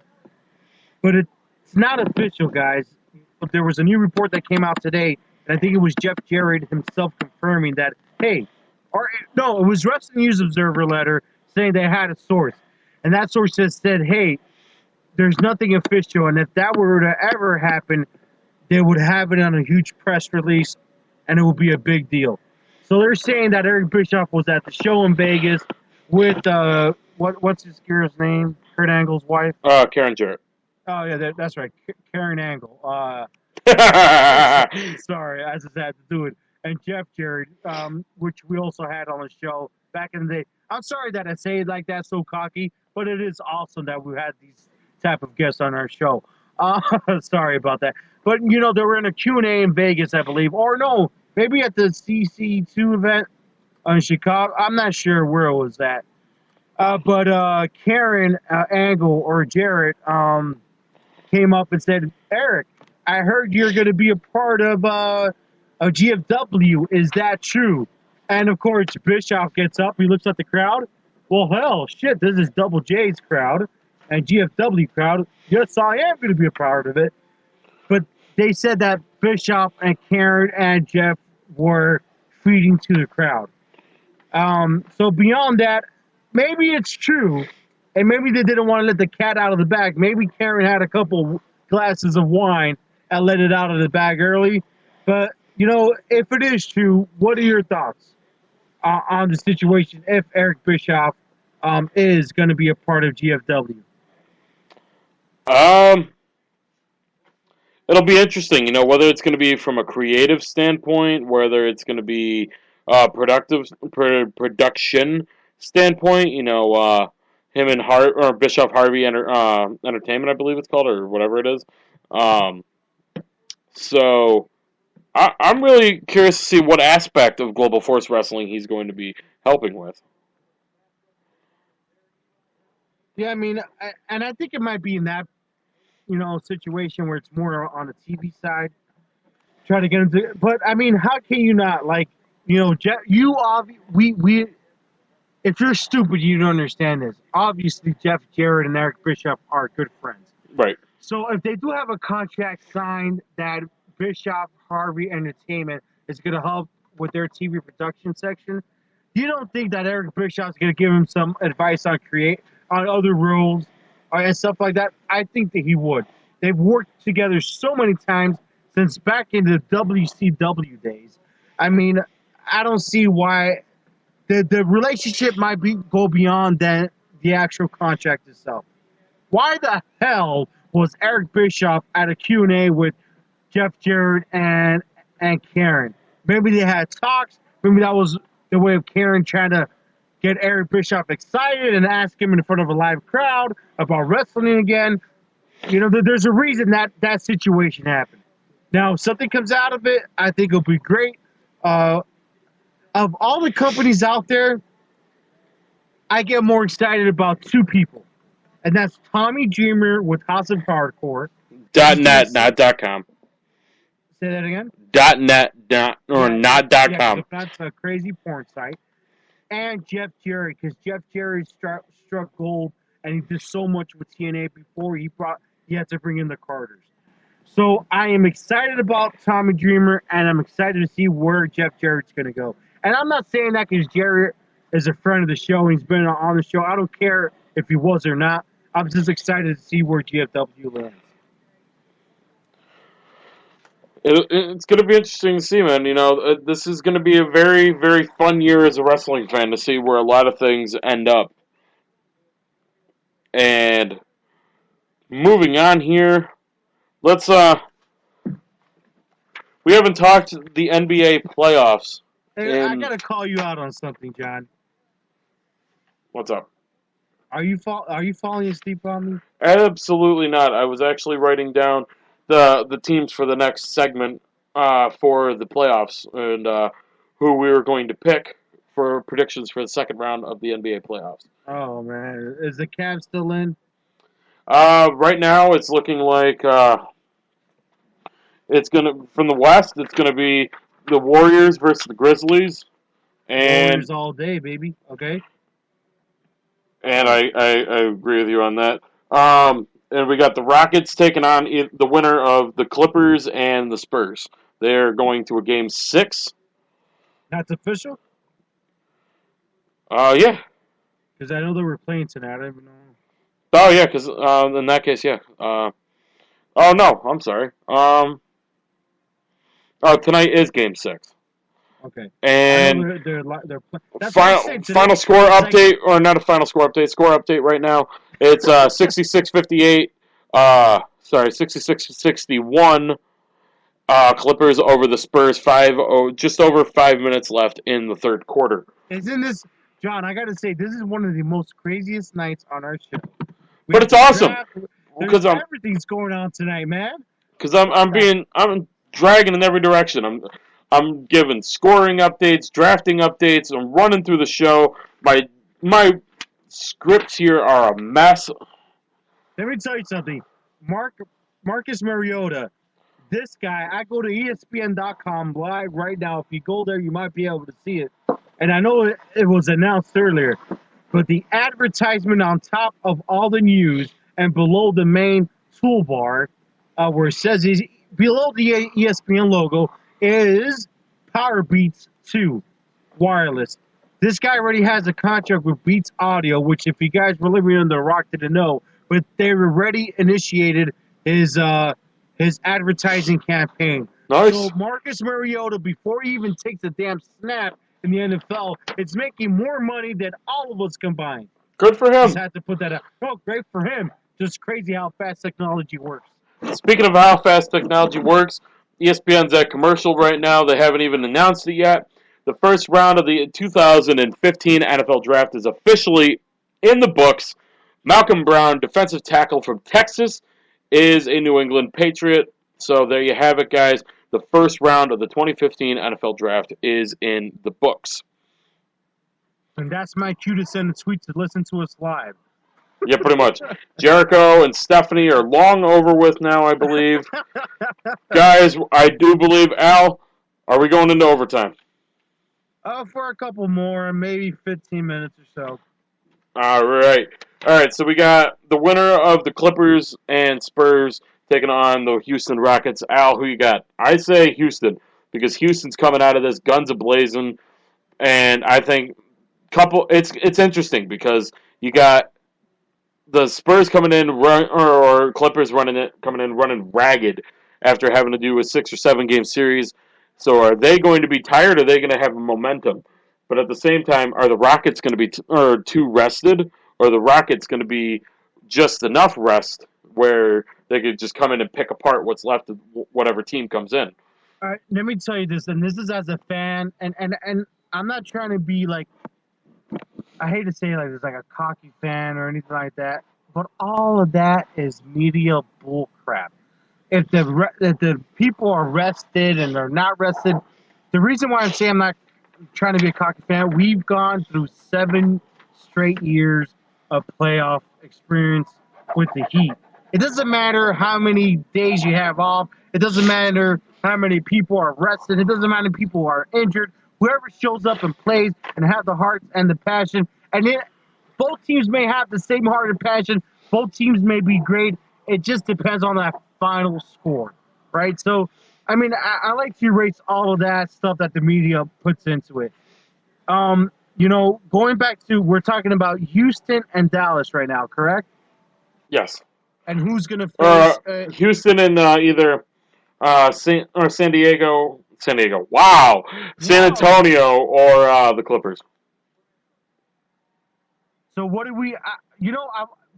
[SPEAKER 5] but it's not official, guys. But there was a new report that came out today, and I think it was Jeff Jarrett himself confirming that, hey, no, it was Wrestling News Observer letter saying they had a source, and that source just said, hey, there's nothing official, and if that were to ever happen, they would have it on a huge press release, and it would be a big deal. So they're saying that Eric Bischoff was at the show in Vegas with what's his girl's name? Kurt Angle's wife.
[SPEAKER 4] Karen Jarrett.
[SPEAKER 5] Oh yeah, that's right, Karen Angle. Sorry, I just had to do it. And Jeff Jarrett, which we also had on the show back in the day. I'm sorry that I say it like that, so cocky, but it is awesome that we had these type of guests on our show. Sorry about that. But, they were in a Q&A in Vegas, I believe. Or no, maybe at the CC2 event in Chicago. I'm not sure where it was at. But Karen Angle or Jarrett came up and said, Eric, I heard you're going to be a part of GFW. Is that true? And, of course, Bischoff gets up. He looks at the crowd. Well, hell, shit, this is Double J's crowd and GFW crowd. Yes, I am going to be a part of it. But they said that Bischoff and Karen and Jeff were feeding to the crowd. So beyond that, maybe it's true, and maybe they didn't want to let the cat out of the bag. Maybe Karen had a couple glasses of wine and let it out of the bag early. But, if it is true, what are your thoughts on the situation if Eric Bischoff is going to be a part of GFW?
[SPEAKER 4] It'll be interesting, whether it's going to be from a creative standpoint, whether it's going to be production standpoint. Him and Bischoff Harvey Entertainment, I believe it's called, or whatever it is. So I'm really curious to see what aspect of Global Force Wrestling he's going to be helping with.
[SPEAKER 5] Yeah, I mean, I think it might be in that, situation where it's more on the TV side. Try to get into, but I mean, how can you not Jeff? If you're stupid, you don't understand this. Obviously, Jeff Jarrett and Eric Bischoff are good friends.
[SPEAKER 4] Right.
[SPEAKER 5] So if they do have a contract signed that Bischoff Harvey Entertainment is going to help with their TV production section, you don't think that Eric Bischoff is going to give him some advice on other roles and stuff like that? I think that he would. They've worked together so many times since back in the WCW days. I mean, I don't see why the relationship might go beyond the actual contract itself. Why the hell was Eric Bischoff at a Q&A with Jeff Jarrett and Karen? Maybe they had talks. Maybe that was the way of Karen trying to get Eric Bischoff excited and ask him in front of a live crowd about wrestling again. There's a reason that situation happened. Now, if something comes out of it, I think it'll be great. of all the companies out there, I get more excited about two people, and that's Tommy Dreamer with House of Hardcore.
[SPEAKER 4] .net, not .com.
[SPEAKER 5] Say that again.
[SPEAKER 4] .net, not .com.
[SPEAKER 5] That's a crazy porn site. And Jeff Jarrett, because Jeff Jarrett struck gold, and he did so much with TNA before he had to bring in the Carters. So I am excited about Tommy Dreamer, and I'm excited to see where Jeff Jarrett's going to go. And I'm not saying that because Jarrett is a friend of the show, and he's been on the show. I don't care if he was or not. I'm just excited to see where GFW lands.
[SPEAKER 4] It's going to be interesting to see, man. You know, this is going to be a very, very fun year as a wrestling fan to see where a lot of things end up. And moving on here, let's we haven't talked the NBA playoffs.
[SPEAKER 5] Hey, I gotta call you out on something, John.
[SPEAKER 4] What's up?
[SPEAKER 5] Are you falling asleep on me?
[SPEAKER 4] Absolutely not. I was actually writing down the teams for the next segment for the playoffs and who we were going to pick for predictions for the second round of the NBA playoffs.
[SPEAKER 5] Oh man, is the Cavs still in?
[SPEAKER 4] Right now, it's looking like it's gonna from the West. It's gonna be the Warriors versus the Grizzlies, and
[SPEAKER 5] Warriors all day, baby. Okay.
[SPEAKER 4] And I agree with you on that. And we got the Rockets taking on the winner of the Clippers and the Spurs. They're going to a game 6.
[SPEAKER 5] That's official?
[SPEAKER 4] Yeah.
[SPEAKER 5] Because I know they were playing tonight. I don't even know.
[SPEAKER 4] Oh, yeah, because in that case, yeah. Oh, no, I'm sorry. Tonight is game 6.
[SPEAKER 5] Okay.
[SPEAKER 4] And
[SPEAKER 5] they're
[SPEAKER 4] final score update, or not a final score update, score update right now. It's 66-58, 66-61, Clippers over the Spurs, just over 5 minutes left in the third quarter.
[SPEAKER 5] Isn't this, John, I got to say, this is one of the most craziest nights on our show.
[SPEAKER 4] But it's awesome. Because
[SPEAKER 5] everything's going on tonight, man.
[SPEAKER 4] Because I'm dragging in every direction. I'm giving scoring updates, drafting updates. I'm running through the show. My scripts here are a mess.
[SPEAKER 5] Let me tell you something. Marcus Mariota, this guy, I go to ESPN.com live right now. If you go there, you might be able to see it. And I know it was announced earlier, but the advertisement on top of all the news and below the main toolbar, where it says below the ESPN logo, is Power Beats 2 wireless. This guy already has a contract with Beats Audio, which if you guys were living under a rock didn't know, but they already initiated his advertising campaign.
[SPEAKER 4] Nice.
[SPEAKER 5] So Marcus Mariota, before he even takes a damn snap in the NFL, it's making more money than all of us combined.
[SPEAKER 4] Good for him.
[SPEAKER 5] Just had to put that out. Oh, great for him. Just crazy how fast technology works.
[SPEAKER 4] Speaking of how fast technology works, ESPN's at commercial right now. They haven't even announced it yet. The first round of the 2015 NFL Draft is officially in the books. Malcolm Brown, defensive tackle from Texas, is a New England Patriot. So there you have it, guys. The first round of the 2015 NFL Draft is in the books.
[SPEAKER 5] And that's my cue to send a tweet to listen to us live.
[SPEAKER 4] Yeah, pretty much. Jericho and Stephanie are long over with now, I believe. Guys, I do believe, Al, are we going into overtime?
[SPEAKER 5] For a couple more, maybe 15 minutes or so.
[SPEAKER 4] All right, so we got the winner of the Clippers and Spurs taking on the Houston Rockets. Al, who you got? I say Houston, because Houston's coming out of this guns a-blazing, and I think it's interesting because you got the Spurs coming in or Clippers coming in running ragged after having to do a 6 or 7 game series. So are they going to be tired? Or are they going to have momentum? But at the same time, are the Rockets going to be too rested? Or are the Rockets going to be just enough rest where they could just come in and pick apart what's left of whatever team comes in?
[SPEAKER 5] All right, let me tell you this, and this is as a fan, and I'm not trying to be like, I hate to say like it's like a cocky fan or anything like that, but all of that is media bull crap. If the people are rested and they're not rested, the reason why I'm saying I'm not trying to be a cocky fan. We've gone through 7 straight years of playoff experience with the Heat. It doesn't matter how many days you have off. It doesn't matter how many people are rested. It doesn't matter if people are injured. Whoever shows up and plays and have the heart and the passion. And both teams may have the same heart and passion. Both teams may be great. It just depends on that final score, right? So, I mean, I like to erase all of that stuff that the media puts into it. Going back to, we're talking about Houston and Dallas right now, correct?
[SPEAKER 4] Yes.
[SPEAKER 5] And who's going to face
[SPEAKER 4] Houston and either San Diego. Wow. San Antonio or the Clippers.
[SPEAKER 5] So what do we?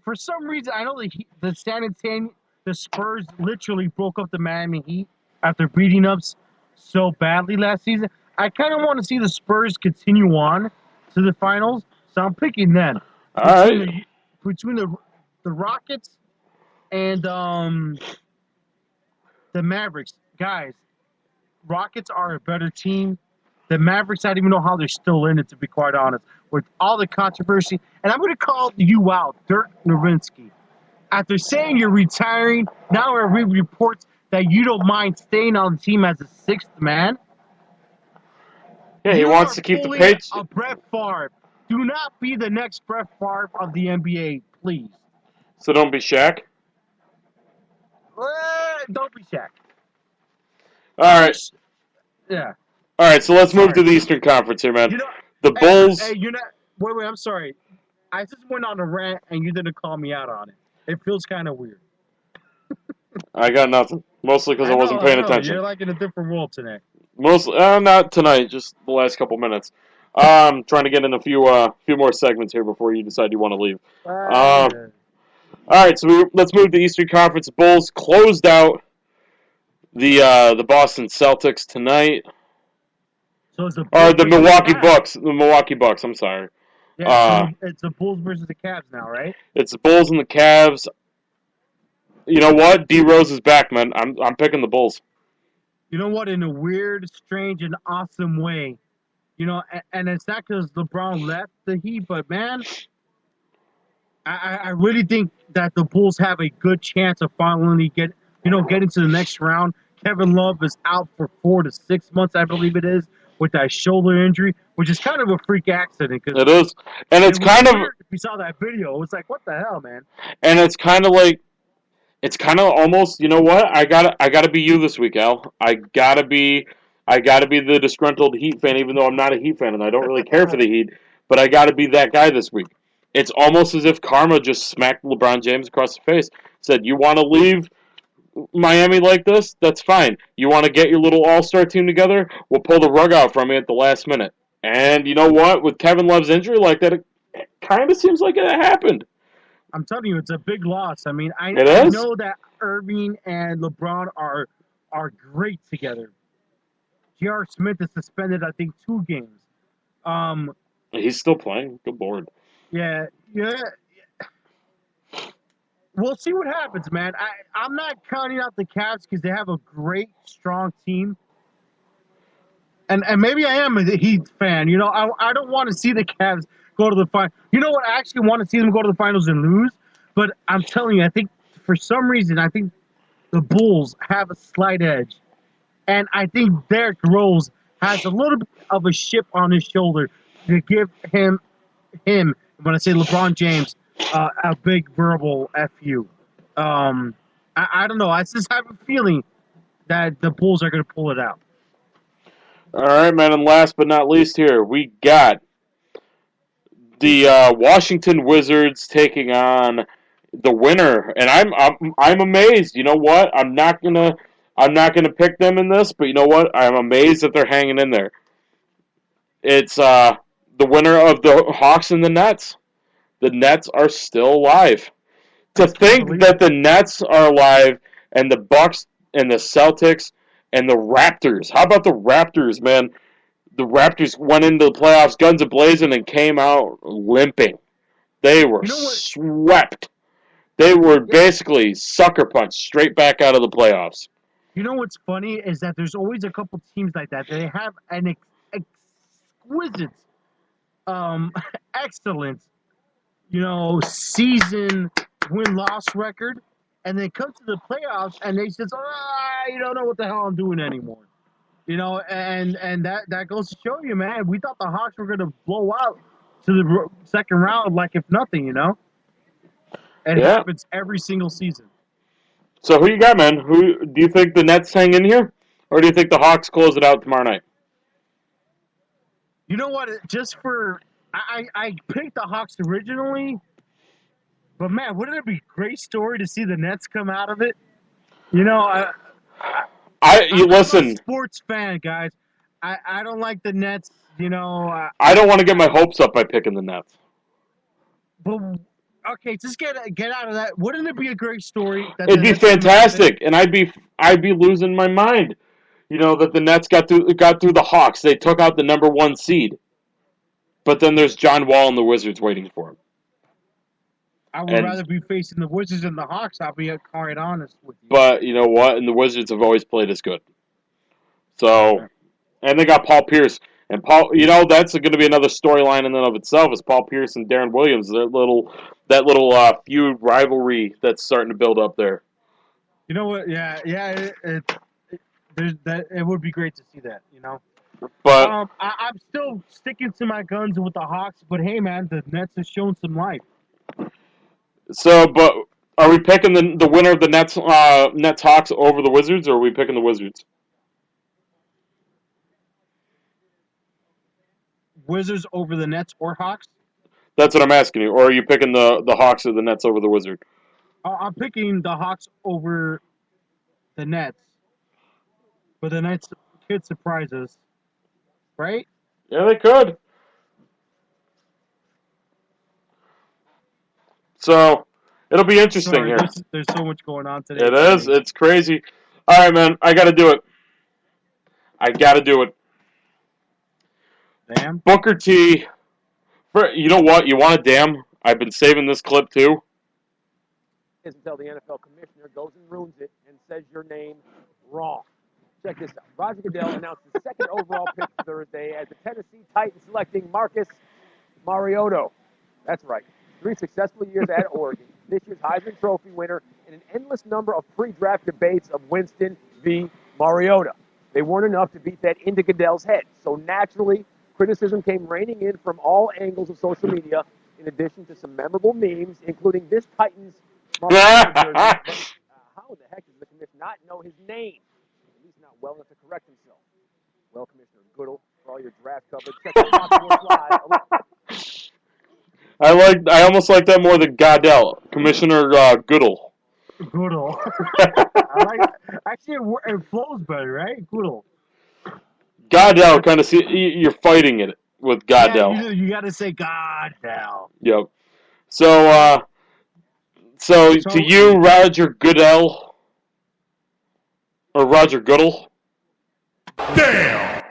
[SPEAKER 5] For some reason, I know the San Antonio, the Spurs literally broke up the Miami Heat after beating us so badly last season. I kind of want to see the Spurs continue on to the finals, so I'm picking them.
[SPEAKER 4] All right.
[SPEAKER 5] Between the Rockets and the Mavericks, guys, Rockets are a better team. The Mavericks, I don't even know how they're still in it, to be quite honest, with all the controversy. And I'm going to call you out, Dirk Nowitzki. After saying you're retiring, now there are reports that you don't mind staying on the team as a 6th man.
[SPEAKER 4] Yeah, he wants to keep the page.
[SPEAKER 5] Brett Favre. Do not be the next Brett Favre of the NBA, please.
[SPEAKER 4] So don't be Shaq?
[SPEAKER 5] Don't be Shaq.
[SPEAKER 4] All right.
[SPEAKER 5] Yeah.
[SPEAKER 4] All right, so let's move to the Eastern Conference here, man. The Bulls.
[SPEAKER 5] Hey, wait, I'm sorry. I just went on a rant and you didn't call me out on it. It feels kind of weird.
[SPEAKER 4] I got nothing. Mostly because I wasn't paying attention.
[SPEAKER 5] You're like in a different world today.
[SPEAKER 4] Mostly, not tonight. Just the last couple minutes. Trying to get in a few more segments here before you decide you want to leave. All right, so let's move to Eastern Conference. Bulls closed out the Boston Celtics tonight.
[SPEAKER 5] So it's
[SPEAKER 4] the Milwaukee Bucks. The Milwaukee Bucks. I'm sorry.
[SPEAKER 5] Yeah, it's the Bulls versus the Cavs now, right?
[SPEAKER 4] It's the Bulls and the Cavs. You know what? D Rose is back, man. I'm picking the Bulls.
[SPEAKER 5] You know what? In a weird, strange, and awesome way, and it's not because LeBron left the Heat, but man, I really think that the Bulls have a good chance of finally getting to the next round. Kevin Love is out for 4 to 6 months, I believe it is, with that shoulder injury, which is kind of a freak accident. Cause
[SPEAKER 4] it is, and it's kind of.
[SPEAKER 5] If you saw that video, it was like, what the hell, man?
[SPEAKER 4] And it's kind of like, it's kind of almost. You know what? I gotta be you this week, Al. I gotta be the disgruntled Heat fan, even though I'm not a Heat fan and I don't really care for the Heat. But I gotta be that guy this week. It's almost as if karma just smacked LeBron James across the face. Said, "You want to leave Miami like this? That's fine. You want to get your little all-star team together? We'll pull the rug out from you at the last minute." And you know what? With Kevin Love's injury like that, it kind of seems like it happened.
[SPEAKER 5] I'm telling you, it's a big loss. I mean, I
[SPEAKER 4] is?
[SPEAKER 5] know that Irving and LeBron are great together. J.R. Smith is suspended, I think, 2 games.
[SPEAKER 4] He's still playing. Good lord.
[SPEAKER 5] Yeah. We'll see what happens, man. I'm not counting out the Cavs because they have a great, strong team. And maybe I am a Heat fan. I don't want to see the Cavs go to the final. You know what? I actually want to see them go to the finals and lose. But I'm telling you, I think for some reason, I think the Bulls have a slight edge. And I think Derrick Rose has a little bit of a chip on his shoulder to give him, when I say LeBron James, a big verbal FU. I don't know. I just have a feeling that the Bulls are going to pull it out.
[SPEAKER 4] All right, man. And last but not least here, we got the Washington Wizards taking on the winner, and I'm amazed. You know what? I'm not gonna pick them in this, but you know what? I'm amazed that they're hanging in there. It's the winner of the Hawks and the Nets. The Nets are still alive. To think that the Nets are alive and the Bucks and the Celtics and the Raptors. How about the Raptors, man? The Raptors went into the playoffs guns a-blazing and came out limping. They were swept. They were basically sucker punched straight back out of the playoffs.
[SPEAKER 5] You know what's funny is that there's always a couple teams like that. They have an Wizards, excellent, season win-loss record, and then come to the playoffs and they says, you don't know what the hell I'm doing anymore. And that goes to show you, man. We thought the Hawks were going to blow out to the second round like if nothing, And it
[SPEAKER 4] Yeah.
[SPEAKER 5] happens every single season.
[SPEAKER 4] So who you got, man? Who do you think the Nets hang in here, or do you think the Hawks close it out tomorrow night?
[SPEAKER 5] You know what? I picked the Hawks originally, but man, wouldn't it be a great story to see the Nets come out of it? I'm
[SPEAKER 4] Listen.
[SPEAKER 5] a sports fan, guys. I don't like the Nets.
[SPEAKER 4] I don't want to get my hopes up by picking the Nets.
[SPEAKER 5] But okay, just get out of that. Wouldn't it be a great story?
[SPEAKER 4] It'd be fantastic, and I'd be losing my mind. That the Nets got through the Hawks. They took out the number 1 seed, but then there's John Wall and the Wizards waiting for him.
[SPEAKER 5] I would rather be facing the Wizards than the Hawks. I'll be quite honest with you.
[SPEAKER 4] But you know what? And the Wizards have always played as good. So, and they got Paul Pierce. And Paul, that's going to be another storyline in and of itself. Is Paul Pierce and Darren Williams, that little feud rivalry that's starting to build up there.
[SPEAKER 5] You know what? Yeah. It would be great to see that. But I'm still sticking to my guns with the Hawks. But hey, man, the Nets have shown some life.
[SPEAKER 4] So, but are we picking the winner of the Nets Hawks over the Wizards, or are we picking the Wizards?
[SPEAKER 5] Wizards over the Nets or Hawks?
[SPEAKER 4] That's what I'm asking you. Or are you picking the Hawks or the Nets over the Wizards?
[SPEAKER 5] I'm picking the Hawks over the Nets. But the Nets could surprise us. Right?
[SPEAKER 4] Yeah, they could. So, it'll be interesting here.
[SPEAKER 5] There's so much going on today.
[SPEAKER 4] It is. It's crazy. All right, man. I got to do it.
[SPEAKER 5] Damn.
[SPEAKER 4] Booker T. You know what? You want a damn? I've been saving this clip, too.
[SPEAKER 7] Until the NFL commissioner goes and ruins it and says your name wrong. Check this out. Roger Goodell announced the second overall pick Thursday as the Tennessee Titans selecting Marcus Mariota. That's right. 3 successful years at Oregon. This year's Heisman Trophy winner and an endless number of pre-draft debates of Winston v. Mariota. They weren't enough to beat that into Goodell's head. So naturally, criticism came raining in from all angles of social media, in addition to some memorable memes, including this Titans Mariota jersey. How the heck does the commissioner not know his name? At least not well enough to correct himself. Well, Commissioner Goodell, for all your draft coverage, check out Live.
[SPEAKER 4] I almost like that more than Goodell. Commissioner Goodell.
[SPEAKER 5] Goodell. Actually, it flows better, right? Goodell.
[SPEAKER 4] Goodell, kind of you're fighting it with Goodell.
[SPEAKER 5] Yeah, you got to say Goodell.
[SPEAKER 4] Yep. So to you, Roger Goodell or Roger Goodell.
[SPEAKER 6] Damn!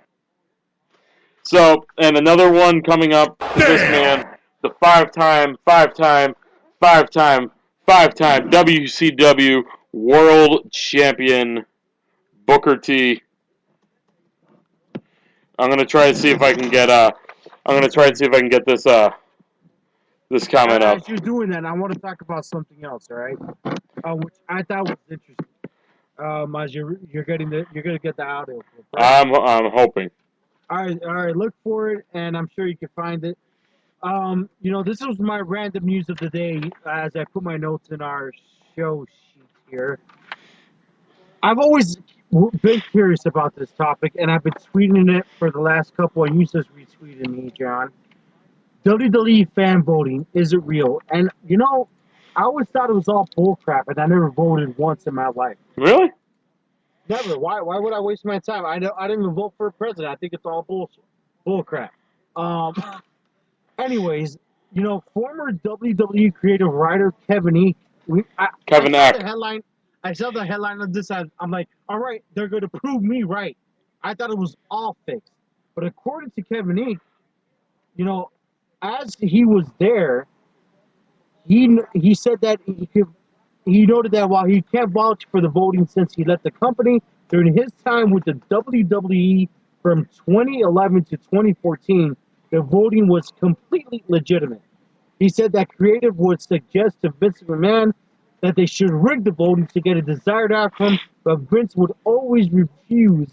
[SPEAKER 4] So, and another one coming up. This man, the five-time WCW World Champion Booker T. I'm gonna try to see if I can get this this comment up.
[SPEAKER 5] As you're doing that, I want to talk about something else. All right, which I thought was interesting. As you're gonna get the audio.
[SPEAKER 4] I'm hoping.
[SPEAKER 5] All right. Look for it, and I'm sure you can find it. This was my random news of the day as I put my notes in our show sheet here. I've always been curious about this topic, and I've been tweeting it for the last couple, and you just retweeted me, John. WWE fan voting, is it real? And, I always thought it was all bullcrap, and I never voted once in my life.
[SPEAKER 4] Really?
[SPEAKER 5] Never. Why would I waste my time? I didn't even vote for a president. I think it's all bullshit. Bullcrap. Anyways, former WWE creative writer Kevin Eek. I saw the headline of this. I'm like, all right, they're going to prove me right. I thought it was all fixed. But according to Kevin Eek, as he was there, he said that he noted that while he can't vouch for the voting since he left the company, during his time with the WWE, from 2011 to 2014, the voting was completely legitimate. He said that creative would suggest to Vince McMahon that they should rig the voting to get a desired outcome, but Vince would always refuse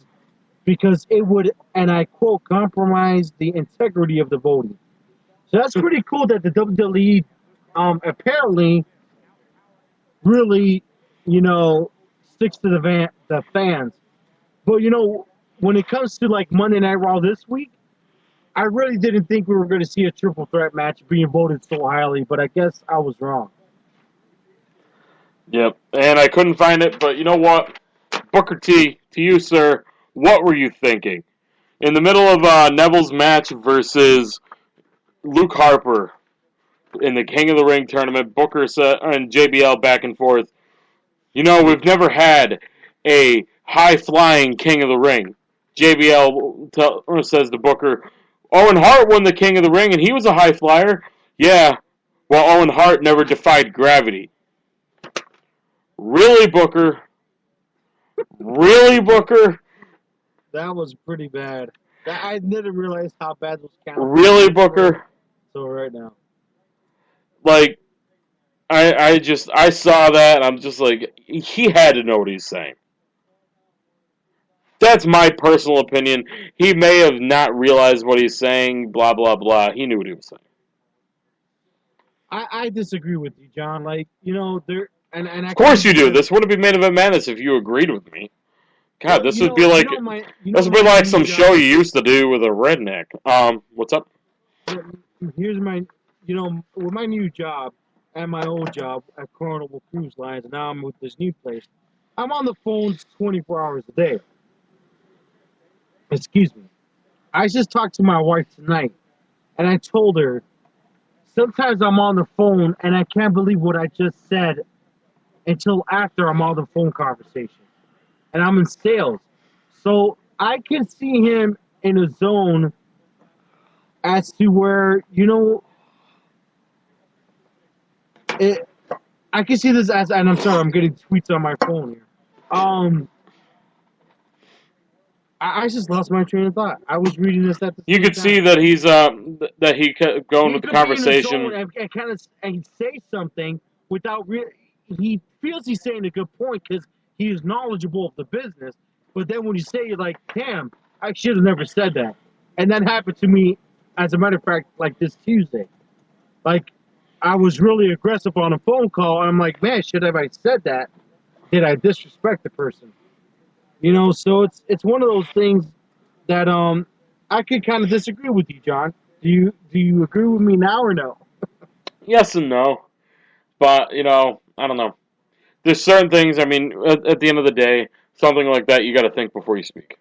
[SPEAKER 5] because it would, and I quote, compromise the integrity of the voting. So that's pretty cool that the WWE apparently really, sticks to the fans. But, when it comes to like Monday Night Raw this week, I really didn't think we were going to see a triple threat match being voted so highly, but I guess I was wrong.
[SPEAKER 4] Yep, and I couldn't find it, but you know what? Booker T, to you, sir, what were you thinking? In the middle of Neville's match versus Luke Harper in the King of the Ring tournament, Booker and JBL back and forth. We've never had a high-flying King of the Ring. JBL says to Booker, Owen Hart won the King of the Ring, and he was a high flyer. Yeah, well, Owen Hart never defied gravity. Really, Booker? Really, Booker?
[SPEAKER 5] That was pretty bad. I didn't realize how bad those counts.
[SPEAKER 4] Really, Booker?
[SPEAKER 5] So right now,
[SPEAKER 4] like, I saw that, and I'm just like, he had to know what he's saying. That's my personal opinion. He may have not realized what he's saying, blah, blah, blah. He knew what he was saying.
[SPEAKER 5] I disagree with you, John. Like, there... And
[SPEAKER 4] of course you do. This wouldn't be Main Event Madness if you agreed with me. God, this would be like some show you used to do with a redneck. What's up?
[SPEAKER 5] Here's my, with my new job and my old job at Carnival Cruise Lines, and now I'm with this new place. I'm on the phones 24 hours a day. Excuse me. I just talked to my wife tonight, and I told her sometimes I'm on the phone and I can't believe what I just said until after I'm on the phone conversation. And I'm in sales. So I can see him in a zone as to where, I can see this as, and I'm sorry, I'm getting tweets on my phone here. I just lost my train of thought. I was reading this at the
[SPEAKER 4] You
[SPEAKER 5] same
[SPEAKER 4] could
[SPEAKER 5] time.
[SPEAKER 4] see that that he kept going with the conversation.
[SPEAKER 5] And say something without he feels he's saying a good point because he is knowledgeable of the business. But then when you say, you're like, damn, I should have never said that. And that happened to me, as a matter of fact, like this Tuesday. Like, I was really aggressive on a phone call, and I'm like, man, should have I said that? Did I disrespect the person? So it's one of those things that I could kind of disagree with you, John. Do you agree with me now or no?
[SPEAKER 4] Yes and no. But, I don't know. There's certain things, at the end of the day, something like that, you got to think before you speak.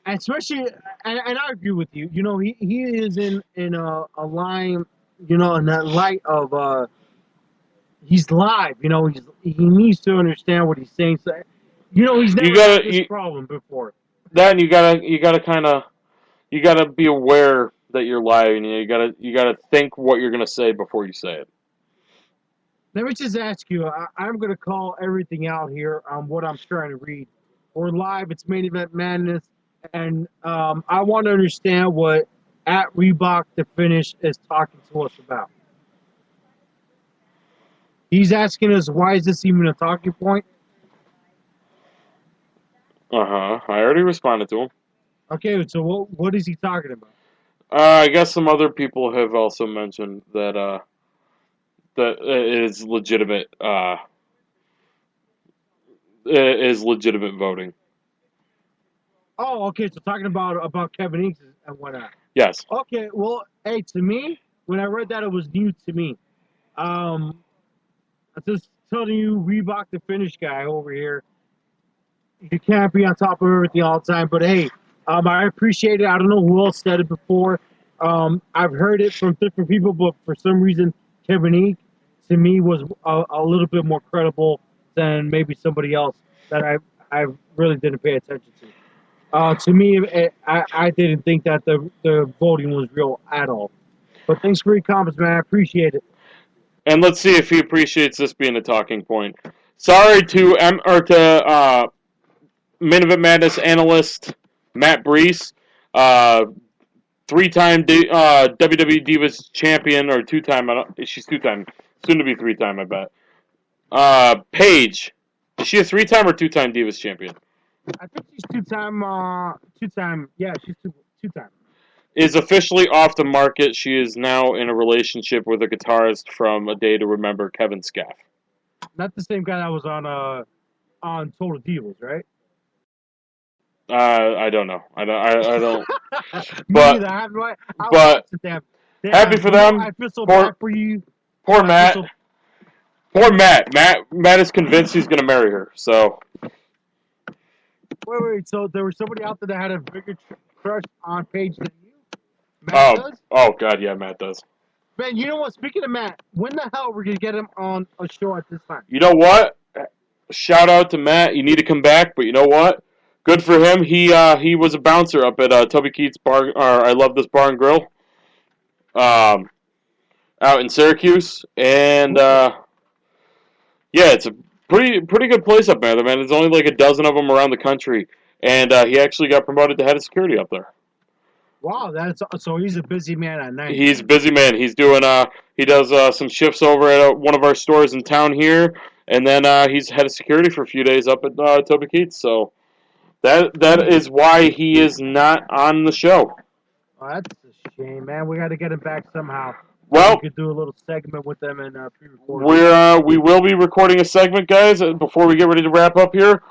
[SPEAKER 5] Especially, and I agree with you. He is in a line, in that light of he's live. He needs to understand what he's saying. So, he's never had this problem before.
[SPEAKER 4] Then you gotta be aware that you're live, and you gotta think what you're gonna say before you say it.
[SPEAKER 5] Let me just ask you. I'm gonna call everything out here on what I'm trying to read. We're live. It's Main Event Madness, and I want to understand what at Reebok the Finish is talking to us about. He's asking us, why is this even a talking point?
[SPEAKER 4] I already responded to him.
[SPEAKER 5] Okay, so what is he talking about?
[SPEAKER 4] I guess some other people have also mentioned that that it is legitimate. It is legitimate voting.
[SPEAKER 5] Oh, okay. So talking about Kevin Inks and whatnot.
[SPEAKER 4] Yes.
[SPEAKER 5] Okay. Well, hey, to me, when I read that, it was new to me. I'm just telling you, Reebok the Finish guy over here. You can't be on top of everything all the time, but hey, I appreciate it. I don't know who else said it before. I've heard it from different people, but for some reason, Kevin Inks to me was a little bit more credible than maybe somebody else that I really didn't pay attention to. To me, I didn't think that the voting was real at all. But thanks for your comments, man. I appreciate it.
[SPEAKER 4] And let's see if he appreciates this being a talking point. Sorry to Main Event Madness analyst Matt Brees, three-time WWE Divas champion, or two-time. She's two-time, soon to be three-time, I bet. Paige, is she a three-time or two-time Divas champion?
[SPEAKER 5] I think she's two-time. Yeah, she's two-time.
[SPEAKER 4] Is officially off the market. She is now in a relationship with a guitarist from A Day to Remember, Kevin Scaff.
[SPEAKER 5] Not the same guy that was on Total Divas, right?
[SPEAKER 4] I don't know. I don't.
[SPEAKER 5] Me
[SPEAKER 4] But-
[SPEAKER 5] neither. I
[SPEAKER 4] but
[SPEAKER 5] watched it, damn.
[SPEAKER 4] happy for them.
[SPEAKER 5] I feel so
[SPEAKER 4] Poor-
[SPEAKER 5] bad for you.
[SPEAKER 4] Poor
[SPEAKER 5] I
[SPEAKER 4] Matt.
[SPEAKER 5] feel so-
[SPEAKER 4] Poor Matt. Matt is convinced he's going to marry her. So
[SPEAKER 5] Wait. So there was somebody out there that had a bigger crush on Paige than you? Matt does?
[SPEAKER 4] oh God, yeah, Matt does.
[SPEAKER 5] Man, you know what? Speaking of Matt, when the hell we're going to get him on a show at this time?
[SPEAKER 4] You know what? Shout out to Matt. You need to come back, but you know what? Good for him. He was a bouncer up at Toby Keith's bar. Or I Love This Bar and Grill. Out in Syracuse, and yeah, it's a pretty good place up there, man. There's only like a dozen of them around the country, and he actually got promoted to head of security up there.
[SPEAKER 5] Wow, so he's a busy man at night.
[SPEAKER 4] He's a busy man. He's doing he does some shifts over at one of our stores in town here, and then he's head of security for a few days up at Toby Keith's. So that is why he is not on the show.
[SPEAKER 5] Oh, that's a shame, man. We got to get him back somehow.
[SPEAKER 4] Well,
[SPEAKER 5] we could do a little segment with them and pre-record.
[SPEAKER 4] we will be recording a segment, guys, before we get ready to wrap up here.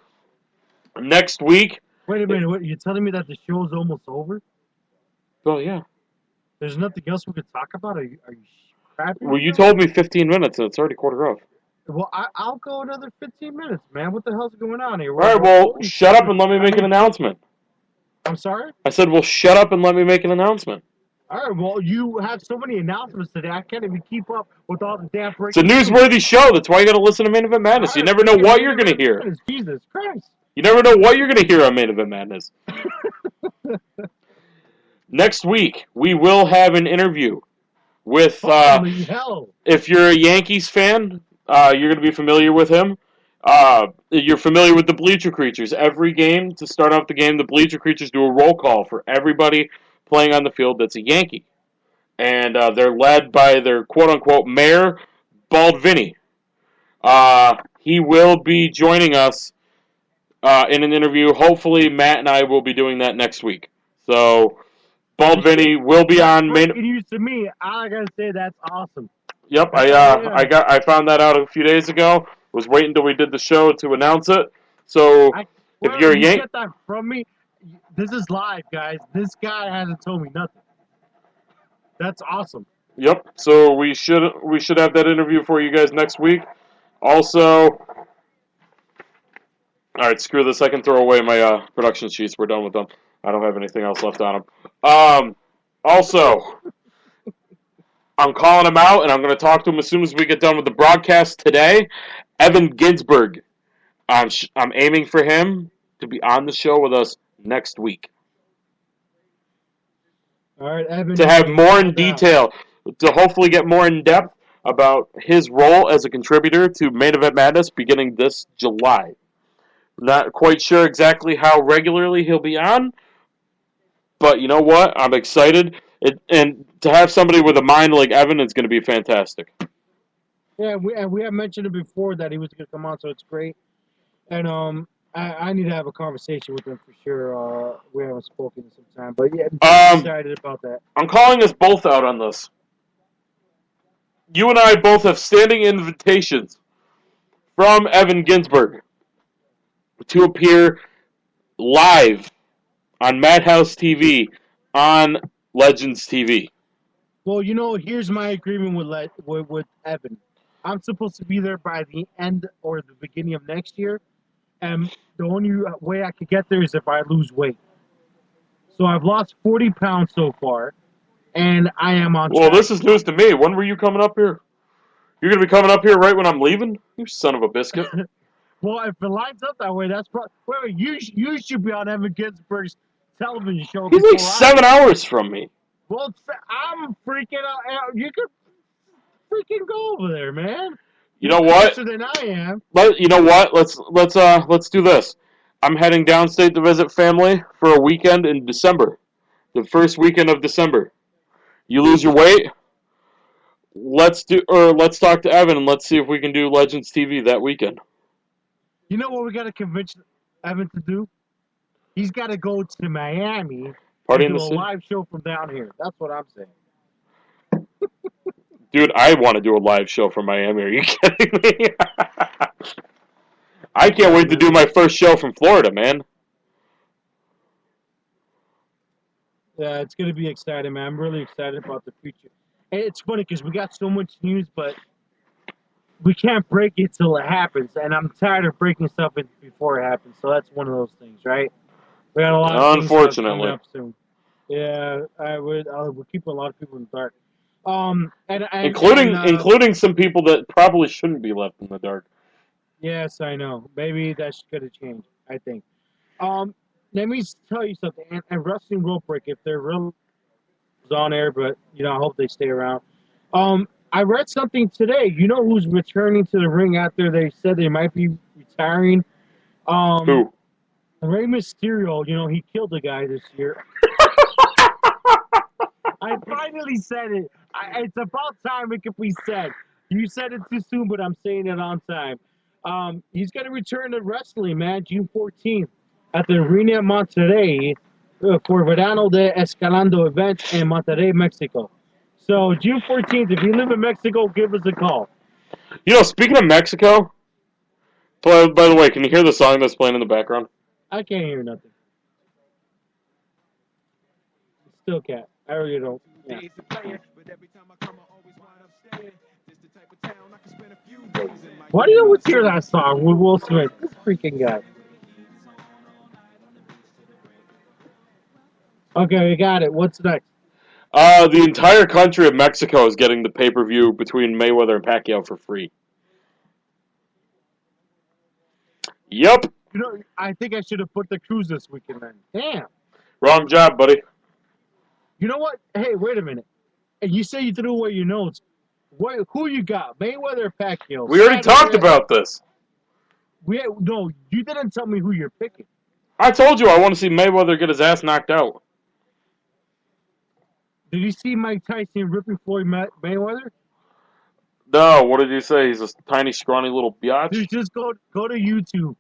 [SPEAKER 4] Next week.
[SPEAKER 5] Wait a minute. You're telling me that the show's almost over?
[SPEAKER 4] Well, yeah.
[SPEAKER 5] There's nothing else we could talk about? Are you crappy?
[SPEAKER 4] Well, you told me 15 minutes, and it's already quarter of.
[SPEAKER 5] Well, I'll go another 15 minutes, man. What the hell's going on here?
[SPEAKER 4] All right, well, shut up and let me make an announcement.
[SPEAKER 5] I'm sorry?
[SPEAKER 4] I said, well, shut up and let me make an announcement.
[SPEAKER 5] All right, well, you have so many announcements today, I can't even keep up with all the damn
[SPEAKER 4] It's a newsworthy show. That's why you got to listen to Main Event Madness. You never know what you're going to hear.
[SPEAKER 5] Jesus Christ.
[SPEAKER 4] You never know what you're going to hear on Main Event Madness. Next week, we will have an interview with,
[SPEAKER 5] Holy hell.
[SPEAKER 4] if you're a Yankees fan, you're going to be familiar with him. You're familiar with the Bleacher Creatures. Every game, to start off the game, the Bleacher Creatures do a roll call for everybody playing on the field that's a Yankee. And they're led by their quote-unquote mayor, Bald Vinny. He will be joining us in an interview. Hopefully, Matt and I will be doing that next week. So, Bald Vinny will be on main.
[SPEAKER 5] News to me, I gotta say that's awesome.
[SPEAKER 4] Yep, I found that out a few days ago. Was waiting until we did the show to announce it. So, if you're a Yankee,
[SPEAKER 5] get that from me. This is live, guys. This guy hasn't told me nothing. That's awesome.
[SPEAKER 4] Yep. So we should have that interview for you guys next week. Also, all right, screw this. I can throw away my production sheets. We're done with them. I don't have anything else left on them. Also, I'm calling him out, and I'm going to talk to him as soon as we get done with the broadcast today. Evan Ginsberg. I'm aiming for him to be on the show with us next week.
[SPEAKER 5] All right, Evan.
[SPEAKER 4] To have more in detail, to hopefully get more in depth about his role as a contributor to Main Event Madness beginning this July. Not quite sure exactly how regularly he'll be on, but you know what? I'm excited. And to have somebody with a mind like Evan is going to be fantastic.
[SPEAKER 5] Yeah, we have mentioned it before that he was going to come on, so it's great. And I need to have a conversation with him for sure. We haven't spoken in some time, but yeah, I'm excited about that.
[SPEAKER 4] I'm calling us both out on this. You and I both have standing invitations from Evan Ginsberg to appear live on Madhouse TV on Legends TV.
[SPEAKER 5] Well, here's my agreement with Evan. I'm supposed to be there by the end or the beginning of next year, and the only way I could get there is if I lose weight. So I've lost 40 pounds so far, and I am on track.
[SPEAKER 4] Well, this is news to me. When were you coming up here? You're going to be coming up here right when I'm leaving? You son of a biscuit.
[SPEAKER 5] Well, if it lines up that way, that's probably... Wait, you should be on Evan Ginsberg's television show.
[SPEAKER 4] He's like 7 hours from me.
[SPEAKER 5] Well, I'm freaking out. You could freaking go over there, man.
[SPEAKER 4] You know what?
[SPEAKER 5] Faster than I am.
[SPEAKER 4] You know what? Let's do this. I'm heading downstate to visit family for a weekend in December. The first weekend of December. You lose your weight? Let's talk to Evan and let's see if we can do Legends TV that weekend.
[SPEAKER 5] You know what we got to convince Evan to do? He's got to go to Miami
[SPEAKER 4] Party in
[SPEAKER 5] and
[SPEAKER 4] the
[SPEAKER 5] do a
[SPEAKER 4] city?
[SPEAKER 5] live show from down here. That's what I'm saying.
[SPEAKER 4] Dude, I want to do a live show from Miami. Are you kidding me? I can't wait to do my first show from Florida, man.
[SPEAKER 5] Yeah, it's going to be exciting, man. I'm really excited about the future. And it's funny because we got so much news, but we can't break it till it happens. And I'm tired of breaking stuff before it happens. So that's one of those things, right? We got a lot of things coming up soon. Yeah, we're keeping a lot of people in the dark.
[SPEAKER 4] Including some people that probably shouldn't be left in the dark.
[SPEAKER 5] Yes, I know. Maybe that's gonna change, I think. Let me tell you something. And Wrestling Rope Break, if they're real on air, but I hope they stay around. I read something today. You know who's returning to the ring after they said they might be retiring?
[SPEAKER 4] Who?
[SPEAKER 5] Rey Mysterio. He killed a guy this year. I finally said it. It's about time it could be said. You said it too soon, but I'm saying it on time. He's going to return to wrestling, man, June 14th at the Arena Monterrey for Verano de Escalando event in Monterrey, Mexico. So June 14th, if you live in Mexico, give us a call.
[SPEAKER 4] Speaking of Mexico, by the way, can you hear the song that's playing in the background?
[SPEAKER 5] I can't hear nothing. Still can't. I really don't. Yeah. Why do you always hear that song with Will Smith? This freaking guy. Okay, we got it. What's next?
[SPEAKER 4] The entire country of Mexico is getting the pay-per-view between Mayweather and Pacquiao for free. Yep.
[SPEAKER 5] I think I should have put the cruise this weekend then. Damn.
[SPEAKER 4] Wrong job, buddy.
[SPEAKER 5] You know what? Hey, wait a minute. You say you threw away your notes. Who you got? Mayweather or Pacquiao?
[SPEAKER 4] We already talked about this.
[SPEAKER 5] No, you didn't tell me who you're picking.
[SPEAKER 4] I told you I want to see Mayweather get his ass knocked out.
[SPEAKER 5] Did you see Mike Tyson ripping Floyd Mayweather?
[SPEAKER 4] No, what did you say? He's a tiny, scrawny little biatch?
[SPEAKER 5] Dude, just go to YouTube.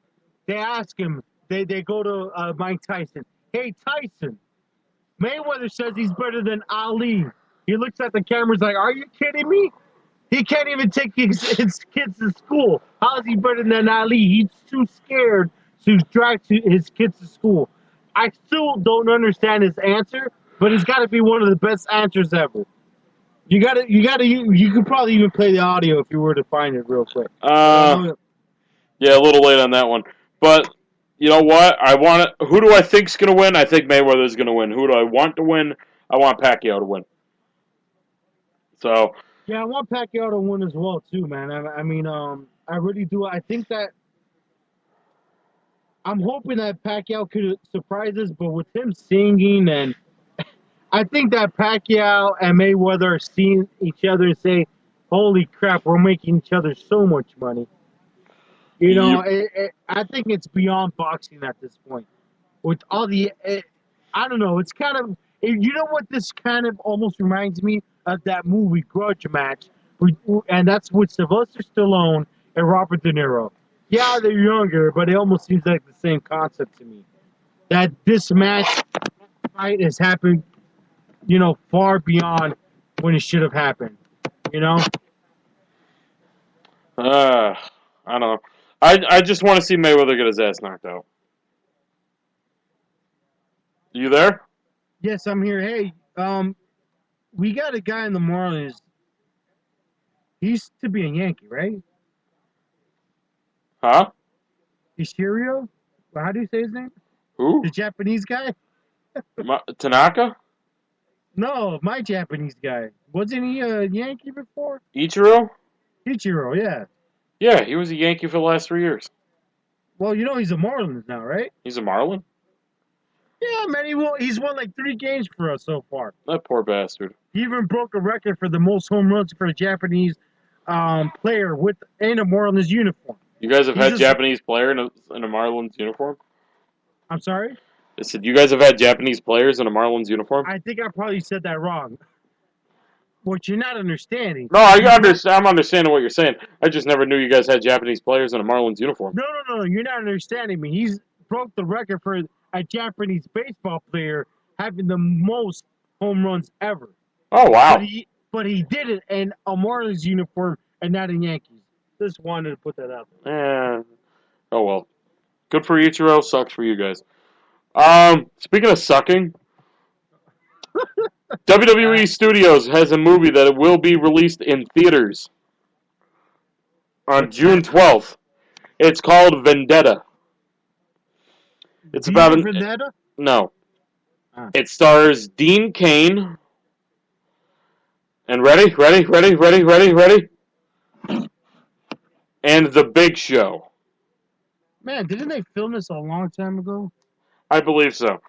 [SPEAKER 5] They ask him. They go to Mike Tyson. Hey, Tyson. Mayweather says he's better than Ali. He looks at the cameras like, are you kidding me? He can't even take his kids to school. How is he better than Ali? He's too scared to drive his kids to school. I still don't understand his answer, but it's got to be one of the best answers ever. You could probably even play the audio if you were to find it real quick.
[SPEAKER 4] Yeah, a little late on that one. But you know what? Who do I think's going to win? I think Mayweather's going to win. Who do I want to win? I want Pacquiao to win. So.
[SPEAKER 5] Yeah, I want Pacquiao to win as well too, man. I really do. I think that I'm hoping that Pacquiao could surprise us, but with him singing, and I think that Pacquiao and Mayweather are seeing each other and say, "Holy crap, we're making each other so much money." I think it's beyond boxing at this point. With all the, I don't know. It's kind of, you know what this kind of almost reminds me of that movie Grudge Match, and that's with Sylvester Stallone and Robert De Niro. Yeah, they're younger, but it almost seems like the same concept to me. That this match fight has happened, far beyond when it should have happened.
[SPEAKER 4] I don't know. I just want to see Mayweather get his ass knocked out. You there?
[SPEAKER 5] Yes, I'm here. Hey, we got a guy in the Marlins. He used to be a Yankee, right?
[SPEAKER 4] Huh?
[SPEAKER 5] Ishiro? How do you say his name?
[SPEAKER 4] Who?
[SPEAKER 5] The Japanese guy?
[SPEAKER 4] Tanaka?
[SPEAKER 5] No, my Japanese guy. Wasn't he a Yankee before?
[SPEAKER 4] Ichiro?
[SPEAKER 5] Ichiro, yeah.
[SPEAKER 4] Yeah, he was a Yankee for the last 3 years.
[SPEAKER 5] Well, he's a Marlins now, right?
[SPEAKER 4] He's a Marlin?
[SPEAKER 5] Yeah, man, he's won like 3 games for us so far.
[SPEAKER 4] That poor bastard.
[SPEAKER 5] He even broke a record for the most home runs for a Japanese player in a Marlins uniform.
[SPEAKER 4] You guys have had Japanese player in a Marlins uniform?
[SPEAKER 5] I'm sorry?
[SPEAKER 4] I said, you guys have had Japanese players in a Marlins uniform?
[SPEAKER 5] I think I probably said that wrong. What you're not understanding.
[SPEAKER 4] No, I'm understanding what you're saying. I just never knew you guys had Japanese players in a Marlins uniform.
[SPEAKER 5] No, you're not understanding me. He's broke the record for a Japanese baseball player having the most home runs ever.
[SPEAKER 4] Oh, wow.
[SPEAKER 5] But he did it in a Marlins uniform and not in Yankees. Just wanted to put that out there.
[SPEAKER 4] Oh, well. Good for Ichiro. Sucks for you guys. Speaking of sucking, WWE Studios has a movie that will be released in theaters on June 12th. It's called Vendetta. It's about
[SPEAKER 5] Vendetta?
[SPEAKER 4] No. It stars Dean Cain. And ready? And The Big Show.
[SPEAKER 5] Man, didn't they film this a long time ago?
[SPEAKER 4] I believe so.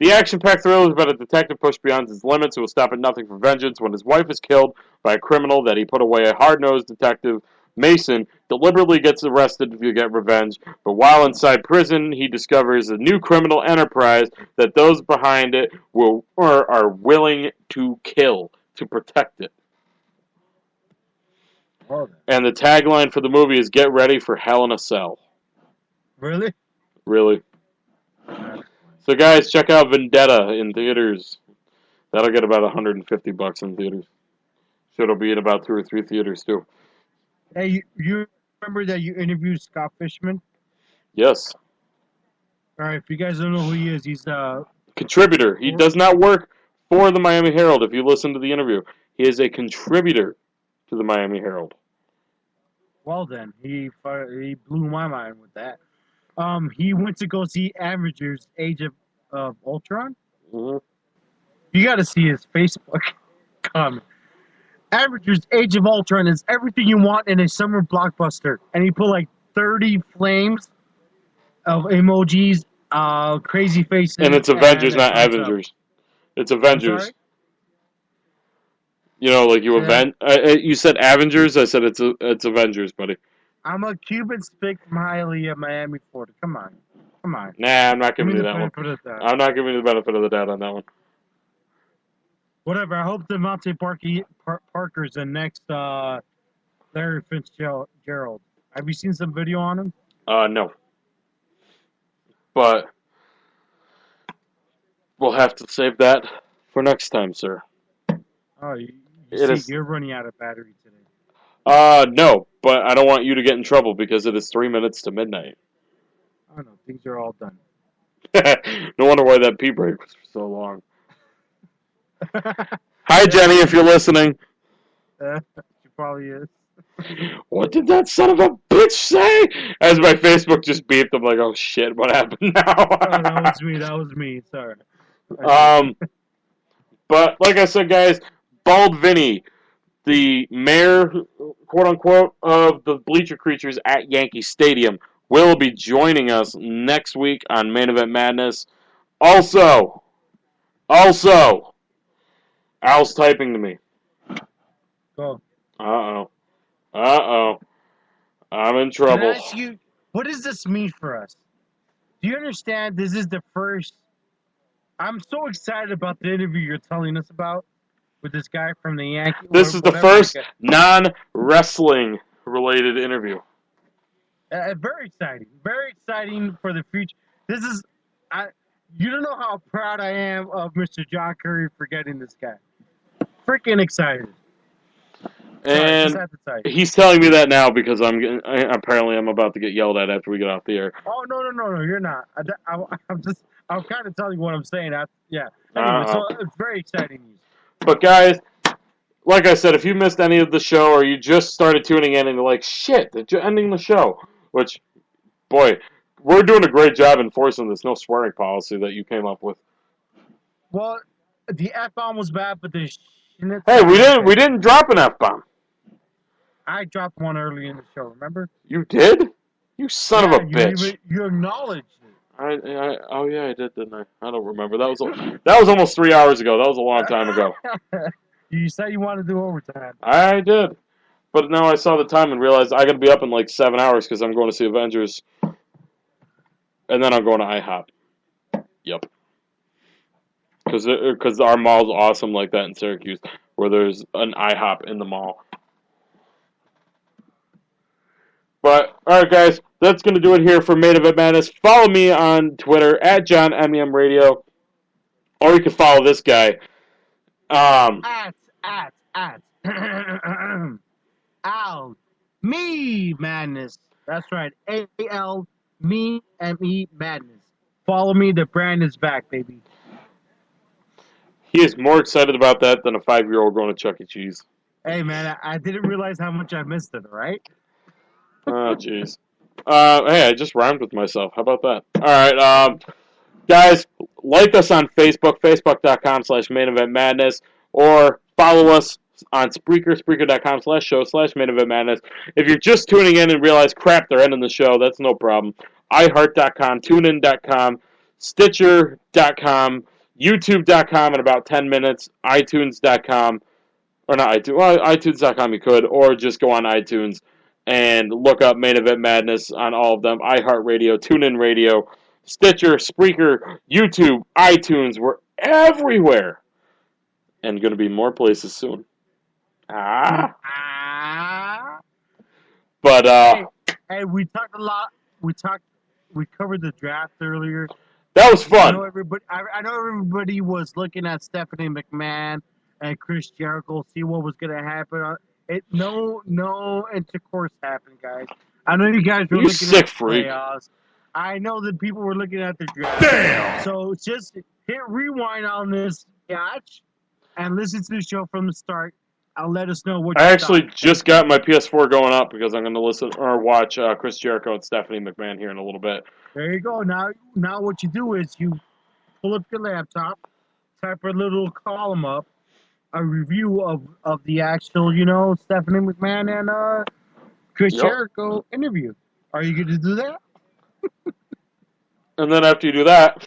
[SPEAKER 4] The action-packed thriller is about a detective pushed beyond his limits who will stop at nothing for vengeance when his wife is killed by a criminal that he put away. A hard-nosed detective, Mason, deliberately gets arrested to get revenge, but while inside prison, he discovers a new criminal enterprise that those behind it are willing to kill to protect it. And the tagline for the movie is "Get ready for Hell in a Cell."
[SPEAKER 5] Really?
[SPEAKER 4] Really. So guys, check out Vendetta in theaters. That'll get about $150 in theaters. So it'll be in about 2 or 3 theaters too.
[SPEAKER 5] Hey, you remember that you interviewed Scott Fishman?
[SPEAKER 4] Yes.
[SPEAKER 5] All right, if you guys don't know who he is, he's a
[SPEAKER 4] contributor. He does not work for the Miami Herald. If you listen to the interview, he is a contributor to the Miami Herald.
[SPEAKER 5] Well then, he blew my mind with that. He went to go see Avengers: Age of Ultron.
[SPEAKER 4] Mm-hmm.
[SPEAKER 5] You got to see his Facebook comment. Avengers: Age of Ultron is everything you want in a summer blockbuster, and he put like 30 flames of emojis, crazy faces.
[SPEAKER 4] And it's Avengers, not Avengers. It's Avengers. You know, like you said Avengers. I said it's Avengers, buddy.
[SPEAKER 5] I'm a Cuban spick from Hialeah, Miami, Florida. Come on.
[SPEAKER 4] Nah, I'm not giving you that one. I'm not giving you the benefit of the doubt on that one.
[SPEAKER 5] Whatever. I hope Devontae Parker's the next Larry Fitzgerald. Have you seen some video on him?
[SPEAKER 4] No. But we'll have to save that for next time, sir.
[SPEAKER 5] Oh, you're running out of battery today.
[SPEAKER 4] No, but I don't want you to get in trouble because it is 3 minutes to midnight.
[SPEAKER 5] I don't know. Things are all done.
[SPEAKER 4] No wonder why that pee break was so long. Hi, Jenny, if you're listening.
[SPEAKER 5] She probably is.
[SPEAKER 4] What did that son of a bitch say? As my Facebook just beeped, I'm like, oh shit, what happened now?
[SPEAKER 5] That was me. Sorry.
[SPEAKER 4] But like I said, guys, Bald Vinny, the mayor, quote unquote, of the Bleacher Creatures at Yankee Stadium, will be joining us next week on Main Event Madness. Also, Al's typing to me.
[SPEAKER 5] Go.
[SPEAKER 4] Uh-oh. I'm in trouble.
[SPEAKER 5] Can I ask you, what does this mean for us? Do you understand this is the first... I'm so excited about the interview you're telling us about with this guy from the Yankees.
[SPEAKER 4] This is the first non-wrestling related interview.
[SPEAKER 5] Very exciting. Very exciting for the future. You don't know how proud I am of Mr. John Curry for getting this guy. Freaking excited.
[SPEAKER 4] And he's telling me that now because I'm about to get yelled at after we get off the air.
[SPEAKER 5] Oh no, you're not. I'm kind of telling you what I'm saying. Anyway, so it's very exciting news.
[SPEAKER 4] But guys, like I said, if you missed any of the show or you just started tuning in and you're like, shit, they're ending the show. Which, boy, we're doing a great job enforcing this no swearing policy that you came up with.
[SPEAKER 5] Well, the F-bomb was bad, but the...
[SPEAKER 4] Hey, we didn't drop an F-bomb.
[SPEAKER 5] I dropped one early in the show, remember?
[SPEAKER 4] You did? You son of a bitch.
[SPEAKER 5] You acknowledged it.
[SPEAKER 4] Oh yeah, I did, didn't I? I don't remember. That was almost 3 hours ago. That was a long time ago.
[SPEAKER 5] You said you wanted to do overtime.
[SPEAKER 4] I did. But now I saw the time and realized I gotta be up in like 7 hours because I'm going to see Avengers. And then I'm going to IHOP. Yep. Because our mall's awesome like that in Syracuse, where there's an IHOP in the mall. But, alright guys, that's going to do it here for Main Event Madness. Follow me on Twitter, at John MEM Radio, or you can follow this guy.
[SPEAKER 5] At Al Me Madness. That's right. AL Me ME Madness. Follow me. The brand is back, baby.
[SPEAKER 4] He is more excited about that than a 5-year-old going to Chuck E. Cheese.
[SPEAKER 5] Hey, man, I didn't realize how much I missed it, right?
[SPEAKER 4] Oh, jeez. Hey, I just rhymed with myself. How about that? All right, guys, like us on Facebook, facebook.com/Main Event Madness, or follow us on Spreaker, Spreaker.com/show/Main Event Madness. If you're just tuning in and realize, crap, they're ending the show, that's no problem. iHeart.com, TuneIn.com, Stitcher.com, YouTube.com in about 10 minutes, iTunes.com, or not iTunes, well, iTunes.com you could, or just go on iTunes and look up Main Event Madness on all of them. iHeartRadio, TuneIn Radio, Stitcher, Spreaker, YouTube, iTunes. We're everywhere. And going to be more places soon. But,
[SPEAKER 5] Hey, we talked a lot. We covered the draft earlier.
[SPEAKER 4] that was fun.
[SPEAKER 5] I know everybody was looking at Stephanie McMahon and Chris Jericho, see what was going to happen. No intercourse happened, guys. I know you guys were looking
[SPEAKER 4] sick
[SPEAKER 5] at
[SPEAKER 4] freak.
[SPEAKER 5] playoffs. I know that people were looking at the draft.
[SPEAKER 6] Damn!
[SPEAKER 5] So just hit rewind on this, watch, and listen to the show from the start. I'll let us know what
[SPEAKER 4] I
[SPEAKER 5] you
[SPEAKER 4] actually
[SPEAKER 5] thought.
[SPEAKER 4] just got my PS4 going up because I'm going to listen or watch Chris Jericho and Stephanie McMahon here in a little bit.
[SPEAKER 5] There you go. Now what you do is you pull up your laptop, type a little column up, a review of the actual, Stephanie McMahon and Chris Jericho interview. Are you going to do that?
[SPEAKER 4] And then after you do that,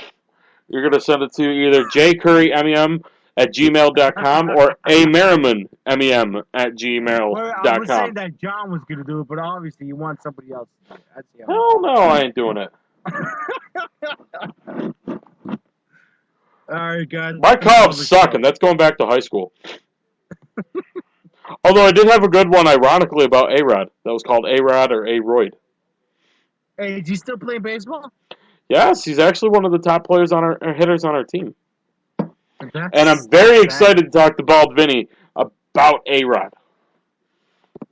[SPEAKER 4] you're going to send it to either jcurrymem@gmail.com or amerriman@gmail.com.
[SPEAKER 5] Well, I was saying that John was going to do it, but obviously you want somebody else to do it. That's the
[SPEAKER 4] Hell no, I ain't doing it.
[SPEAKER 5] All right, guys.
[SPEAKER 4] My Cubs suck, and that's going back to high school. Although I did have a good one, ironically, about A-Rod. That was called A-Rod or A-Royd.
[SPEAKER 5] Hey, is he still playing baseball?
[SPEAKER 4] Yes, he's actually one of the top players on our hitters on our team.
[SPEAKER 5] And
[SPEAKER 4] I'm very excited to talk to Bald Vinny about A-Rod.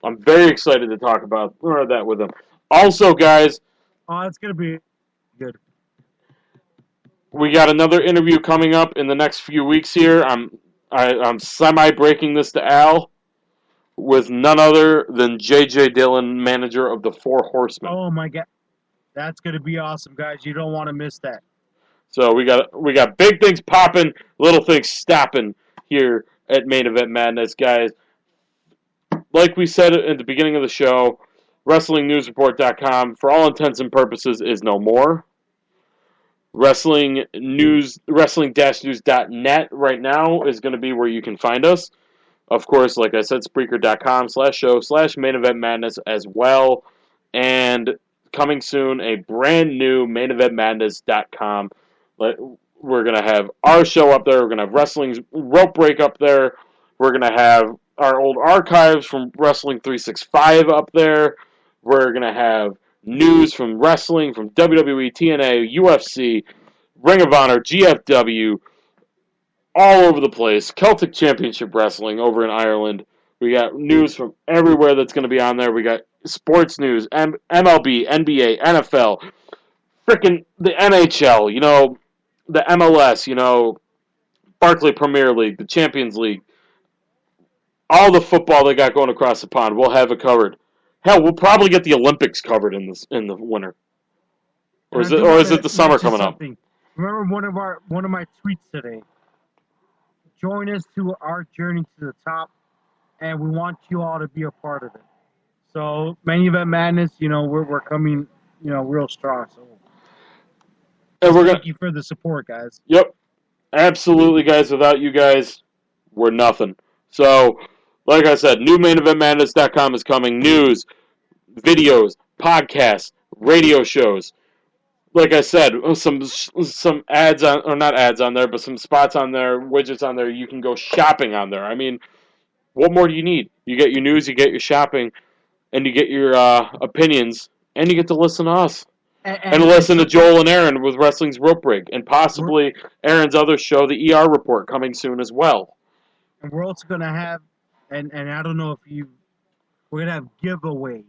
[SPEAKER 4] I'm very excited to talk about that with him. Also, guys,
[SPEAKER 5] it's going to be good.
[SPEAKER 4] we got another interview coming up in the next few weeks here. I'm semi-breaking this to Al with none other than J.J. Dillon, manager of the Four Horsemen.
[SPEAKER 5] Oh, my God. That's going to be awesome, guys. You don't want to miss that.
[SPEAKER 4] So we got big things popping, little things stopping here at Main Event Madness, guys. Like we said at the beginning of the show, WrestlingNewsReport.com, for all intents and purposes, is no more. Wrestling-news.net right now is going to be where you can find us. Of course, like I said, Spreaker.com/show/Main Event Madness as well. And coming soon, a brand new MainEventMadness.com. We're going to have our show up there. We're going to have Wrestling's Rope Break up there. We're going to have our old archives from Wrestling 365 up there. We're going to have news from wrestling, from WWE, TNA, UFC, Ring of Honor, GFW, all over the place. Celtic Championship Wrestling over in Ireland. We got news from everywhere that's going to be on there. We got sports news, MLB, NBA, NFL, freaking the NHL, the MLS, Barclay Premier League, the Champions League, all the football they got going across the pond. We'll have it covered. Hell, we'll probably get the Olympics covered in the winter. Or is it the summer coming up?
[SPEAKER 5] Remember one of my tweets today. Join us to our journey to the top, and we want you all to be a part of it. So, Main Event Madness, we're coming, real strong. So, thank you for the support, guys.
[SPEAKER 4] Yep, absolutely, guys. Without you guys, we're nothing. So, like I said, new MainEventMadness.com is coming. News, videos, podcasts, radio shows. like I said, some ads on, or not ads on there, but some spots on there, widgets on there. You can go shopping on there. I mean, what more do you need? You get your news, you get your shopping, and you get your opinions, and you get to listen to us. And listen to Joel and Aaron with Wrestling's Rope Break, and possibly Aaron's other show, the ER Report, coming soon as well.
[SPEAKER 5] And we're also going to have, and I don't know if we're going to have giveaways.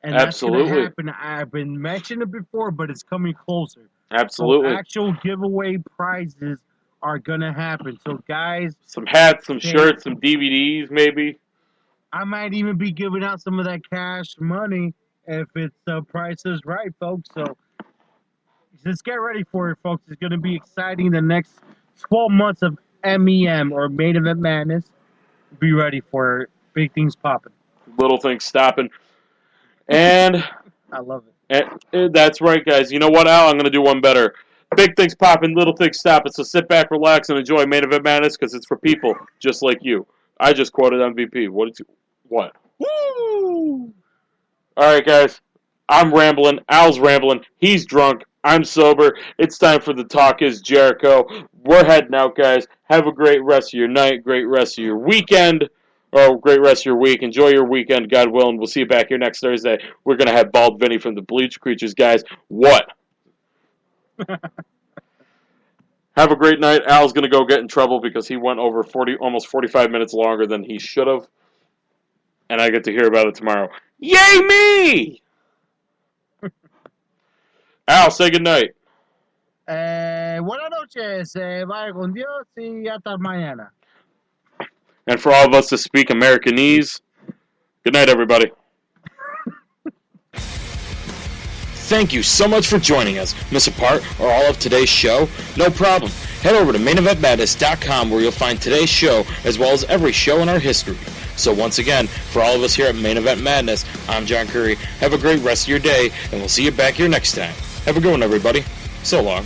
[SPEAKER 5] And
[SPEAKER 4] Absolutely.
[SPEAKER 5] That's going to happen. I've been mentioning it before, but it's coming closer.
[SPEAKER 4] Absolutely.
[SPEAKER 5] So actual giveaway prizes are going to happen. So, guys.
[SPEAKER 4] Some hats, some shirts, some DVDs, maybe.
[SPEAKER 5] I might even be giving out some of that cash money if it's the price is right, folks. So just get ready for it, folks. It's going to be exciting. The next 12 months of MEM, or Main Event Madness. Be ready for it. Big things popping.
[SPEAKER 4] Little things stopping. And
[SPEAKER 5] I love it.
[SPEAKER 4] And that's right, guys. You know what, Al? I'm going to do one better. Big things popping, little things stopping. So sit back, relax, and enjoy Main Event Madness, because it's for people just like you. I just quoted MVP. What? Woo! All right, guys. I'm rambling. Al's rambling. He's drunk. I'm sober. It's time for the Talk is Jericho. We're heading out, guys. Have a great rest of your night, great rest of your weekend, or great rest of your week. Enjoy your weekend, God willing. We'll see you back here next Thursday. We're going to have Bald Vinny from the Bleach Creatures, guys. What? Have a great night. Al's going to go get in trouble because he went over almost 45 minutes longer than he should have. And I get to hear about it tomorrow. Yay me! Al, say goodnight.
[SPEAKER 5] Buenas noches. Vaya con Dios y hasta mañana.
[SPEAKER 4] And for all of us to speak Americanese, good night, everybody. Thank you so much for joining us. Miss a part or all of today's show? No problem. Head over to maineventmadness.com where you'll find today's show as well as every show in our history. So once again, for all of us here at Main Event Madness, I'm John Curry. Have a great rest of your day, and we'll see you back here next time. Have a good one, everybody. So long.